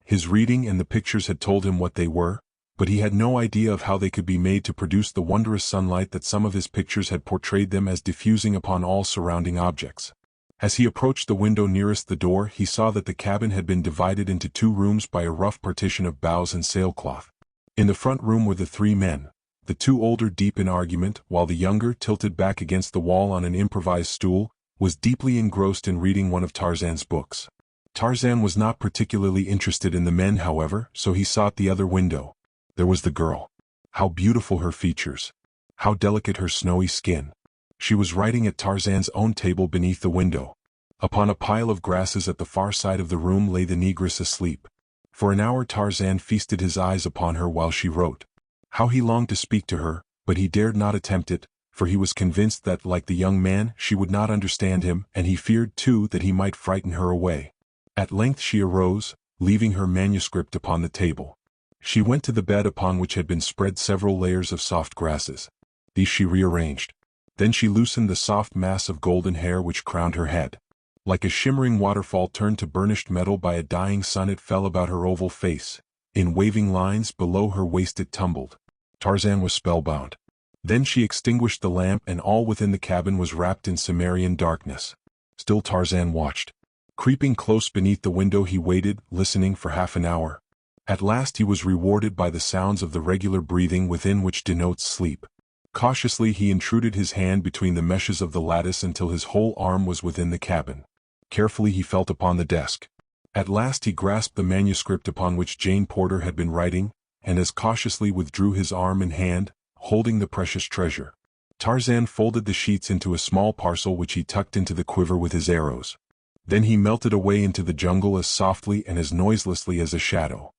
[SPEAKER 1] His reading and the pictures had told him what they were, but he had no idea of how they could be made to produce the wondrous sunlight that some of his pictures had portrayed them as diffusing upon all surrounding objects. As he approached the window nearest the door, he saw that the cabin had been divided into 2 rooms by a rough partition of boughs and sailcloth. In the front room were the 3 men, the 2 older deep in argument, while the younger, tilted back against the wall on an improvised stool, was deeply engrossed in reading one of Tarzan's books. Tarzan was not particularly interested in the men, however, so he sought the other window. There was the girl. How beautiful her features. How delicate her snowy skin. She was writing at Tarzan's own table beneath the window. Upon a pile of grasses at the far side of the room lay the negress asleep. For an hour Tarzan feasted his eyes upon her while she wrote. How he longed to speak to her, but he dared not attempt it, for he was convinced that, like the young man, she would not understand him, and he feared, too, that he might frighten her away. At length she arose, leaving her manuscript upon the table. She went to the bed upon which had been spread several layers of soft grasses. These she rearranged. Then she loosened the soft mass of golden hair which crowned her head. Like a shimmering waterfall turned to burnished metal by a dying sun, it fell about her oval face. In waving lines below her waist it tumbled. Tarzan was spellbound. Then she extinguished the lamp, and all within the cabin was wrapped in Cimmerian darkness. Still Tarzan watched. Creeping close beneath the window he waited, listening for half an hour. At last he was rewarded by the sounds of the regular breathing within, which denotes sleep. Cautiously he intruded his hand between the meshes of the lattice until his whole arm was within the cabin. Carefully he felt upon the desk. At last he grasped the manuscript upon which Jane Porter had been writing, and as cautiously withdrew his arm and hand, holding the precious treasure. Tarzan folded the sheets into a small parcel which he tucked into the quiver with his arrows. Then he melted away into the jungle as softly and as noiselessly as a shadow.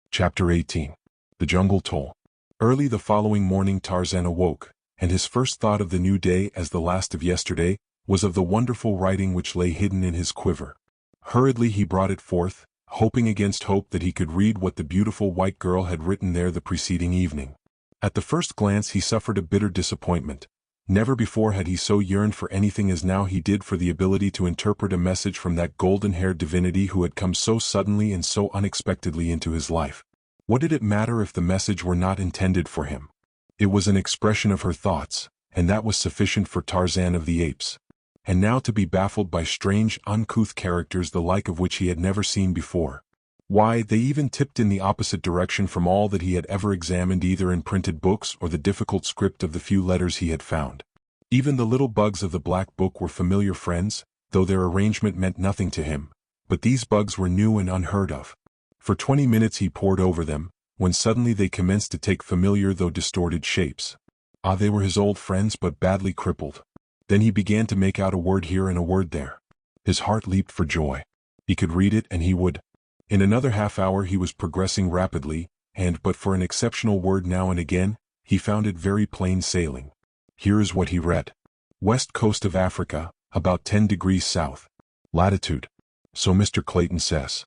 [SPEAKER 1] Chapter 18. The Jungle Toll. Early the following morning Tarzan awoke, and his first thought of the new day, as the last of yesterday, was of the wonderful writing which lay hidden in his quiver. Hurriedly he brought it forth, hoping against hope that he could read what the beautiful white girl had written there the preceding evening. At the first glance he suffered a bitter disappointment. Never before had he so yearned for anything as now he did for the ability to interpret a message from that golden-haired divinity who had come so suddenly and so unexpectedly into his life. What did it matter if the message were not intended for him? It was an expression of her thoughts, and that was sufficient for Tarzan of the Apes. And now to be baffled by strange, uncouth characters the like of which he had never seen before. Why, they even tipped in the opposite direction from all that he had ever examined either in printed books or the difficult script of the few letters he had found. Even the little bugs of the Black Book were familiar friends, though their arrangement meant nothing to him, but these bugs were new and unheard of. For 20 minutes he pored over them, when suddenly they commenced to take familiar though distorted shapes. Ah, they were his old friends, but badly crippled. Then he began to make out a word here and a word there. His heart leaped for joy. He could read it, and he would. In another half hour he was progressing rapidly, and but for an exceptional word now and again, he found it very plain sailing. Here is what he read. West coast of Africa, about 10 degrees south. Latitude. So Mr. Clayton says.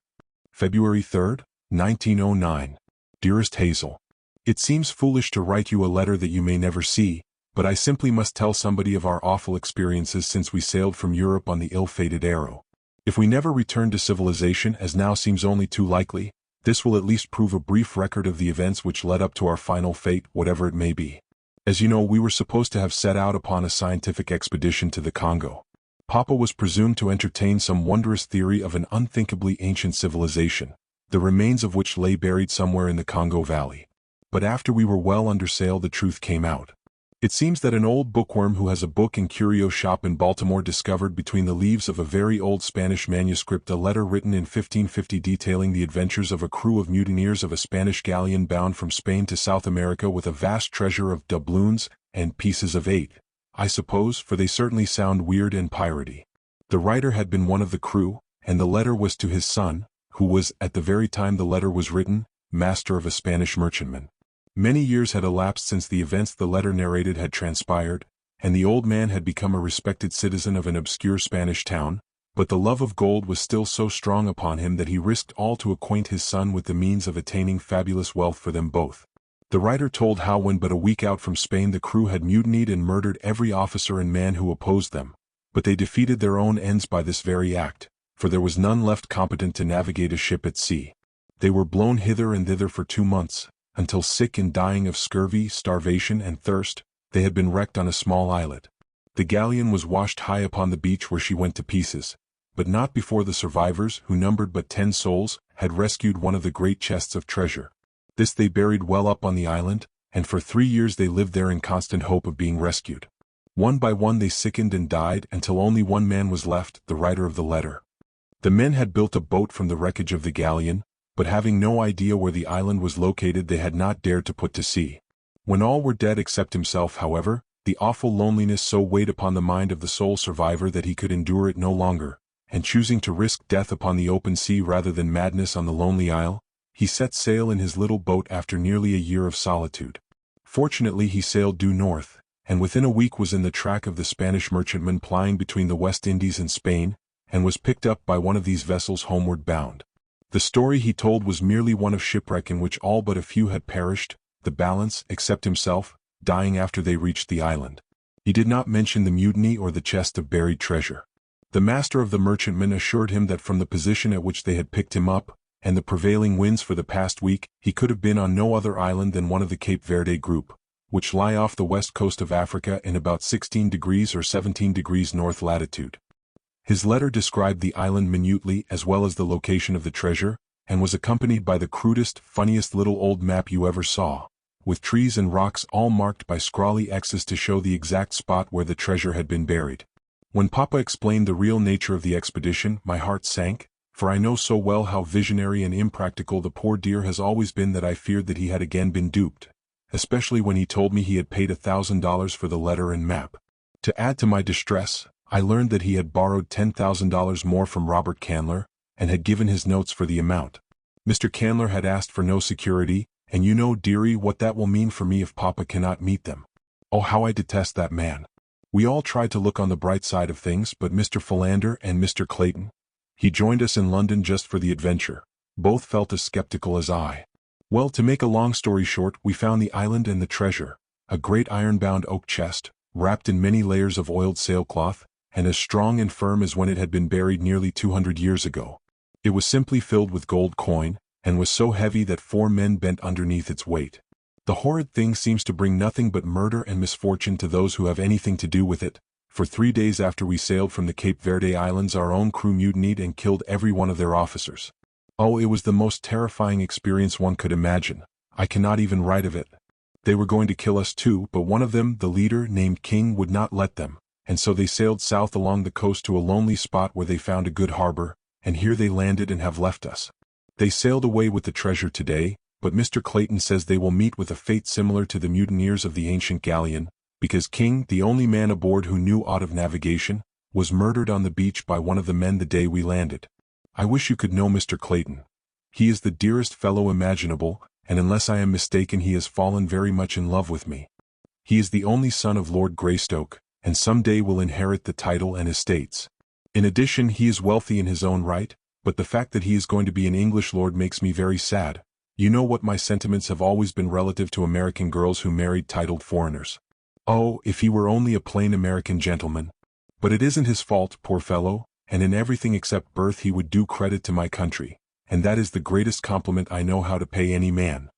[SPEAKER 1] February 3rd, 1909. Dearest Hazel. It seems foolish to write you a letter that you may never see, but I simply must tell somebody of our awful experiences since we sailed from Europe on the ill-fated Arrow. If we never return to civilization, as now seems only too likely, this will at least prove a brief record of the events which led up to our final fate, whatever it may be. As you know, we were supposed to have set out upon a scientific expedition to the Congo. Papa was presumed to entertain some wondrous theory of an unthinkably ancient civilization, the remains of which lay buried somewhere in the Congo Valley. but after we were well under sail the truth came out. It seems that an old bookworm who has a book and curio shop in Baltimore discovered between the leaves of a very old Spanish manuscript a letter written in 1550 detailing the adventures of a crew of mutineers of a Spanish galleon bound from Spain to South America with a vast treasure of doubloons and pieces of eight, I suppose, for they certainly sound weird and piratey. The writer had been one of the crew, and the letter was to his son, who was, at the very time the letter was written, master of a Spanish merchantman. Many years had elapsed since the events the letter narrated had transpired, and the old man had become a respected citizen of an obscure Spanish town, but the love of gold was still so strong upon him that he risked all to acquaint his son with the means of attaining fabulous wealth for them both. The writer told how when but a week out from Spain the crew had mutinied and murdered every officer and man who opposed them, but they defeated their own ends by this very act, for there was none left competent to navigate a ship at sea. They were blown hither and thither for 2 months, until sick and dying of scurvy, starvation, and thirst, they had been wrecked on a small islet. The galleon was washed high upon the beach where she went to pieces, but not before the survivors, who numbered but 10 souls, had rescued one of the great chests of treasure. This they buried well up on the island, and for 3 years they lived there in constant hope of being rescued. One by one they sickened and died until only one man was left, the writer of the letter. The men had built a boat from the wreckage of the galleon, but having no idea where the island was located they had not dared to put to sea. When all were dead except himself, however, the awful loneliness so weighed upon the mind of the sole survivor that he could endure it no longer, and choosing to risk death upon the open sea rather than madness on the lonely isle, he set sail in his little boat after nearly a year of solitude. Fortunately he sailed due north, and within a week was in the track of the Spanish merchantman plying between the West Indies and Spain, and was picked up by one of these vessels homeward bound. The story he told was merely one of shipwreck in which all but a few had perished, the balance, except himself, dying after they reached the island. He did not mention the mutiny or the chest of buried treasure. The master of the merchantman assured him that from the position at which they had picked him up, and the prevailing winds for the past week, he could have been on no other island than one of the Cape Verde group, which lie off the west coast of Africa in about 16 degrees or 17 degrees north latitude. His letter described the island minutely as well as the location of the treasure, and was accompanied by the crudest, funniest little old map you ever saw, with trees and rocks all marked by scrawly X's to show the exact spot where the treasure had been buried. When Papa explained the real nature of the expedition, my heart sank, for I know so well how visionary and impractical the poor dear has always been that I feared that he had again been duped, especially when he told me he had paid $1,000 for the letter and map. To add to my distress, I learned that he had borrowed $10,000 more from Robert Candler, and had given his notes for the amount. Mr. Candler had asked for no security, and you know, dearie, what that will mean for me if Papa cannot meet them. Oh, how I detest that man. We all tried to look on the bright side of things, but Mr. Philander and Mr. Clayton, he joined us in London just for the adventure, both felt as skeptical as I. Well, to make a long story short, we found the island and the treasure, a great iron-bound oak chest, wrapped in many layers of oiled sailcloth, and as strong and firm as when it had been buried nearly 200 years ago. It was simply filled with gold coin, and was so heavy that 4 men bent underneath its weight. The horrid thing seems to bring nothing but murder and misfortune to those who have anything to do with it, for 3 days after we sailed from the Cape Verde Islands our own crew mutinied and killed every one of their officers. Oh, it was the most terrifying experience one could imagine. I cannot even write of it. They were going to kill us too, but one of them, the leader named King, would not let them, and so they sailed south along the coast to a lonely spot where they found a good harbor, and here they landed and have left us. They sailed away with the treasure today, but Mr. Clayton says they will meet with a fate similar to the mutineers of the ancient galleon, because King, the only man aboard who knew aught of navigation, was murdered on the beach by one of the men the day we landed. I wish you could know Mr. Clayton. He is the dearest fellow imaginable, and unless I am mistaken he has fallen very much in love with me. He is the only son of Lord Greystoke, and some day will inherit the title and estates. In addition, he is wealthy in his own right, but the fact that he is going to be an English lord makes me very sad. You know what my sentiments have always been relative to American girls who married titled foreigners. Oh, if he were only a plain American gentleman. But it isn't his fault, poor fellow, and in everything except birth he would do credit to my country, and that is the greatest compliment I know how to pay any man.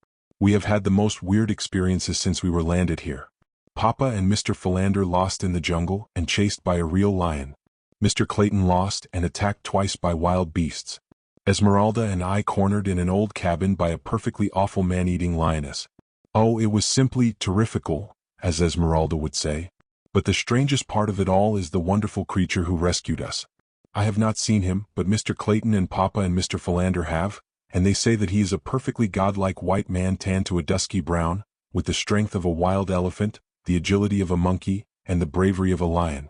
[SPEAKER 1] We have had the most weird experiences since we were landed here. Papa and Mr. Philander lost in the jungle and chased by a real lion. Mr. Clayton lost and attacked twice by wild beasts. Esmeralda and I cornered in an old cabin by a perfectly awful man-eating lioness. Oh, it was simply terrifical, as Esmeralda would say. But the strangest part of it all is the wonderful creature who rescued us. I have not seen him, but Mr. Clayton and Papa and Mr. Philander have, and they say that he is a perfectly godlike white man tanned to a dusky brown, with the strength of a wild elephant, the agility of a monkey, and the bravery of a lion.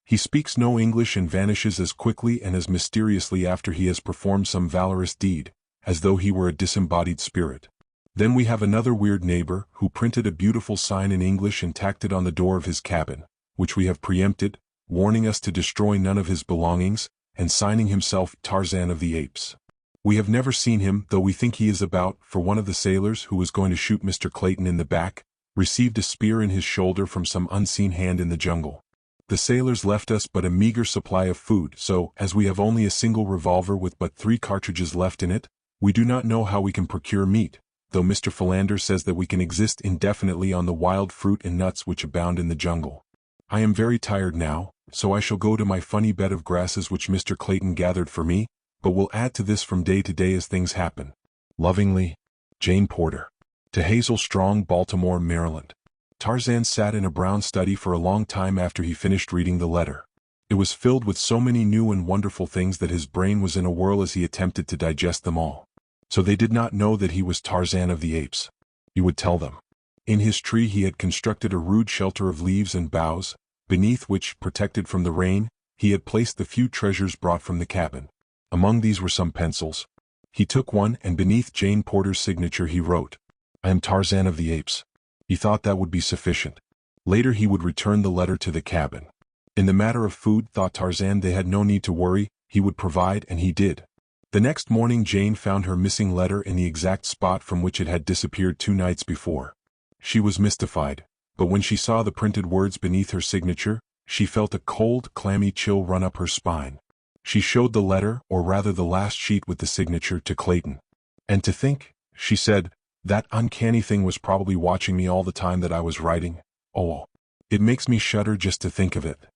[SPEAKER 1] He speaks no English and vanishes as quickly and as mysteriously after he has performed some valorous deed, as though he were a disembodied spirit. Then we have another weird neighbor, who printed a beautiful sign in English and tacked it on the door of his cabin, which we have preempted, warning us to destroy none of his belongings, and signing himself Tarzan of the Apes. We have never seen him, though we think he is about, for one of the sailors who was going to shoot Mr. Clayton in the back, received a spear in his shoulder from some unseen hand in the jungle. The sailors left us but a meager supply of food, so, as we have only a single revolver with but 3 cartridges left in it, we do not know how we can procure meat, though Mr. Philander says that we can exist indefinitely on the wild fruit and nuts which abound in the jungle. I am very tired now, so I shall go to my funny bed of grasses which Mr. Clayton gathered for me, but will add to this from day to day as things happen. Lovingly, Jane Porter. To Hazel Strong, Baltimore, Maryland. Tarzan sat in a brown study for a long time after he finished reading the letter. It was filled with so many new and wonderful things that his brain was in a whirl as he attempted to digest them all. So they did not know that he was Tarzan of the Apes. He would tell them. In his tree he had constructed a rude shelter of leaves and boughs, beneath which, protected from the rain, he had placed the few treasures brought from the cabin. Among these were some pencils. He took one, and beneath Jane Porter's signature he wrote, "I am Tarzan of the Apes." He thought that would be sufficient. Later he would return the letter to the cabin. In the matter of food, thought Tarzan, they had no need to worry, he would provide, and he did. The next morning Jane found her missing letter in the exact spot from which it had disappeared 2 nights before. She was mystified, but when she saw the printed words beneath her signature, she felt a cold, clammy chill run up her spine. She showed the letter, or rather the last sheet with the signature, to Clayton. "And to think," she said, "that uncanny thing was probably watching me all the time that I was writing. Oh, it makes me shudder just to think of it."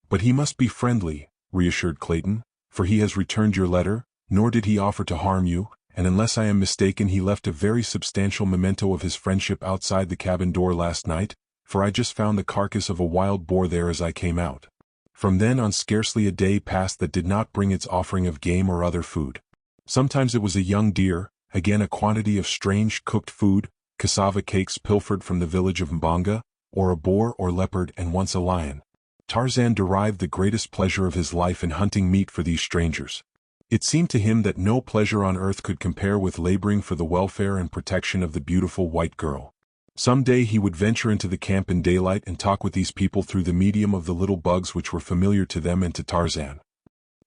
[SPEAKER 1] "But he must be friendly," reassured Clayton, "for he has returned your letter, nor did he offer to harm you, and unless I am mistaken he left a very substantial memento of his friendship outside the cabin door last night, for I just found the carcass of a wild boar there as I came out." From then on scarcely a day passed that did not bring its offering of game or other food. Sometimes it was a young deer, again a quantity of strange cooked food, cassava cakes pilfered from the village of Mbonga, or a boar or leopard, and once a lion. Tarzan derived the greatest pleasure of his life in hunting meat for these strangers. It seemed to him that no pleasure on earth could compare with laboring for the welfare and protection of the beautiful white girl. Some day he would venture into the camp in daylight and talk with these people through the medium of the little bugs which were familiar to them and to Tarzan.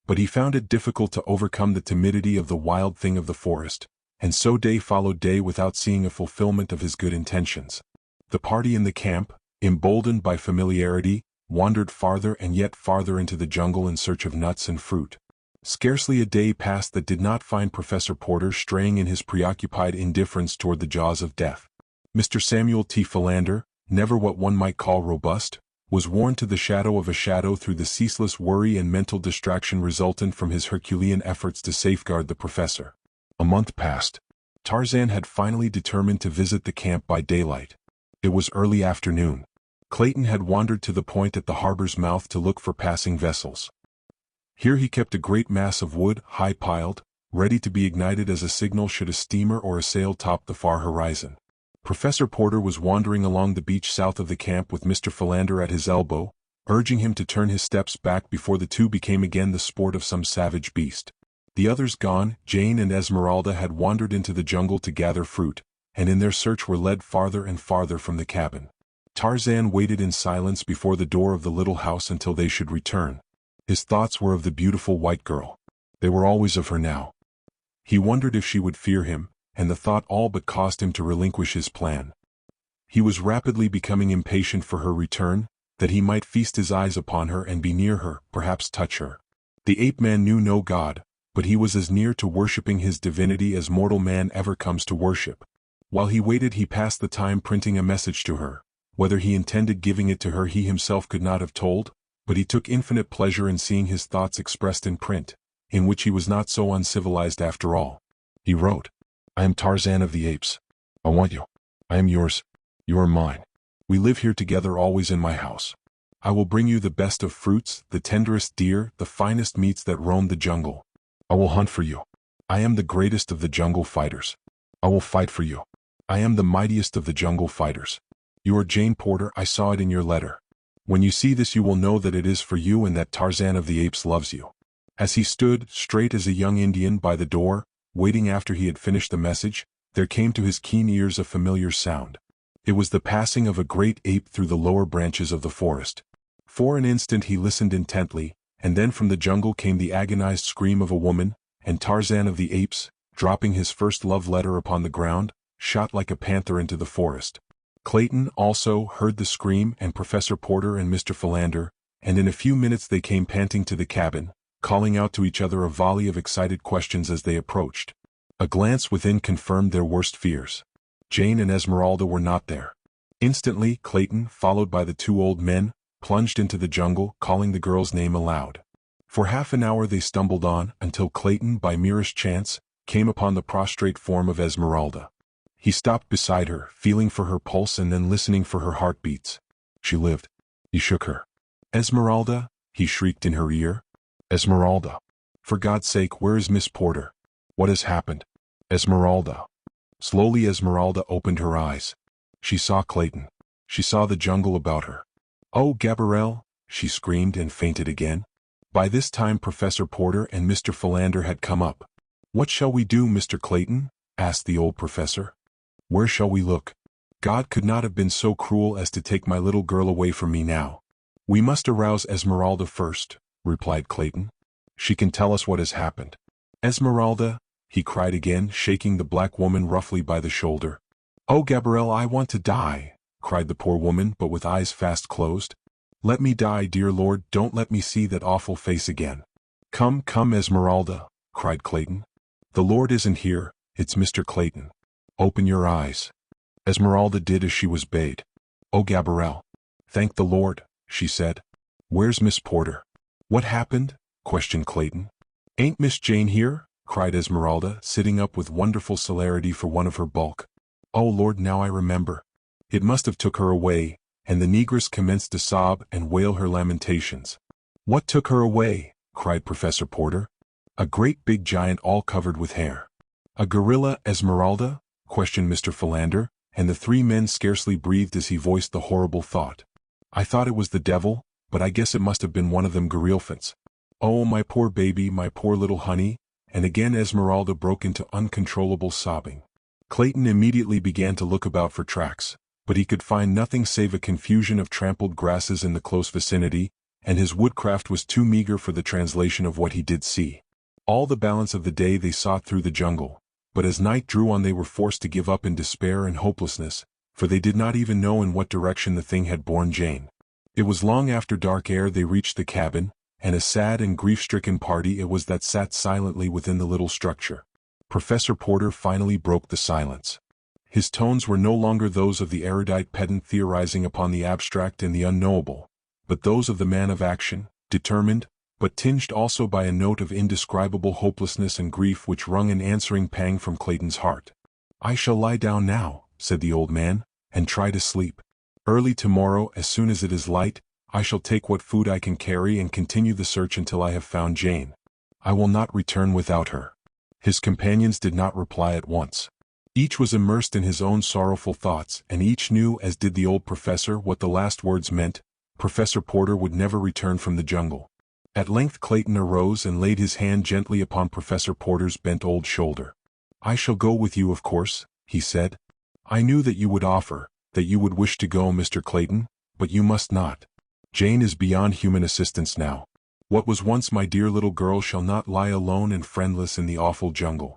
[SPEAKER 1] But he found it difficult to overcome the timidity of the wild thing of the forest, and so day followed day without seeing a fulfillment of his good intentions. The party in the camp, emboldened by familiarity, wandered farther and yet farther into the jungle in search of nuts and fruit. Scarcely a day passed that did not find Professor Porter straying in his preoccupied indifference toward the jaws of death. Mr. Samuel T. Philander, never what one might call robust, was worn to the shadow of a shadow through the ceaseless worry and mental distraction resultant from his Herculean efforts to safeguard the professor. A month passed. Tarzan had finally determined to visit the camp by daylight. It was early afternoon. Clayton had wandered to the point at the harbor's mouth to look for passing vessels. Here he kept a great mass of wood, high-piled, ready to be ignited as a signal should a steamer or a sail top the far horizon. Professor Porter was wandering along the beach south of the camp with Mr. Philander at his elbow, urging him to turn his steps back before the two became again the sport of some savage beast. The others gone, Jane and Esmeralda had wandered into the jungle to gather fruit, and in their search were led farther and farther from the cabin. Tarzan waited in silence before the door of the little house until they should return. His thoughts were of the beautiful white girl. They were always of her now. He wondered if she would fear him, and the thought all but caused him to relinquish his plan. He was rapidly becoming impatient for her return, that he might feast his eyes upon her and be near her, perhaps touch her. The ape-man knew no god, but he was as near to worshipping his divinity as mortal man ever comes to worship. While he waited he passed the time printing a message to her. Whether he intended giving it to her he himself could not have told, but he took infinite pleasure in seeing his thoughts expressed in print, in which he was not so uncivilized after all. He wrote, "I am Tarzan of the Apes. I want you. I am yours. You are mine. We live here together always in my house. I will bring you the best of fruits, the tenderest deer, the finest meats that roam the jungle. I will hunt for you. I am the greatest of the jungle fighters. I will fight for you. I am the mightiest of the jungle fighters. You are Jane Porter, I saw it in your letter. When you see this you will know that it is for you and that Tarzan of the Apes loves you. As he stood, straight as a young Indian, by the door, waiting after he had finished the message, there came to his keen ears a familiar sound. It was the passing of a great ape through the lower branches of the forest. For an instant he listened intently, and then from the jungle came the agonized scream of a woman, and Tarzan of the Apes, dropping his first love letter upon the ground, shot like a panther into the forest. Clayton also heard the scream, and Professor Porter and Mr. Philander, and in a few minutes they came panting to the cabin, calling out to each other a volley of excited questions as they approached. A glance within confirmed their worst fears. Jane and Esmeralda were not there. Instantly, Clayton, followed by the two old men, plunged into the jungle, calling the girl's name aloud. For half an hour they stumbled on, until Clayton, by merest chance, came upon the prostrate form of Esmeralda. He stopped beside her, feeling for her pulse and then listening for her heartbeats. She lived. He shook her. Esmeralda, he shrieked in her ear. Esmeralda. For God's sake, where is Miss Porter? What has happened? Esmeralda. Slowly Esmeralda opened her eyes. She saw Clayton. She saw the jungle about her. Oh, Gabrielle, she screamed and fainted again. By this time Professor Porter and Mr. Philander had come up. What shall we do, Mr. Clayton? Asked the old professor. Where shall we look? God could not have been so cruel as to take my little girl away from me now. We must arouse Esmeralda first, replied Clayton. She can tell us what has happened. Esmeralda, he cried again, shaking the black woman roughly by the shoulder. Oh, Gabrielle, I want to die, cried the poor woman, but with eyes fast closed. Let me die, dear Lord, don't let me see that awful face again. Come, come, Esmeralda, cried Clayton. The Lord isn't here, it's Mr. Clayton. Open your eyes. Esmeralda did as she was bade. Oh, Gabrielle. Thank the Lord, she said. Where's Miss Porter? What happened? Questioned Clayton. Ain't Miss Jane here? Cried Esmeralda, sitting up with wonderful celerity for one of her bulk. Oh Lord, now I remember. It must have took her away, and the negress commenced to sob and wail her lamentations. What took her away? Cried Professor Porter. A great big giant all covered with hair. A gorilla, Esmeralda? Questioned Mr. Philander, and the three men scarcely breathed as he voiced the horrible thought. I thought it was the devil, but I guess it must have been one of them gorillphants. Oh, my poor baby, my poor little honey, and again Esmeralda broke into uncontrollable sobbing. Clayton immediately began to look about for tracks, but he could find nothing save a confusion of trampled grasses in the close vicinity, and his woodcraft was too meager for the translation of what he did see. All the balance of the day they sought through the jungle, but as night drew on they were forced to give up in despair and hopelessness, for they did not even know in what direction the thing had borne Jane. It was long after dark ere they reached the cabin, and a sad and grief-stricken party it was that sat silently within the little structure. Professor Porter finally broke the silence. His tones were no longer those of the erudite pedant theorizing upon the abstract and the unknowable, but those of the man of action, determined, but tinged also by a note of indescribable hopelessness and grief which wrung an answering pang from Clayton's heart. I shall lie down now, said the old man, and try to sleep. Early tomorrow, as soon as it is light, I shall take what food I can carry and continue the search until I have found Jane. I will not return without her. His companions did not reply at once. Each was immersed in his own sorrowful thoughts, and each knew, as did the old professor, what the last words meant. Professor Porter would never return from the jungle. At length Clayton arose and laid his hand gently upon Professor Porter's bent old shoulder. I shall go with you, of course, he said. I knew that you would offer, that you would wish to go, Mr. Clayton, but you must not. Jane is beyond human assistance now. What was once my dear little girl shall not lie alone and friendless in the awful jungle.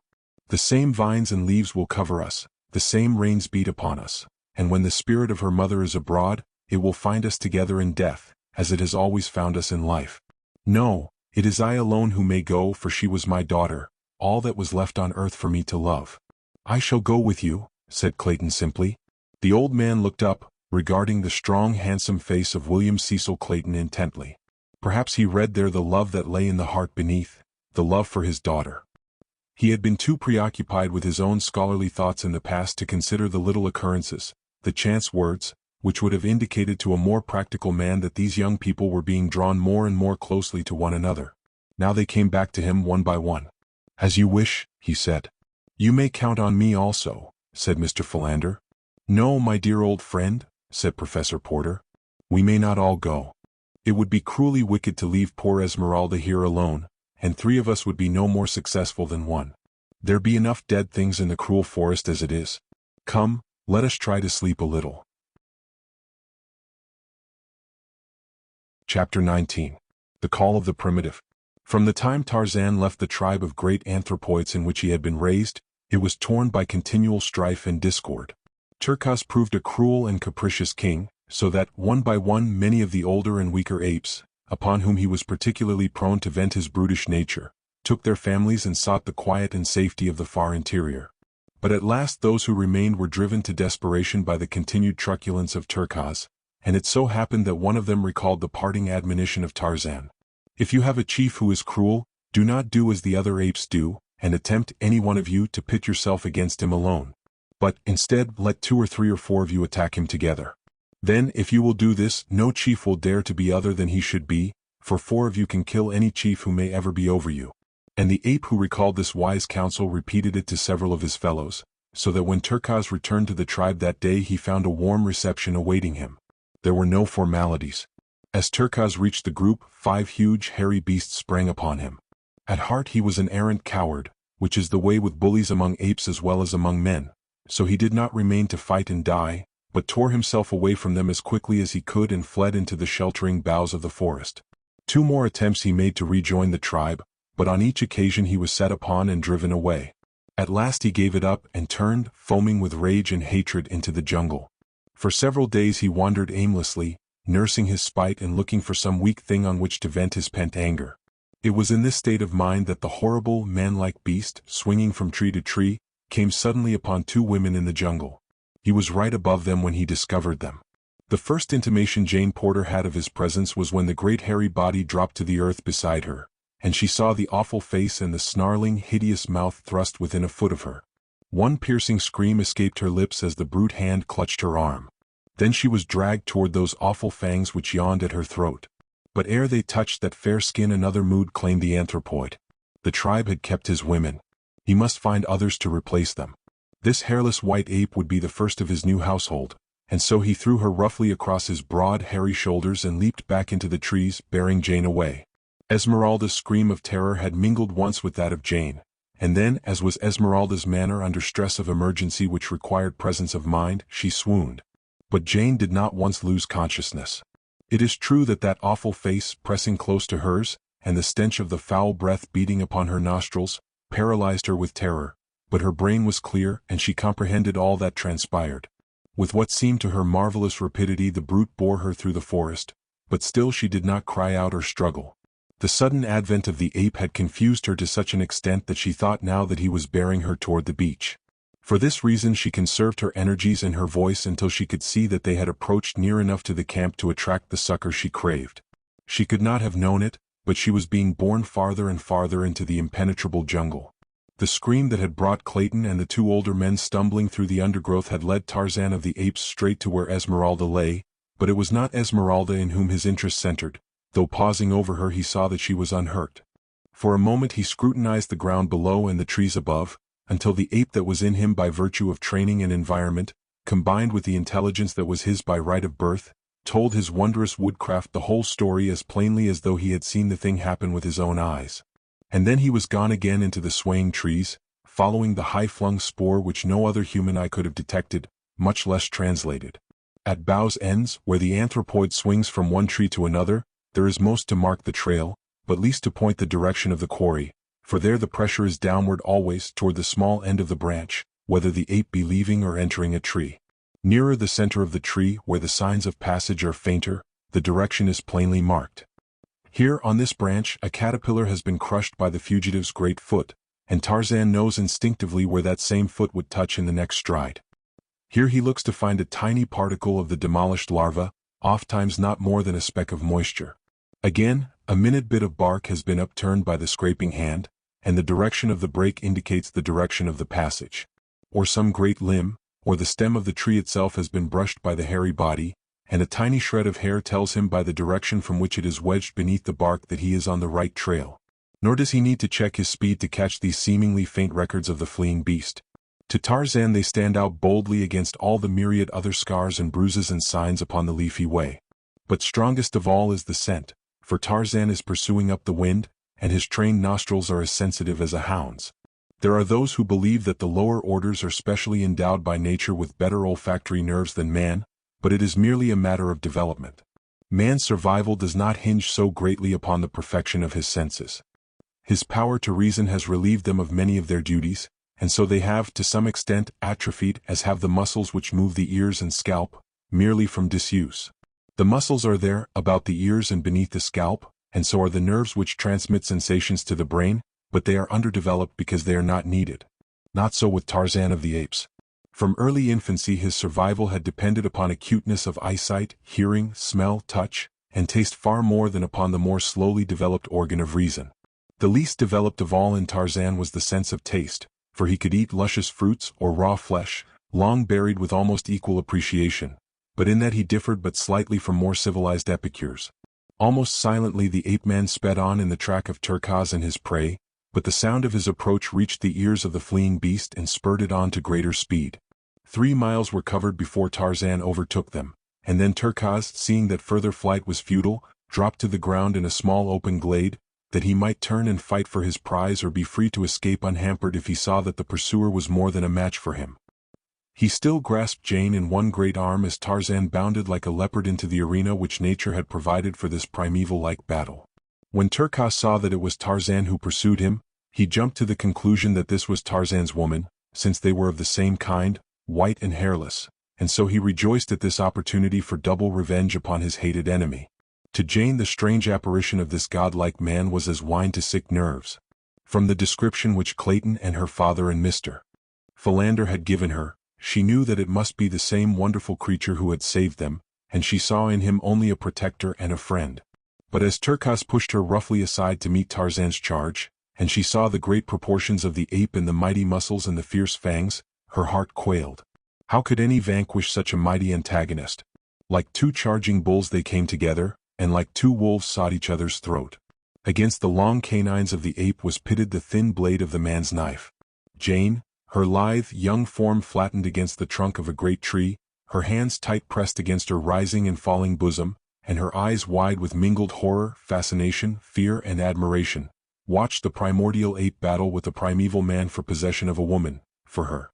[SPEAKER 1] The same vines and leaves will cover us, the same rains beat upon us, and when the spirit of her mother is abroad, it will find us together in death, as it has always found us in life. No, it is I alone who may go, for she was my daughter, all that was left on earth for me to love. I shall go with you, said Clayton simply. The old man looked up, regarding the strong, handsome face of William Cecil Clayton intently. Perhaps he read there the love that lay in the heart beneath, the love for his daughter. He had been too preoccupied with his own scholarly thoughts in the past to consider the little occurrences, the chance words, which would have indicated to a more practical man that these young people were being drawn more and more closely to one another. Now they came back to him one by one. "As you wish," he said. "You may count on me also," said Mr. Philander. "No, my dear old friend," said Professor Porter. "We may not all go. It would be cruelly wicked to leave poor Esmeralda here alone, and 3 of us would be no more successful than 1. There be enough dead things in the cruel forest as it is. Come, let us try to sleep a little." Chapter 19. The Call of the Primitive. From the time Tarzan left the tribe of great anthropoids in which he had been raised, it was torn by continual strife and discord. Turcos proved a cruel and capricious king, so that, one by one, many of the older and weaker apes, upon whom he was particularly prone to vent his brutish nature, took their families and sought the quiet and safety of the far interior. But at last those who remained were driven to desperation by the continued truculence of Turcos, and it so happened that one of them recalled the parting admonition of Tarzan. "If you have a chief who is cruel, do not do as the other apes do, and attempt, any one of you, to pit yourself against him alone. But, instead, let 2 or 3 or 4 of you attack him together. Then, if you will do this, no chief will dare to be other than he should be, for 4 of you can kill any chief who may ever be over you." And the ape who recalled this wise counsel repeated it to several of his fellows, so that when Turcos returned to the tribe that day he found a warm reception awaiting him. There were no formalities. As Turcos reached the group, 5 huge hairy beasts sprang upon him. At heart he was an arrant coward, which is the way with bullies among apes as well as among men, so he did not remain to fight and die, but tore himself away from them as quickly as he could and fled into the sheltering boughs of the forest. 2 more attempts he made to rejoin the tribe, but on each occasion he was set upon and driven away. At last he gave it up and turned, foaming with rage and hatred, into the jungle. For several days he wandered aimlessly, nursing his spite and looking for some weak thing on which to vent his pent anger. It was in this state of mind that the horrible, man-like beast, swinging from tree to tree, came suddenly upon 2 women in the jungle. He was right above them when he discovered them. The first intimation Jane Porter had of his presence was when the great hairy body dropped to the earth beside her, and she saw the awful face and the snarling, hideous mouth thrust within a foot of her. One piercing scream escaped her lips as the brute hand clutched her arm. Then she was dragged toward those awful fangs which yawned at her throat. But ere they touched that fair skin another mood claimed the anthropoid. The tribe had kept his women. He must find others to replace them. This hairless white ape would be the first of his new household, and so he threw her roughly across his broad, hairy shoulders and leaped back into the trees, bearing Jane away. Esmeralda's scream of terror had mingled once with that of Jane, and then, as was Esmeralda's manner under stress of emergency which required presence of mind, she swooned. But Jane did not once lose consciousness. It is true that that awful face, pressing close to hers, and the stench of the foul breath beating upon her nostrils, paralyzed her with terror, but her brain was clear and she comprehended all that transpired. With what seemed to her marvelous rapidity the brute bore her through the forest, but still she did not cry out or struggle. The sudden advent of the ape had confused her to such an extent that she thought now that he was bearing her toward the beach. For this reason she conserved her energies and her voice until she could see that they had approached near enough to the camp to attract the succor she craved. She could not have known it, but she was being borne farther and farther into the impenetrable jungle. The scream that had brought Clayton and the 2 older men stumbling through the undergrowth had led Tarzan of the Apes straight to where Esmeralda lay, but it was not Esmeralda in whom his interest centered, though pausing over her he saw that she was unhurt. For a moment he scrutinized the ground below and the trees above, until the ape that was in him by virtue of training and environment, combined with the intelligence that was his by right of birth, told his wondrous woodcraft the whole story as plainly as though he had seen the thing happen with his own eyes. And then he was gone again into the swaying trees, following the high-flung spoor which no other human eye could have detected, much less translated. At boughs' ends, where the anthropoid swings from one tree to another, there is most to mark the trail, but least to point the direction of the quarry, for there the pressure is downward always toward the small end of the branch, whether the ape be leaving or entering a tree. Nearer the center of the tree, where the signs of passage are fainter, the direction is plainly marked. Here on this branch a caterpillar has been crushed by the fugitive's great foot, and Tarzan knows instinctively where that same foot would touch in the next stride. Here he looks to find a tiny particle of the demolished larva, ofttimes not more than a speck of moisture. Again, a minute bit of bark has been upturned by the scraping hand, and the direction of the break indicates the direction of the passage. Or some great limb, or the stem of the tree itself has been brushed by the hairy body, and a tiny shred of hair tells him by the direction from which it is wedged beneath the bark that he is on the right trail. Nor does he need to check his speed to catch these seemingly faint records of the fleeing beast. To Tarzan they stand out boldly against all the myriad other scars and bruises and signs upon the leafy way. But strongest of all is the scent, for Tarzan is pursuing up the wind, and his trained nostrils are as sensitive as a hound's. There are those who believe that the lower orders are specially endowed by nature with better olfactory nerves than man, but it is merely a matter of development. Man's survival does not hinge so greatly upon the perfection of his senses. His power to reason has relieved them of many of their duties, and so they have, to some extent, atrophied, as have the muscles which move the ears and scalp, merely from disuse. The muscles are there, about the ears and beneath the scalp, and so are the nerves which transmit sensations to the brain, but they are underdeveloped because they are not needed. Not so with Tarzan of the Apes. From early infancy his survival had depended upon acuteness of eyesight, hearing, smell, touch, and taste far more than upon the more slowly developed organ of reason. The least developed of all in Tarzan was the sense of taste, for he could eat luscious fruits or raw flesh, long buried with almost equal appreciation, but in that he differed but slightly from more civilized epicures. Almost silently the ape-man sped on in the track of Turkaz and his prey, but the sound of his approach reached the ears of the fleeing beast and spurred it on to greater speed. 3 miles were covered before Tarzan overtook them, and then Turkaz, seeing that further flight was futile, dropped to the ground in a small open glade, that he might turn and fight for his prize or be free to escape unhampered if he saw that the pursuer was more than a match for him. He still grasped Jane in one great arm as Tarzan bounded like a leopard into the arena which nature had provided for this primeval-like battle. When Turkaz saw that it was Tarzan who pursued him, he jumped to the conclusion that this was Tarzan's woman, since they were of the same kind, white and hairless, and so he rejoiced at this opportunity for double revenge upon his hated enemy. To Jane the strange apparition of this godlike man was as wine to sick nerves. From the description which Clayton and her father and Mr. Philander had given her, she knew that it must be the same wonderful creature who had saved them, and she saw in him only a protector and a friend. But as Turkaz pushed her roughly aside to meet Tarzan's charge, and she saw the great proportions of the ape and the mighty muscles and the fierce fangs, her heart quailed. How could any vanquish such a mighty antagonist? Like 2 charging bulls they came together, and like 2 wolves sought each other's throat. Against the long canines of the ape was pitted the thin blade of the man's knife. Jane, her lithe, young form flattened against the trunk of a great tree, her hands tight pressed against her rising and falling bosom, and her eyes wide with mingled horror, fascination, fear, and admiration, watched the primordial ape battle with the primeval man for possession of a woman, for her.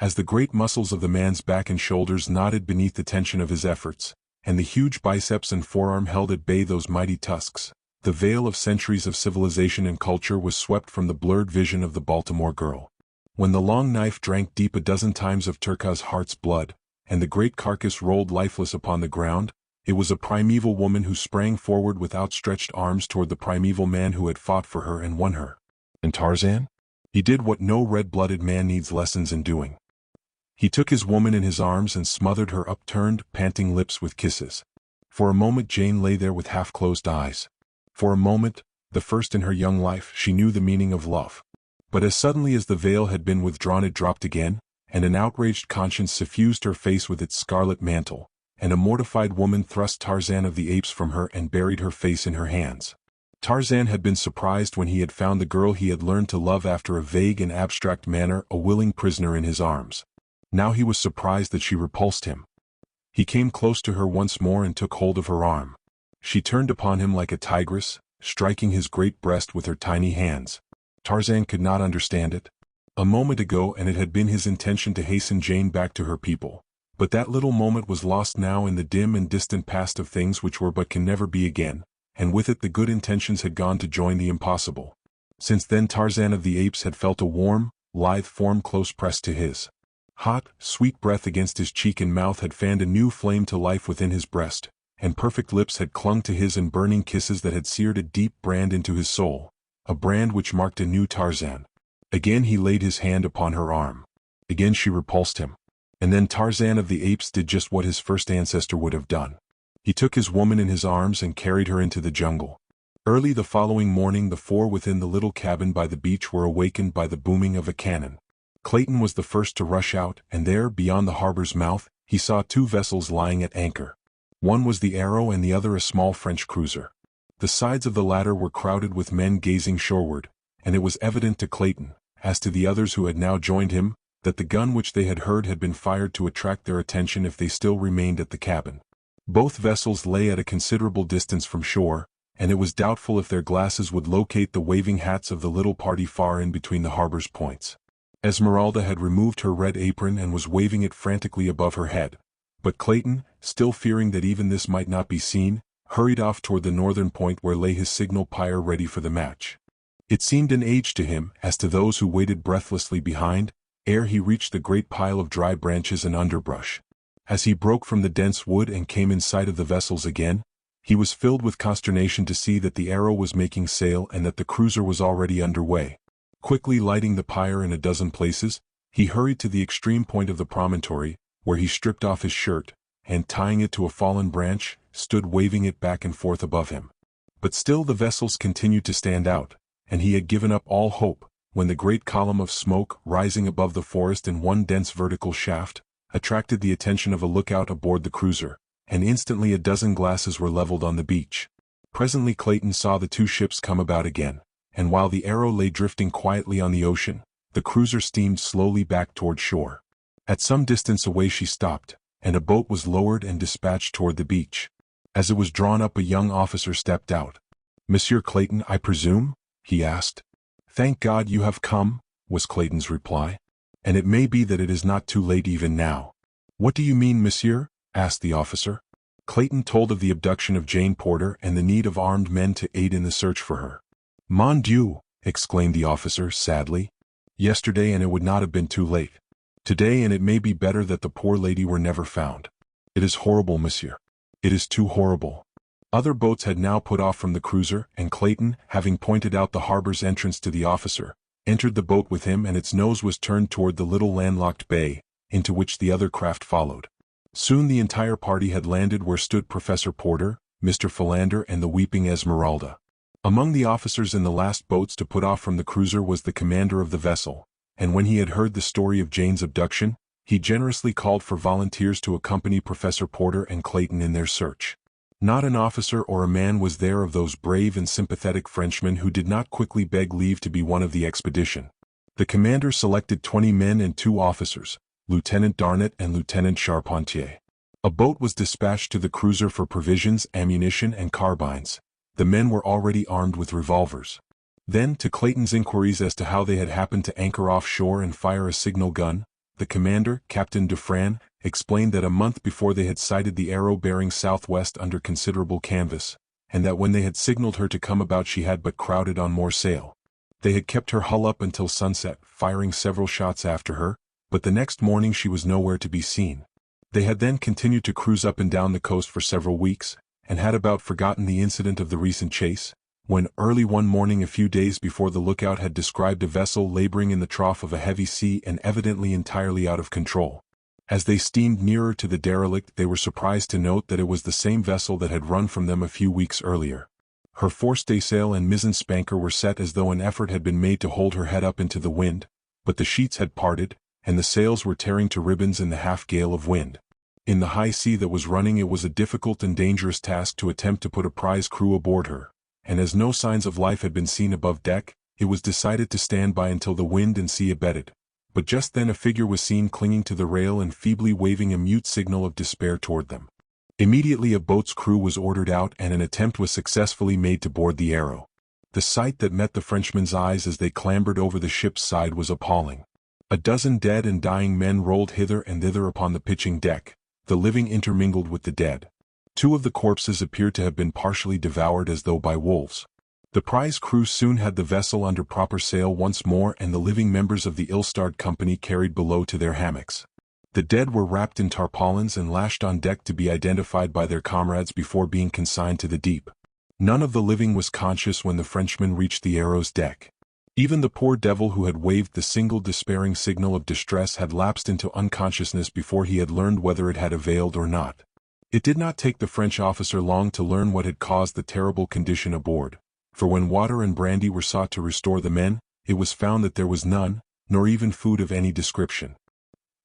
[SPEAKER 1] As the great muscles of the man's back and shoulders knotted beneath the tension of his efforts, and the huge biceps and forearm held at bay those mighty tusks, the veil of centuries of civilization and culture was swept from the blurred vision of the Baltimore girl. When the long knife drank deep a dozen times of Turkaz's heart's blood, and the great carcass rolled lifeless upon the ground, it was a primeval woman who sprang forward with outstretched arms toward the primeval man who had fought for her and won her. And Tarzan? He did what no red-blooded man needs lessons in doing. He took his woman in his arms and smothered her upturned, panting lips with kisses. For a moment Jane lay there with half-closed eyes. For a moment, the first in her young life, she knew the meaning of love. But as suddenly as the veil had been withdrawn it dropped again, and an outraged conscience suffused her face with its scarlet mantle, and a mortified woman thrust Tarzan of the Apes from her and buried her face in her hands. Tarzan had been surprised when he had found the girl he had learned to love after a vague and abstract manner a willing prisoner in his arms. Now he was surprised that she repulsed him. He came close to her once more and took hold of her arm. She turned upon him like a tigress, striking his great breast with her tiny hands. Tarzan could not understand it. A moment ago and it had been his intention to hasten Jane back to her people, but that little moment was lost now in the dim and distant past of things which were but can never be again, and with it the good intentions had gone to join the impossible. Since then Tarzan of the Apes had felt a warm, lithe form close pressed to his. Hot, sweet breath against his cheek and mouth had fanned a new flame to life within his breast, and perfect lips had clung to his and burning kisses that had seared a deep brand into his soul, a brand which marked a new Tarzan. Again he laid his hand upon her arm. Again she repulsed him. And then Tarzan of the Apes did just what his first ancestor would have done. He took his woman in his arms and carried her into the jungle. Early the following morning the four within the little cabin by the beach were awakened by the booming of a cannon. Clayton was the first to rush out, and there, beyond the harbor's mouth, he saw two vessels lying at anchor. One was the Arrow and the other a small French cruiser. The sides of the latter were crowded with men gazing shoreward, and it was evident to Clayton, as to the others who had now joined him, that the gun which they had heard had been fired to attract their attention if they still remained at the cabin. Both vessels lay at a considerable distance from shore, and it was doubtful if their glasses would locate the waving hats of the little party far in between the harbor's points. Esmeralda had removed her red apron and was waving it frantically above her head, but Clayton, still fearing that even this might not be seen, hurried off toward the northern point where lay his signal pyre ready for the match. It seemed an age to him, as to those who waited breathlessly behind, ere he reached the great pile of dry branches and underbrush. As he broke from the dense wood and came in sight of the vessels again, he was filled with consternation to see that the Arrow was making sail and that the cruiser was already under way. Quickly lighting the pyre in a dozen places, he hurried to the extreme point of the promontory, where he stripped off his shirt, and tying it to a fallen branch, stood waving it back and forth above him. But still the vessels continued to stand out, and he had given up all hope, when the great column of smoke, rising above the forest in one dense vertical shaft, attracted the attention of a lookout aboard the cruiser, and instantly a dozen glasses were leveled on the beach. Presently Clayton saw the two ships come about again, and while the Arrow lay drifting quietly on the ocean, the cruiser steamed slowly back toward shore. At some distance away she stopped, and a boat was lowered and dispatched toward the beach. As it was drawn up a young officer stepped out. "Monsieur Clayton, I presume?" he asked. "Thank God you have come," was Clayton's reply. "And it may be that it is not too late even now." "What do you mean, monsieur?" asked the officer. Clayton told of the abduction of Jane Porter and the need of armed men to aid in the search for her. "Mon Dieu!" exclaimed the officer sadly. "Yesterday and it would not have been too late. Today and it may be better that the poor lady were never found. It is horrible, monsieur. It is too horrible." Other boats had now put off from the cruiser, and Clayton, having pointed out the harbor's entrance to the officer, entered the boat with him, and its nose was turned toward the little landlocked bay, into which the other craft followed. Soon the entire party had landed where stood Professor Porter, Mr. Philander, and the weeping Esmeralda. Among the officers in the last boats to put off from the cruiser was the commander of the vessel, and when he had heard the story of Jane's abduction, he generously called for volunteers to accompany Professor Porter and Clayton in their search. Not an officer or a man was there of those brave and sympathetic Frenchmen who did not quickly beg leave to be one of the expedition. The commander selected 20 men and 2 officers, Lieutenant Darnat and Lieutenant Charpentier. A boat was dispatched to the cruiser for provisions, ammunition, and carbines. The men were already armed with revolvers. Then, to Clayton's inquiries as to how they had happened to anchor offshore and fire a signal gun, the commander, Captain Dufresne, explained that a month before they had sighted the Arrow bearing southwest under considerable canvas, and that when they had signaled her to come about she had but crowded on more sail. They had kept her hull up until sunset, firing several shots after her, but the next morning she was nowhere to be seen. They had then continued to cruise up and down the coast for several weeks, and had about forgotten the incident of the recent chase, when early one morning a few days before the lookout had described a vessel laboring in the trough of a heavy sea and evidently entirely out of control. As they steamed nearer to the derelict they were surprised to note that it was the same vessel that had run from them a few weeks earlier. Her forestaysail and mizzen spanker were set as though an effort had been made to hold her head up into the wind, but the sheets had parted, and the sails were tearing to ribbons in the half-gale of wind. In the high sea that was running it was a difficult and dangerous task to attempt to put a prize crew aboard her, and as no signs of life had been seen above deck, it was decided to stand by until the wind and sea abated. But just then a figure was seen clinging to the rail and feebly waving a mute signal of despair toward them. Immediately a boat's crew was ordered out and an attempt was successfully made to board the Arrow. The sight that met the Frenchmen's eyes as they clambered over the ship's side was appalling. A dozen dead and dying men rolled hither and thither upon the pitching deck, the living intermingled with the dead. 2 of the corpses appeared to have been partially devoured as though by wolves. The prize crew soon had the vessel under proper sail once more and the living members of the ill-starred company carried below to their hammocks. The dead were wrapped in tarpaulins and lashed on deck to be identified by their comrades before being consigned to the deep. None of the living was conscious when the Frenchmen reached the Arrow's deck. Even the poor devil who had waved the single despairing signal of distress had lapsed into unconsciousness before he had learned whether it had availed or not. It did not take the French officer long to learn what had caused the terrible condition aboard, For when water and brandy were sought to restore the men, it was found that there was none, nor even food of any description.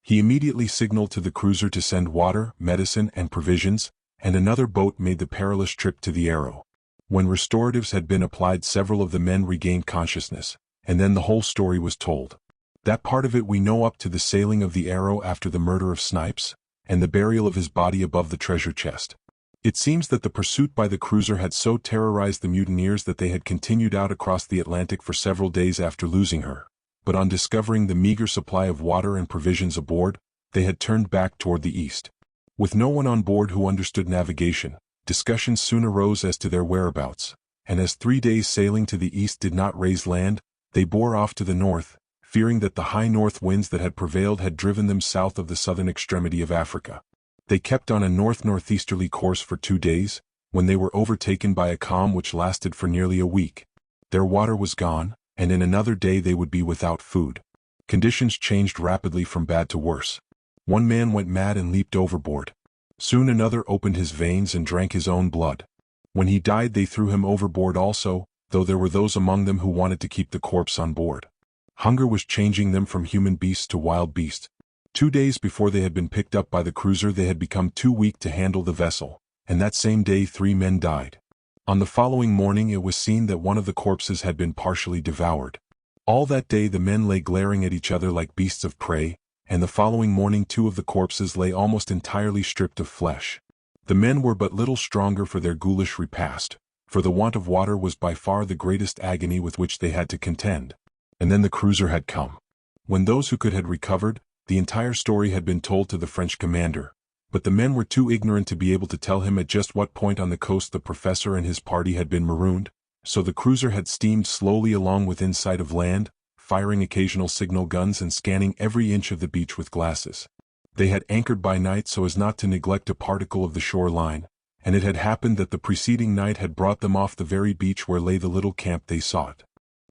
[SPEAKER 1] He immediately signaled to the cruiser to send water, medicine, and provisions, and another boat made the perilous trip to the Arrow. When restoratives had been applied, several of the men regained consciousness, and then the whole story was told. That part of it we know up to the sailing of the Arrow after the murder of Snipes, and the burial of his body above the treasure chest. It seems that the pursuit by the cruiser had so terrorized the mutineers that they had continued out across the Atlantic for several days after losing her, but on discovering the meager supply of water and provisions aboard, they had turned back toward the east. With no one on board who understood navigation, discussions soon arose as to their whereabouts, and as 3 days' sailing to the east did not raise land, they bore off to the north, fearing that the high north winds that had prevailed had driven them south of the southern extremity of Africa. They kept on a north-northeasterly course for 2 days, when they were overtaken by a calm which lasted for nearly a week. Their water was gone, and in another day they would be without food. Conditions changed rapidly from bad to worse. One man went mad and leaped overboard. Soon another opened his veins and drank his own blood. When he died they threw him overboard also, though there were those among them who wanted to keep the corpse on board. Hunger was changing them from human beasts to wild beasts. 2 days before they had been picked up by the cruiser they had become too weak to handle the vessel, and that same day 3 men died. On the following morning it was seen that one of the corpses had been partially devoured. All that day the men lay glaring at each other like beasts of prey, and the following morning 2 of the corpses lay almost entirely stripped of flesh. The men were but little stronger for their ghoulish repast, for the want of water was by far the greatest agony with which they had to contend. And then the cruiser had come. When those who could had recovered, the entire story had been told to the French commander, but the men were too ignorant to be able to tell him at just what point on the coast the professor and his party had been marooned, so the cruiser had steamed slowly along within sight of land, firing occasional signal guns and scanning every inch of the beach with glasses. They had anchored by night so as not to neglect a particle of the shore line, and it had happened that the preceding night had brought them off the very beach where lay the little camp they sought.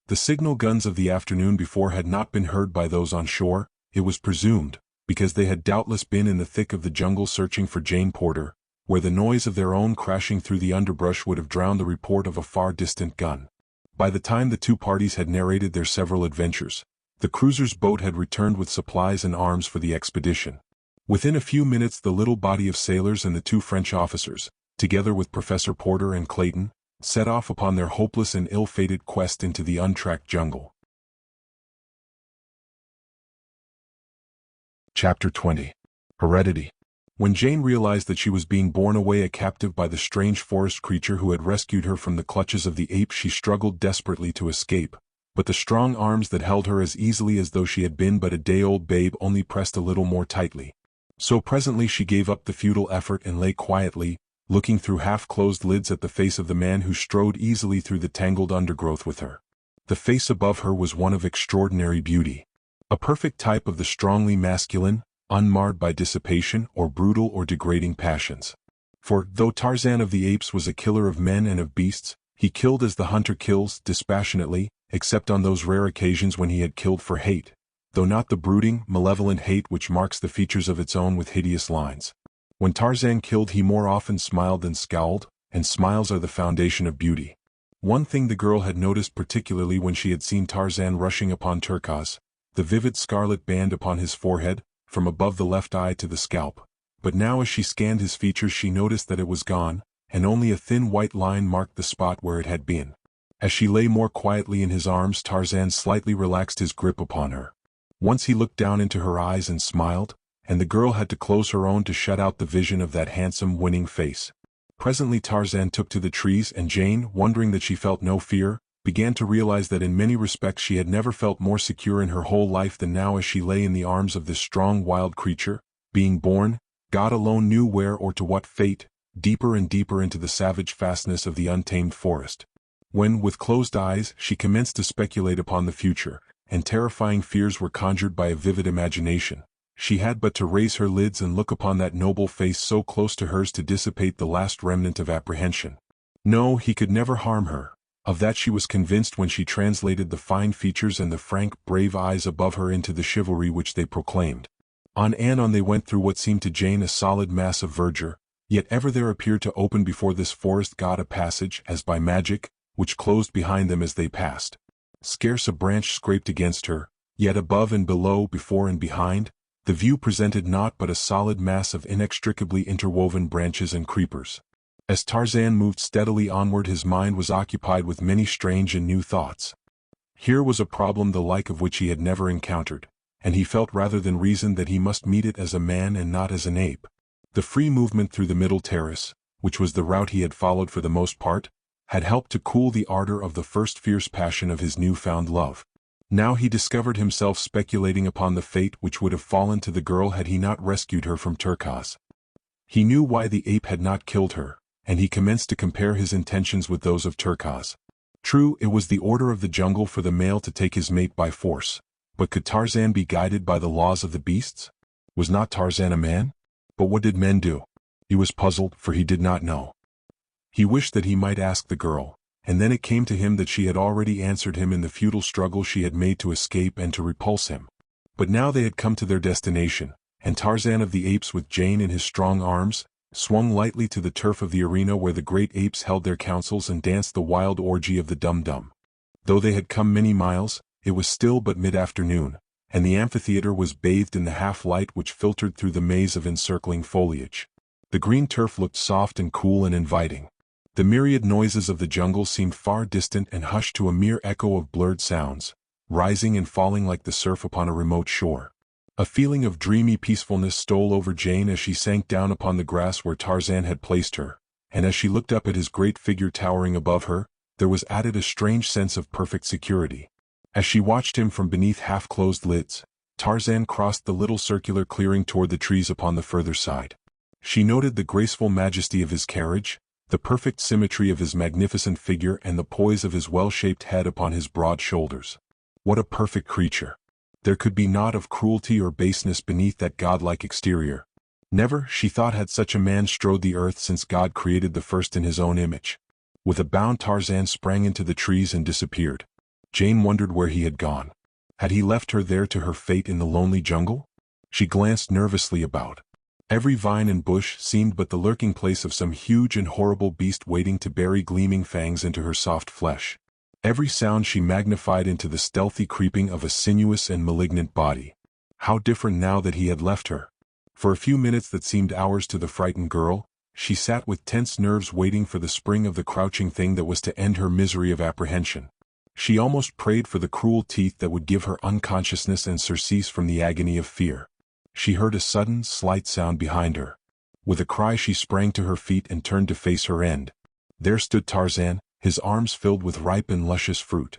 [SPEAKER 1] The signal guns of the afternoon before had not been heard by those on shore, it was presumed, because they had doubtless been in the thick of the jungle searching for Jane Porter, where the noise of their own crashing through the underbrush would have drowned the report of a far distant gun. By the time the 2 parties had narrated their several adventures, the cruiser's boat had returned with supplies and arms for the expedition. Within a few minutes the little body of sailors and the 2 French officers, together with Professor Porter and Clayton, set off upon their hopeless and ill-fated quest into the untracked jungle. Chapter 20. Heredity. When Jane realized that she was being borne away a captive by the strange forest creature who had rescued her from the clutches of the apes, she struggled desperately to escape, but the strong arms that held her as easily as though she had been but a day-old babe only pressed a little more tightly. So presently she gave up the futile effort and lay quietly, looking through half-closed lids at the face of the man who strode easily through the tangled undergrowth with her. The face above her was one of extraordinary beauty. A perfect type of the strongly masculine, unmarred by dissipation or brutal or degrading passions. For, though Tarzan of the Apes was a killer of men and of beasts, he killed as the hunter kills, dispassionately, except on those rare occasions when he had killed for hate, though not the brooding, malevolent hate which marks the features of its own with hideous lines. When Tarzan killed he more often smiled than scowled, and smiles are the foundation of beauty. One thing the girl had noticed particularly when she had seen Tarzan rushing upon Turquoise, the vivid scarlet band upon his forehead, from above the left eye to the scalp. But now as she scanned his features she noticed that it was gone, and only a thin white line marked the spot where it had been. As she lay more quietly in his arms Tarzan slightly relaxed his grip upon her. Once he looked down into her eyes and smiled, and the girl had to close her own to shut out the vision of that handsome, winning face. Presently Tarzan took to the trees and Jane, wondering that she felt no fear, began to realize that in many respects she had never felt more secure in her whole life than now as she lay in the arms of this strong wild creature, being borne, God alone knew where or to what fate, deeper and deeper into the savage fastness of the untamed forest. When, with closed eyes, she commenced to speculate upon the future, and terrifying fears were conjured by a vivid imagination, she had but to raise her lids and look upon that noble face so close to hers to dissipate the last remnant of apprehension. No, he could never harm her. Of that she was convinced when she translated the fine features and the frank, brave eyes above her into the chivalry which they proclaimed. On and on they went through what seemed to Jane a solid mass of verdure, yet ever there appeared to open before this forest god a passage, as by magic, which closed behind them as they passed. Scarce a branch scraped against her, yet above and below, before and behind, the view presented naught but a solid mass of inextricably interwoven branches and creepers. As Tarzan moved steadily onward, his mind was occupied with many strange and new thoughts. Here was a problem the like of which he had never encountered, and he felt rather than reasoned that he must meet it as a man and not as an ape. The free movement through the middle terrace, which was the route he had followed for the most part, had helped to cool the ardor of the first fierce passion of his new-found love. Now he discovered himself speculating upon the fate which would have fallen to the girl had he not rescued her from Turkaz. He knew why the ape had not killed her, and he commenced to compare his intentions with those of Turkaz. True, it was the order of the jungle for the male to take his mate by force, but could Tarzan be guided by the laws of the beasts? Was not Tarzan a man? But what did men do? He was puzzled, for he did not know. He wished that he might ask the girl, and then it came to him that she had already answered him in the futile struggle she had made to escape and to repulse him. But now they had come to their destination, and Tarzan of the Apes, with Jane in his strong arms, swung lightly to the turf of the arena where the great apes held their councils and danced the wild orgy of the dum-dum. Though they had come many miles, it was still but mid-afternoon, and the amphitheater was bathed in the half-light which filtered through the maze of encircling foliage. The green turf looked soft and cool and inviting. The myriad noises of the jungle seemed far distant and hushed to a mere echo of blurred sounds, rising and falling like the surf upon a remote shore. A feeling of dreamy peacefulness stole over Jane as she sank down upon the grass where Tarzan had placed her, and as she looked up at his great figure towering above her, there was added a strange sense of perfect security. As she watched him from beneath half-closed lids, Tarzan crossed the little circular clearing toward the trees upon the further side. She noted the graceful majesty of his carriage, the perfect symmetry of his magnificent figure, and the poise of his well-shaped head upon his broad shoulders. What a perfect creature! There could be naught of cruelty or baseness beneath that godlike exterior. Never, she thought, had such a man strode the earth since God created the first in his own image. With a bound Tarzan sprang into the trees and disappeared. Jane wondered where he had gone. Had he left her there to her fate in the lonely jungle? She glanced nervously about. Every vine and bush seemed but the lurking place of some huge and horrible beast waiting to bury gleaming fangs into her soft flesh. Every sound she magnified into the stealthy creeping of a sinuous and malignant body. How different now that he had left her. For a few minutes that seemed hours to the frightened girl, she sat with tense nerves waiting for the spring of the crouching thing that was to end her misery of apprehension. She almost prayed for the cruel teeth that would give her unconsciousness and surcease from the agony of fear. She heard a sudden, slight sound behind her. With a cry she sprang to her feet and turned to face her end. There stood Tarzan, his arms filled with ripe and luscious fruit.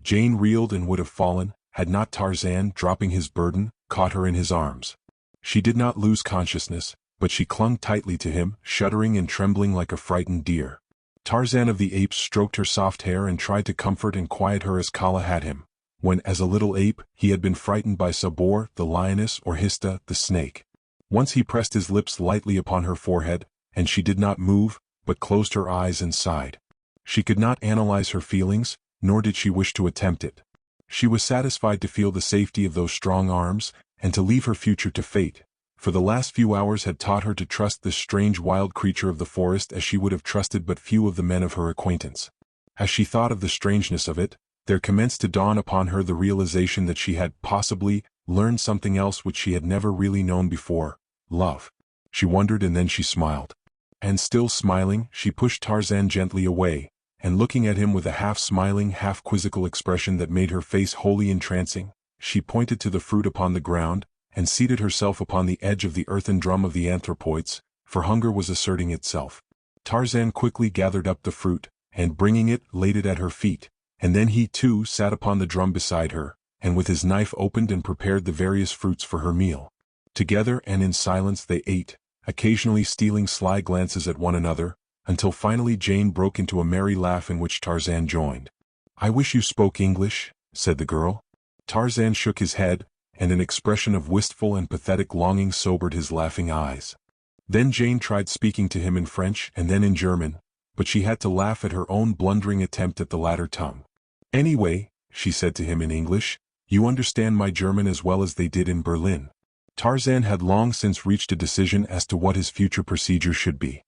[SPEAKER 1] Jane reeled and would have fallen, had not Tarzan, dropping his burden, caught her in his arms. She did not lose consciousness, but she clung tightly to him, shuddering and trembling like a frightened deer. Tarzan of the Apes stroked her soft hair and tried to comfort and quiet her as Kala had him, when as a little ape he had been frightened by Sabor, the lioness, or Hista, the snake. Once he pressed his lips lightly upon her forehead, and she did not move, but closed her eyes and sighed. She could not analyze her feelings, nor did she wish to attempt it. She was satisfied to feel the safety of those strong arms, and to leave her future to fate, for the last few hours had taught her to trust this strange wild creature of the forest as she would have trusted but few of the men of her acquaintance. As she thought of the strangeness of it, there commenced to dawn upon her the realization that she had, possibly, learned something else which she had never really known before: love. She wondered, and then she smiled. And still smiling, she pushed Tarzan gently away, and looking at him with a half-smiling, half-quizzical expression that made her face wholly entrancing, she pointed to the fruit upon the ground, and seated herself upon the edge of the earthen drum of the anthropoids, for hunger was asserting itself. Tarzan quickly gathered up the fruit, and bringing it, laid it at her feet, and then he too sat upon the drum beside her, and with his knife opened and prepared the various fruits for her meal. Together and in silence they ate, occasionally stealing sly glances at one another, until finally Jane broke into a merry laugh in which Tarzan joined. "I wish you spoke English," said the girl. Tarzan shook his head, and an expression of wistful and pathetic longing sobered his laughing eyes. Then Jane tried speaking to him in French and then in German, but she had to laugh at her own blundering attempt at the latter tongue. "Anyway," she said to him in English, "you understand my German as well as they did in Berlin." Tarzan had long since reached a decision as to what his future procedure should be.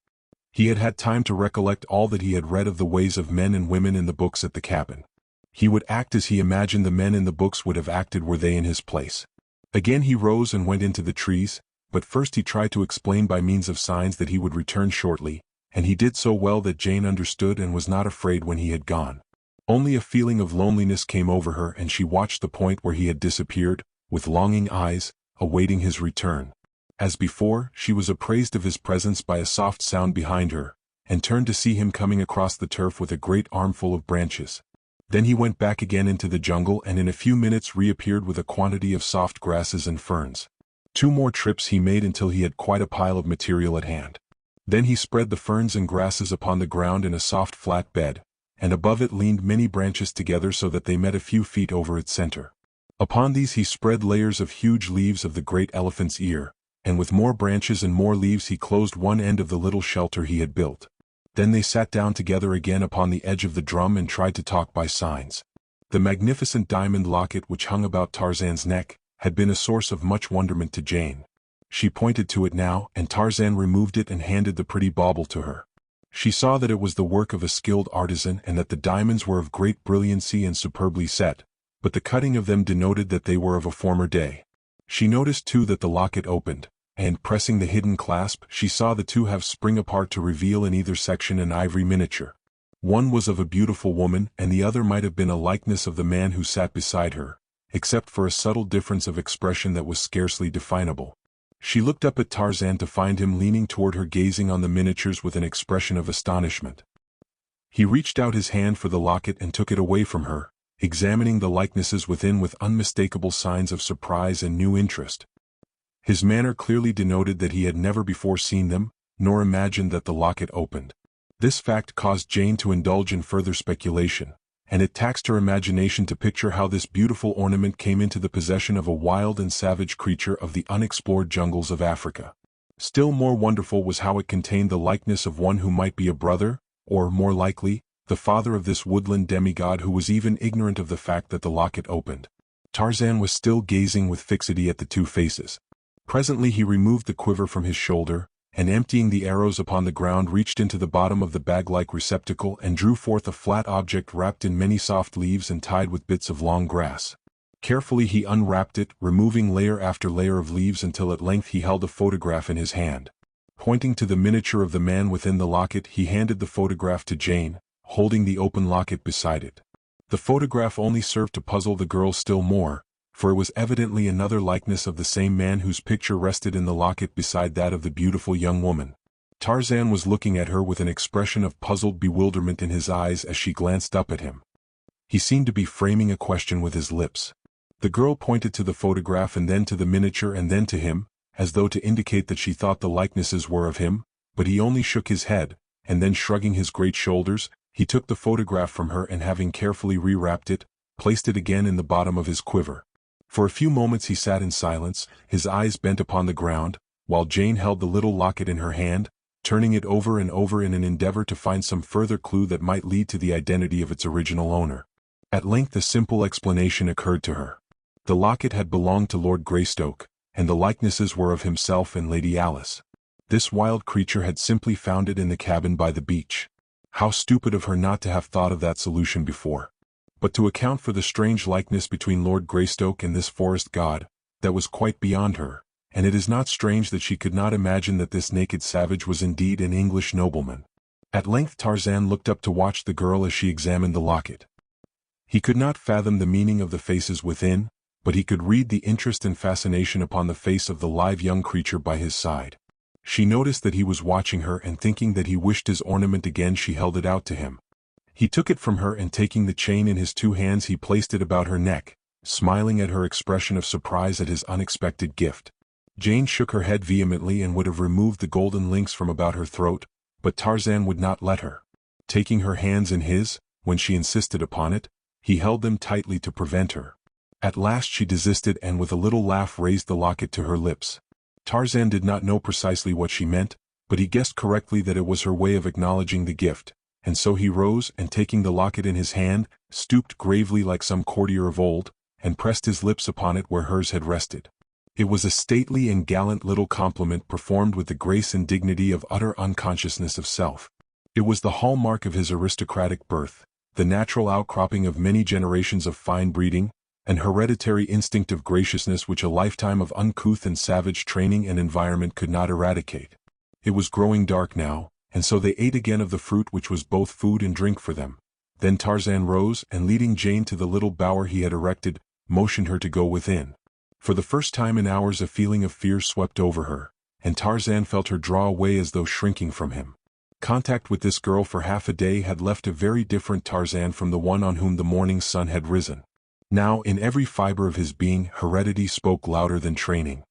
[SPEAKER 1] He had had time to recollect all that he had read of the ways of men and women in the books at the cabin. He would act as he imagined the men in the books would have acted were they in his place. Again he rose and went into the trees, but first he tried to explain by means of signs that he would return shortly, and he did so well that Jane understood and was not afraid when he had gone. Only a feeling of loneliness came over her, and she watched the point where he had disappeared, with longing eyes, awaiting his return. As before, she was appraised of his presence by a soft sound behind her, and turned to see him coming across the turf with a great armful of branches. Then he went back again into the jungle and in a few minutes reappeared with a quantity of soft grasses and ferns. 2 more trips he made until he had quite a pile of material at hand. Then he spread the ferns and grasses upon the ground in a soft flat bed, and above it leaned many branches together so that they met a few feet over its center. Upon these he spread layers of huge leaves of the great elephant's ear, and with more branches and more leaves he closed one end of the little shelter he had built. Then they sat down together again upon the edge of the drum and tried to talk by signs. The magnificent diamond locket which hung about Tarzan's neck had been a source of much wonderment to Jane. She pointed to it now, and Tarzan removed it and handed the pretty bauble to her. She saw that it was the work of a skilled artisan and that the diamonds were of great brilliancy and superbly set, but the cutting of them denoted that they were of a former day. She noticed too that the locket opened, and pressing the hidden clasp she saw the 2 halves spring apart to reveal in either section an ivory miniature. One was of a beautiful woman, and the other might have been a likeness of the man who sat beside her, except for a subtle difference of expression that was scarcely definable. She looked up at Tarzan to find him leaning toward her gazing on the miniatures with an expression of astonishment. He reached out his hand for the locket and took it away from her, examining the likenesses within with unmistakable signs of surprise and new interest. His manner clearly denoted that he had never before seen them, nor imagined that the locket opened. This fact caused Jane to indulge in further speculation, and it taxed her imagination to picture how this beautiful ornament came into the possession of a wild and savage creature of the unexplored jungles of Africa. Still more wonderful was how it contained the likeness of one who might be a brother, or, more likely, the father of this woodland demigod who was even ignorant of the fact that the locket opened. Tarzan was still gazing with fixity at the 2 faces. Presently he removed the quiver from his shoulder, and emptying the arrows upon the ground reached into the bottom of the bag-like receptacle and drew forth a flat object wrapped in many soft leaves and tied with bits of long grass. Carefully he unwrapped it, removing layer after layer of leaves until at length he held a photograph in his hand. Pointing to the miniature of the man within the locket he handed the photograph to Jane, holding the open locket beside it. The photograph only served to puzzle the girl still more, for it was evidently another likeness of the same man whose picture rested in the locket beside that of the beautiful young woman. Tarzan was looking at her with an expression of puzzled bewilderment in his eyes as she glanced up at him. He seemed to be framing a question with his lips. The girl pointed to the photograph and then to the miniature and then to him, as though to indicate that she thought the likenesses were of him, but he only shook his head, and then shrugging his great shoulders, he took the photograph from her and having carefully rewrapped it, placed it again in the bottom of his quiver. For a few moments he sat in silence, his eyes bent upon the ground, while Jane held the little locket in her hand, turning it over and over in an endeavor to find some further clue that might lead to the identity of its original owner. At length a simple explanation occurred to her. The locket had belonged to Lord Greystoke, and the likenesses were of himself and Lady Alice. This wild creature had simply found it in the cabin by the beach. How stupid of her not to have thought of that solution before. But to account for the strange likeness between Lord Greystoke and this forest god, that was quite beyond her, and it is not strange that she could not imagine that this naked savage was indeed an English nobleman. At length Tarzan looked up to watch the girl as she examined the locket. He could not fathom the meaning of the faces within, but he could read the interest and fascination upon the face of the live young creature by his side. She noticed that he was watching her, and thinking that he wished his ornament again she held it out to him. He took it from her, and taking the chain in his 2 hands he placed it about her neck, smiling at her expression of surprise at his unexpected gift. Jane shook her head vehemently and would have removed the golden links from about her throat, but Tarzan would not let her. Taking her hands in his, when she insisted upon it, he held them tightly to prevent her. At last she desisted and with a little laugh raised the locket to her lips. Tarzan did not know precisely what she meant, but he guessed correctly that it was her way of acknowledging the gift, and so he rose and taking the locket in his hand, stooped gravely like some courtier of old, and pressed his lips upon it where hers had rested. It was a stately and gallant little compliment performed with the grace and dignity of utter unconsciousness of self. It was the hallmark of his aristocratic birth, the natural outcropping of many generations of fine breeding, an hereditary instinct of graciousness which a lifetime of uncouth and savage training and environment could not eradicate. It was growing dark now, and so they ate again of the fruit which was both food and drink for them. Then Tarzan rose and leading Jane to the little bower he had erected, motioned her to go within. For the first time in hours a feeling of fear swept over her, and Tarzan felt her draw away as though shrinking from him. Contact with this girl for half a day had left a very different Tarzan from the one on whom the morning sun had risen. Now in every fiber of his being heredity spoke louder than training.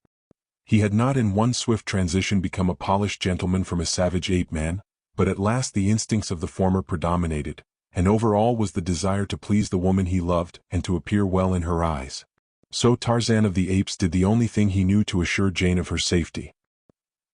[SPEAKER 1] He had not in one swift transition become a polished gentleman from a savage ape-man, but at last the instincts of the former predominated, and over all was the desire to please the woman he loved and to appear well in her eyes. So Tarzan of the Apes did the only thing he knew to assure Jane of her safety.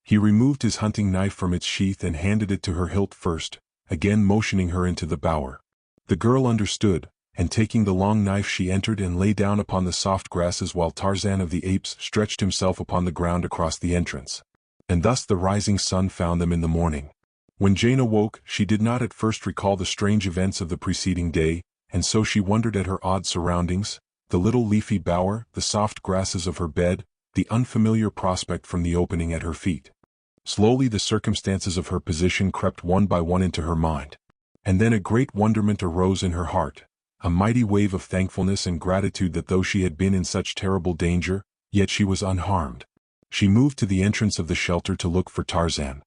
[SPEAKER 1] He removed his hunting knife from its sheath and handed it to her hilt first, again motioning her into the bower. The girl understood, and taking the long knife she entered and lay down upon the soft grasses while Tarzan of the Apes stretched himself upon the ground across the entrance. And thus the rising sun found them in the morning. When Jane awoke, she did not at first recall the strange events of the preceding day, and so she wondered at her odd surroundings, the little leafy bower, the soft grasses of her bed, the unfamiliar prospect from the opening at her feet. Slowly the circumstances of her position crept one by one into her mind. And then a great wonderment arose in her heart, a mighty wave of thankfulness and gratitude that though she had been in such terrible danger, yet she was unharmed. She moved to the entrance of the shelter to look for Tarzan.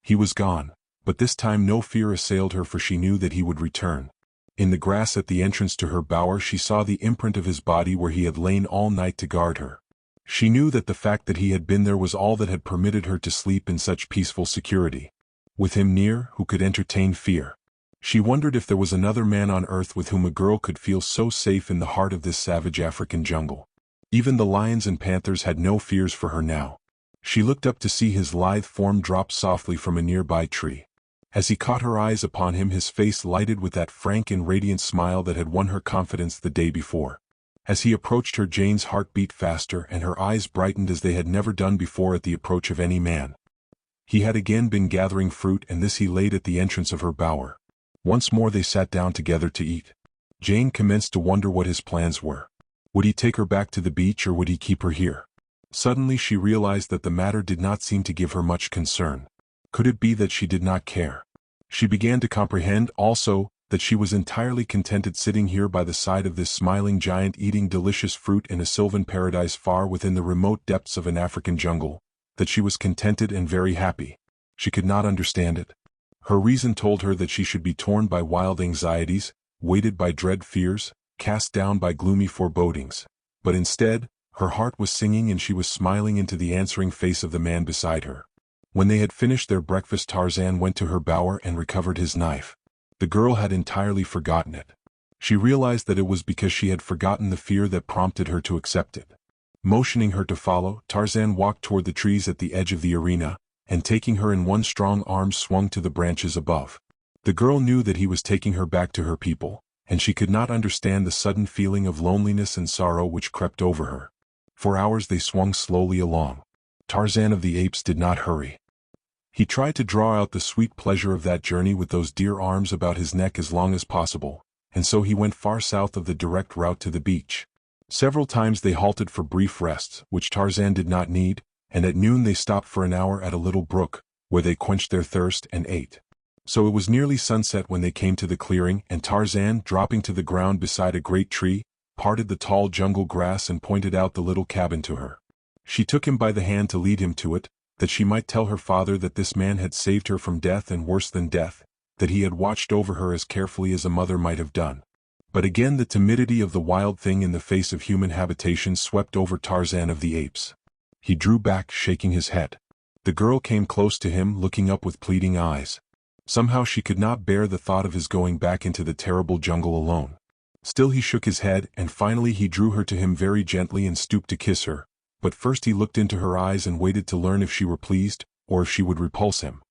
[SPEAKER 1] He was gone, but this time no fear assailed her for she knew that he would return. In the grass at the entrance to her bower she saw the imprint of his body where he had lain all night to guard her. She knew that the fact that he had been there was all that had permitted her to sleep in such peaceful security. With him near, who could entertain fear? She wondered if there was another man on earth with whom a girl could feel so safe in the heart of this savage African jungle. Even the lions and panthers had no fears for her now. She looked up to see his lithe form drop softly from a nearby tree. As he caught her eyes upon him, his face lighted with that frank and radiant smile that had won her confidence the day before. As he approached her, Jane's heart beat faster and her eyes brightened as they had never done before at the approach of any man. He had again been gathering fruit, and this he laid at the entrance of her bower. Once more they sat down together to eat. Jane commenced to wonder what his plans were. Would he take her back to the beach or would he keep her here? Suddenly she realized that the matter did not seem to give her much concern. Could it be that she did not care? She began to comprehend, also, that she was entirely contented sitting here by the side of this smiling giant eating delicious fruit in a sylvan paradise far within the remote depths of an African jungle, that she was contented and very happy. She could not understand it. Her reason told her that she should be torn by wild anxieties, weighted by dread fears, cast down by gloomy forebodings. But instead, her heart was singing and she was smiling into the answering face of the man beside her. When they had finished their breakfast, Tarzan went to her bower and recovered his knife. The girl had entirely forgotten it. She realized that it was because she had forgotten the fear that prompted her to accept it. Motioning her to follow, Tarzan walked toward the trees at the edge of the arena, and taking her in one strong arm swung to the branches above. The girl knew that he was taking her back to her people, and she could not understand the sudden feeling of loneliness and sorrow which crept over her. For hours they swung slowly along. Tarzan of the Apes did not hurry. He tried to draw out the sweet pleasure of that journey with those dear arms about his neck as long as possible, and so he went far south of the direct route to the beach. Several times they halted for brief rests, which Tarzan did not need, and at noon they stopped for an hour at a little brook, where they quenched their thirst and ate. So it was nearly sunset when they came to the clearing, and Tarzan, dropping to the ground beside a great tree, parted the tall jungle grass and pointed out the little cabin to her. She took him by the hand to lead him to it, that she might tell her father that this man had saved her from death and worse than death, that he had watched over her as carefully as a mother might have done. But again the timidity of the wild thing in the face of human habitation swept over Tarzan of the Apes. He drew back, shaking his head. The girl came close to him, looking up with pleading eyes. Somehow she could not bear the thought of his going back into the terrible jungle alone. Still he shook his head, and finally he drew her to him very gently and stooped to kiss her. But first he looked into her eyes and waited to learn if she were pleased, or if she would repulse him.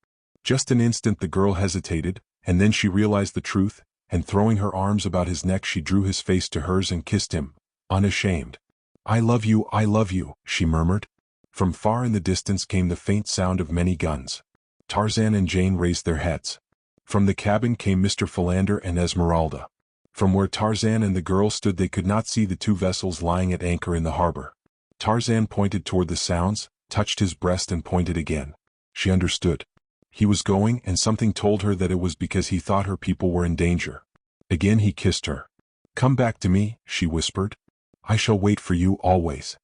[SPEAKER 1] Just an instant the girl hesitated, and then she realized the truth, and throwing her arms about his neck she drew his face to hers and kissed him, unashamed. I love you, she murmured. From far in the distance came the faint sound of many guns. Tarzan and Jane raised their heads. From the cabin came Mr. Philander and Esmeralda. From where Tarzan and the girl stood they could not see the two vessels lying at anchor in the harbor. Tarzan pointed toward the sounds, touched his breast and pointed again. She understood. He was going, and something told her that it was because he thought her people were in danger. Again he kissed her. Come back to me, she whispered. I shall wait for you always.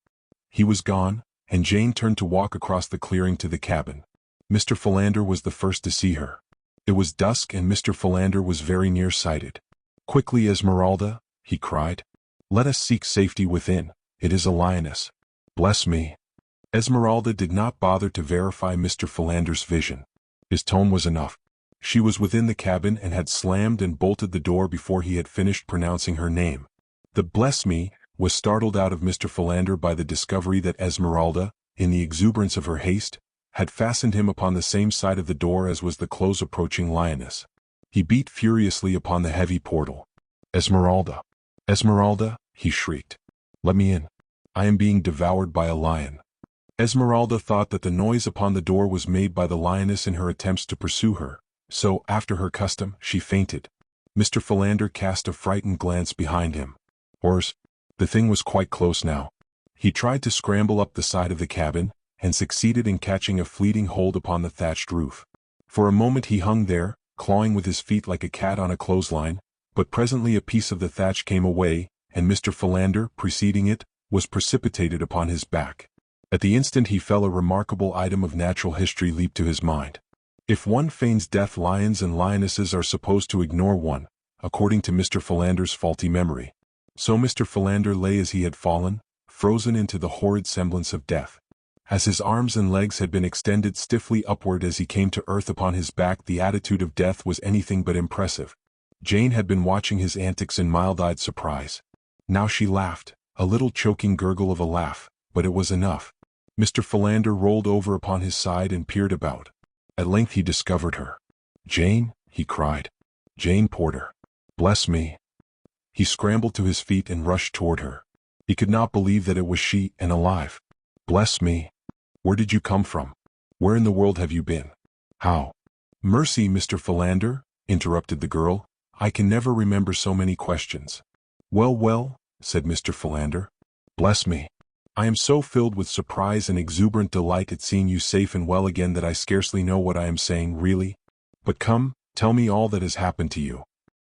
[SPEAKER 1] He was gone, and Jane turned to walk across the clearing to the cabin. Mr. Philander was the first to see her. It was dusk and Mr. Philander was very near-sighted. Quickly, Esmeralda, he cried. Let us seek safety within. It is a lioness. Bless me. Esmeralda did not bother to verify Mr. Philander's vision. His tone was enough. She was within the cabin and had slammed and bolted the door before he had finished pronouncing her name. The bless me was startled out of Mr. Philander by the discovery that Esmeralda, in the exuberance of her haste, had fastened him upon the same side of the door as was the close-approaching lioness. He beat furiously upon the heavy portal. Esmeralda! Esmeralda! He shrieked. Let me in. I am being devoured by a lion. Esmeralda thought that the noise upon the door was made by the lioness in her attempts to pursue her, so, after her custom, she fainted. Mr. Philander cast a frightened glance behind him. Horrors! The thing was quite close now. He tried to scramble up the side of the cabin, and succeeded in catching a fleeting hold upon the thatched roof. For a moment he hung there, clawing with his feet like a cat on a clothesline, but presently a piece of the thatch came away, and Mr. Philander, preceding it, was precipitated upon his back. At the instant he fell, a remarkable item of natural history leaped to his mind. If one feigns death, lions and lionesses are supposed to ignore one, according to Mr. Philander's faulty memory. So Mr. Philander lay as he had fallen, frozen into the horrid semblance of death. As his arms and legs had been extended stiffly upward as he came to earth upon his back, the attitude of death was anything but impressive. Jane had been watching his antics in mild-eyed surprise. Now she laughed, a little choking gurgle of a laugh, but it was enough. Mr. Philander rolled over upon his side and peered about. At length he discovered her. Jane, he cried. Jane Porter. Bless me. He scrambled to his feet and rushed toward her. He could not believe that it was she, and alive. Bless me. Where did you come from? Where in the world have you been? How? Mercy, Mr. Philander, interrupted the girl. I can never remember so many questions. Well, well, said Mr. Philander. Bless me. I am so filled with surprise and exuberant delight at seeing you safe and well again that I scarcely know what I am saying, really. But come, tell me all that has happened to you.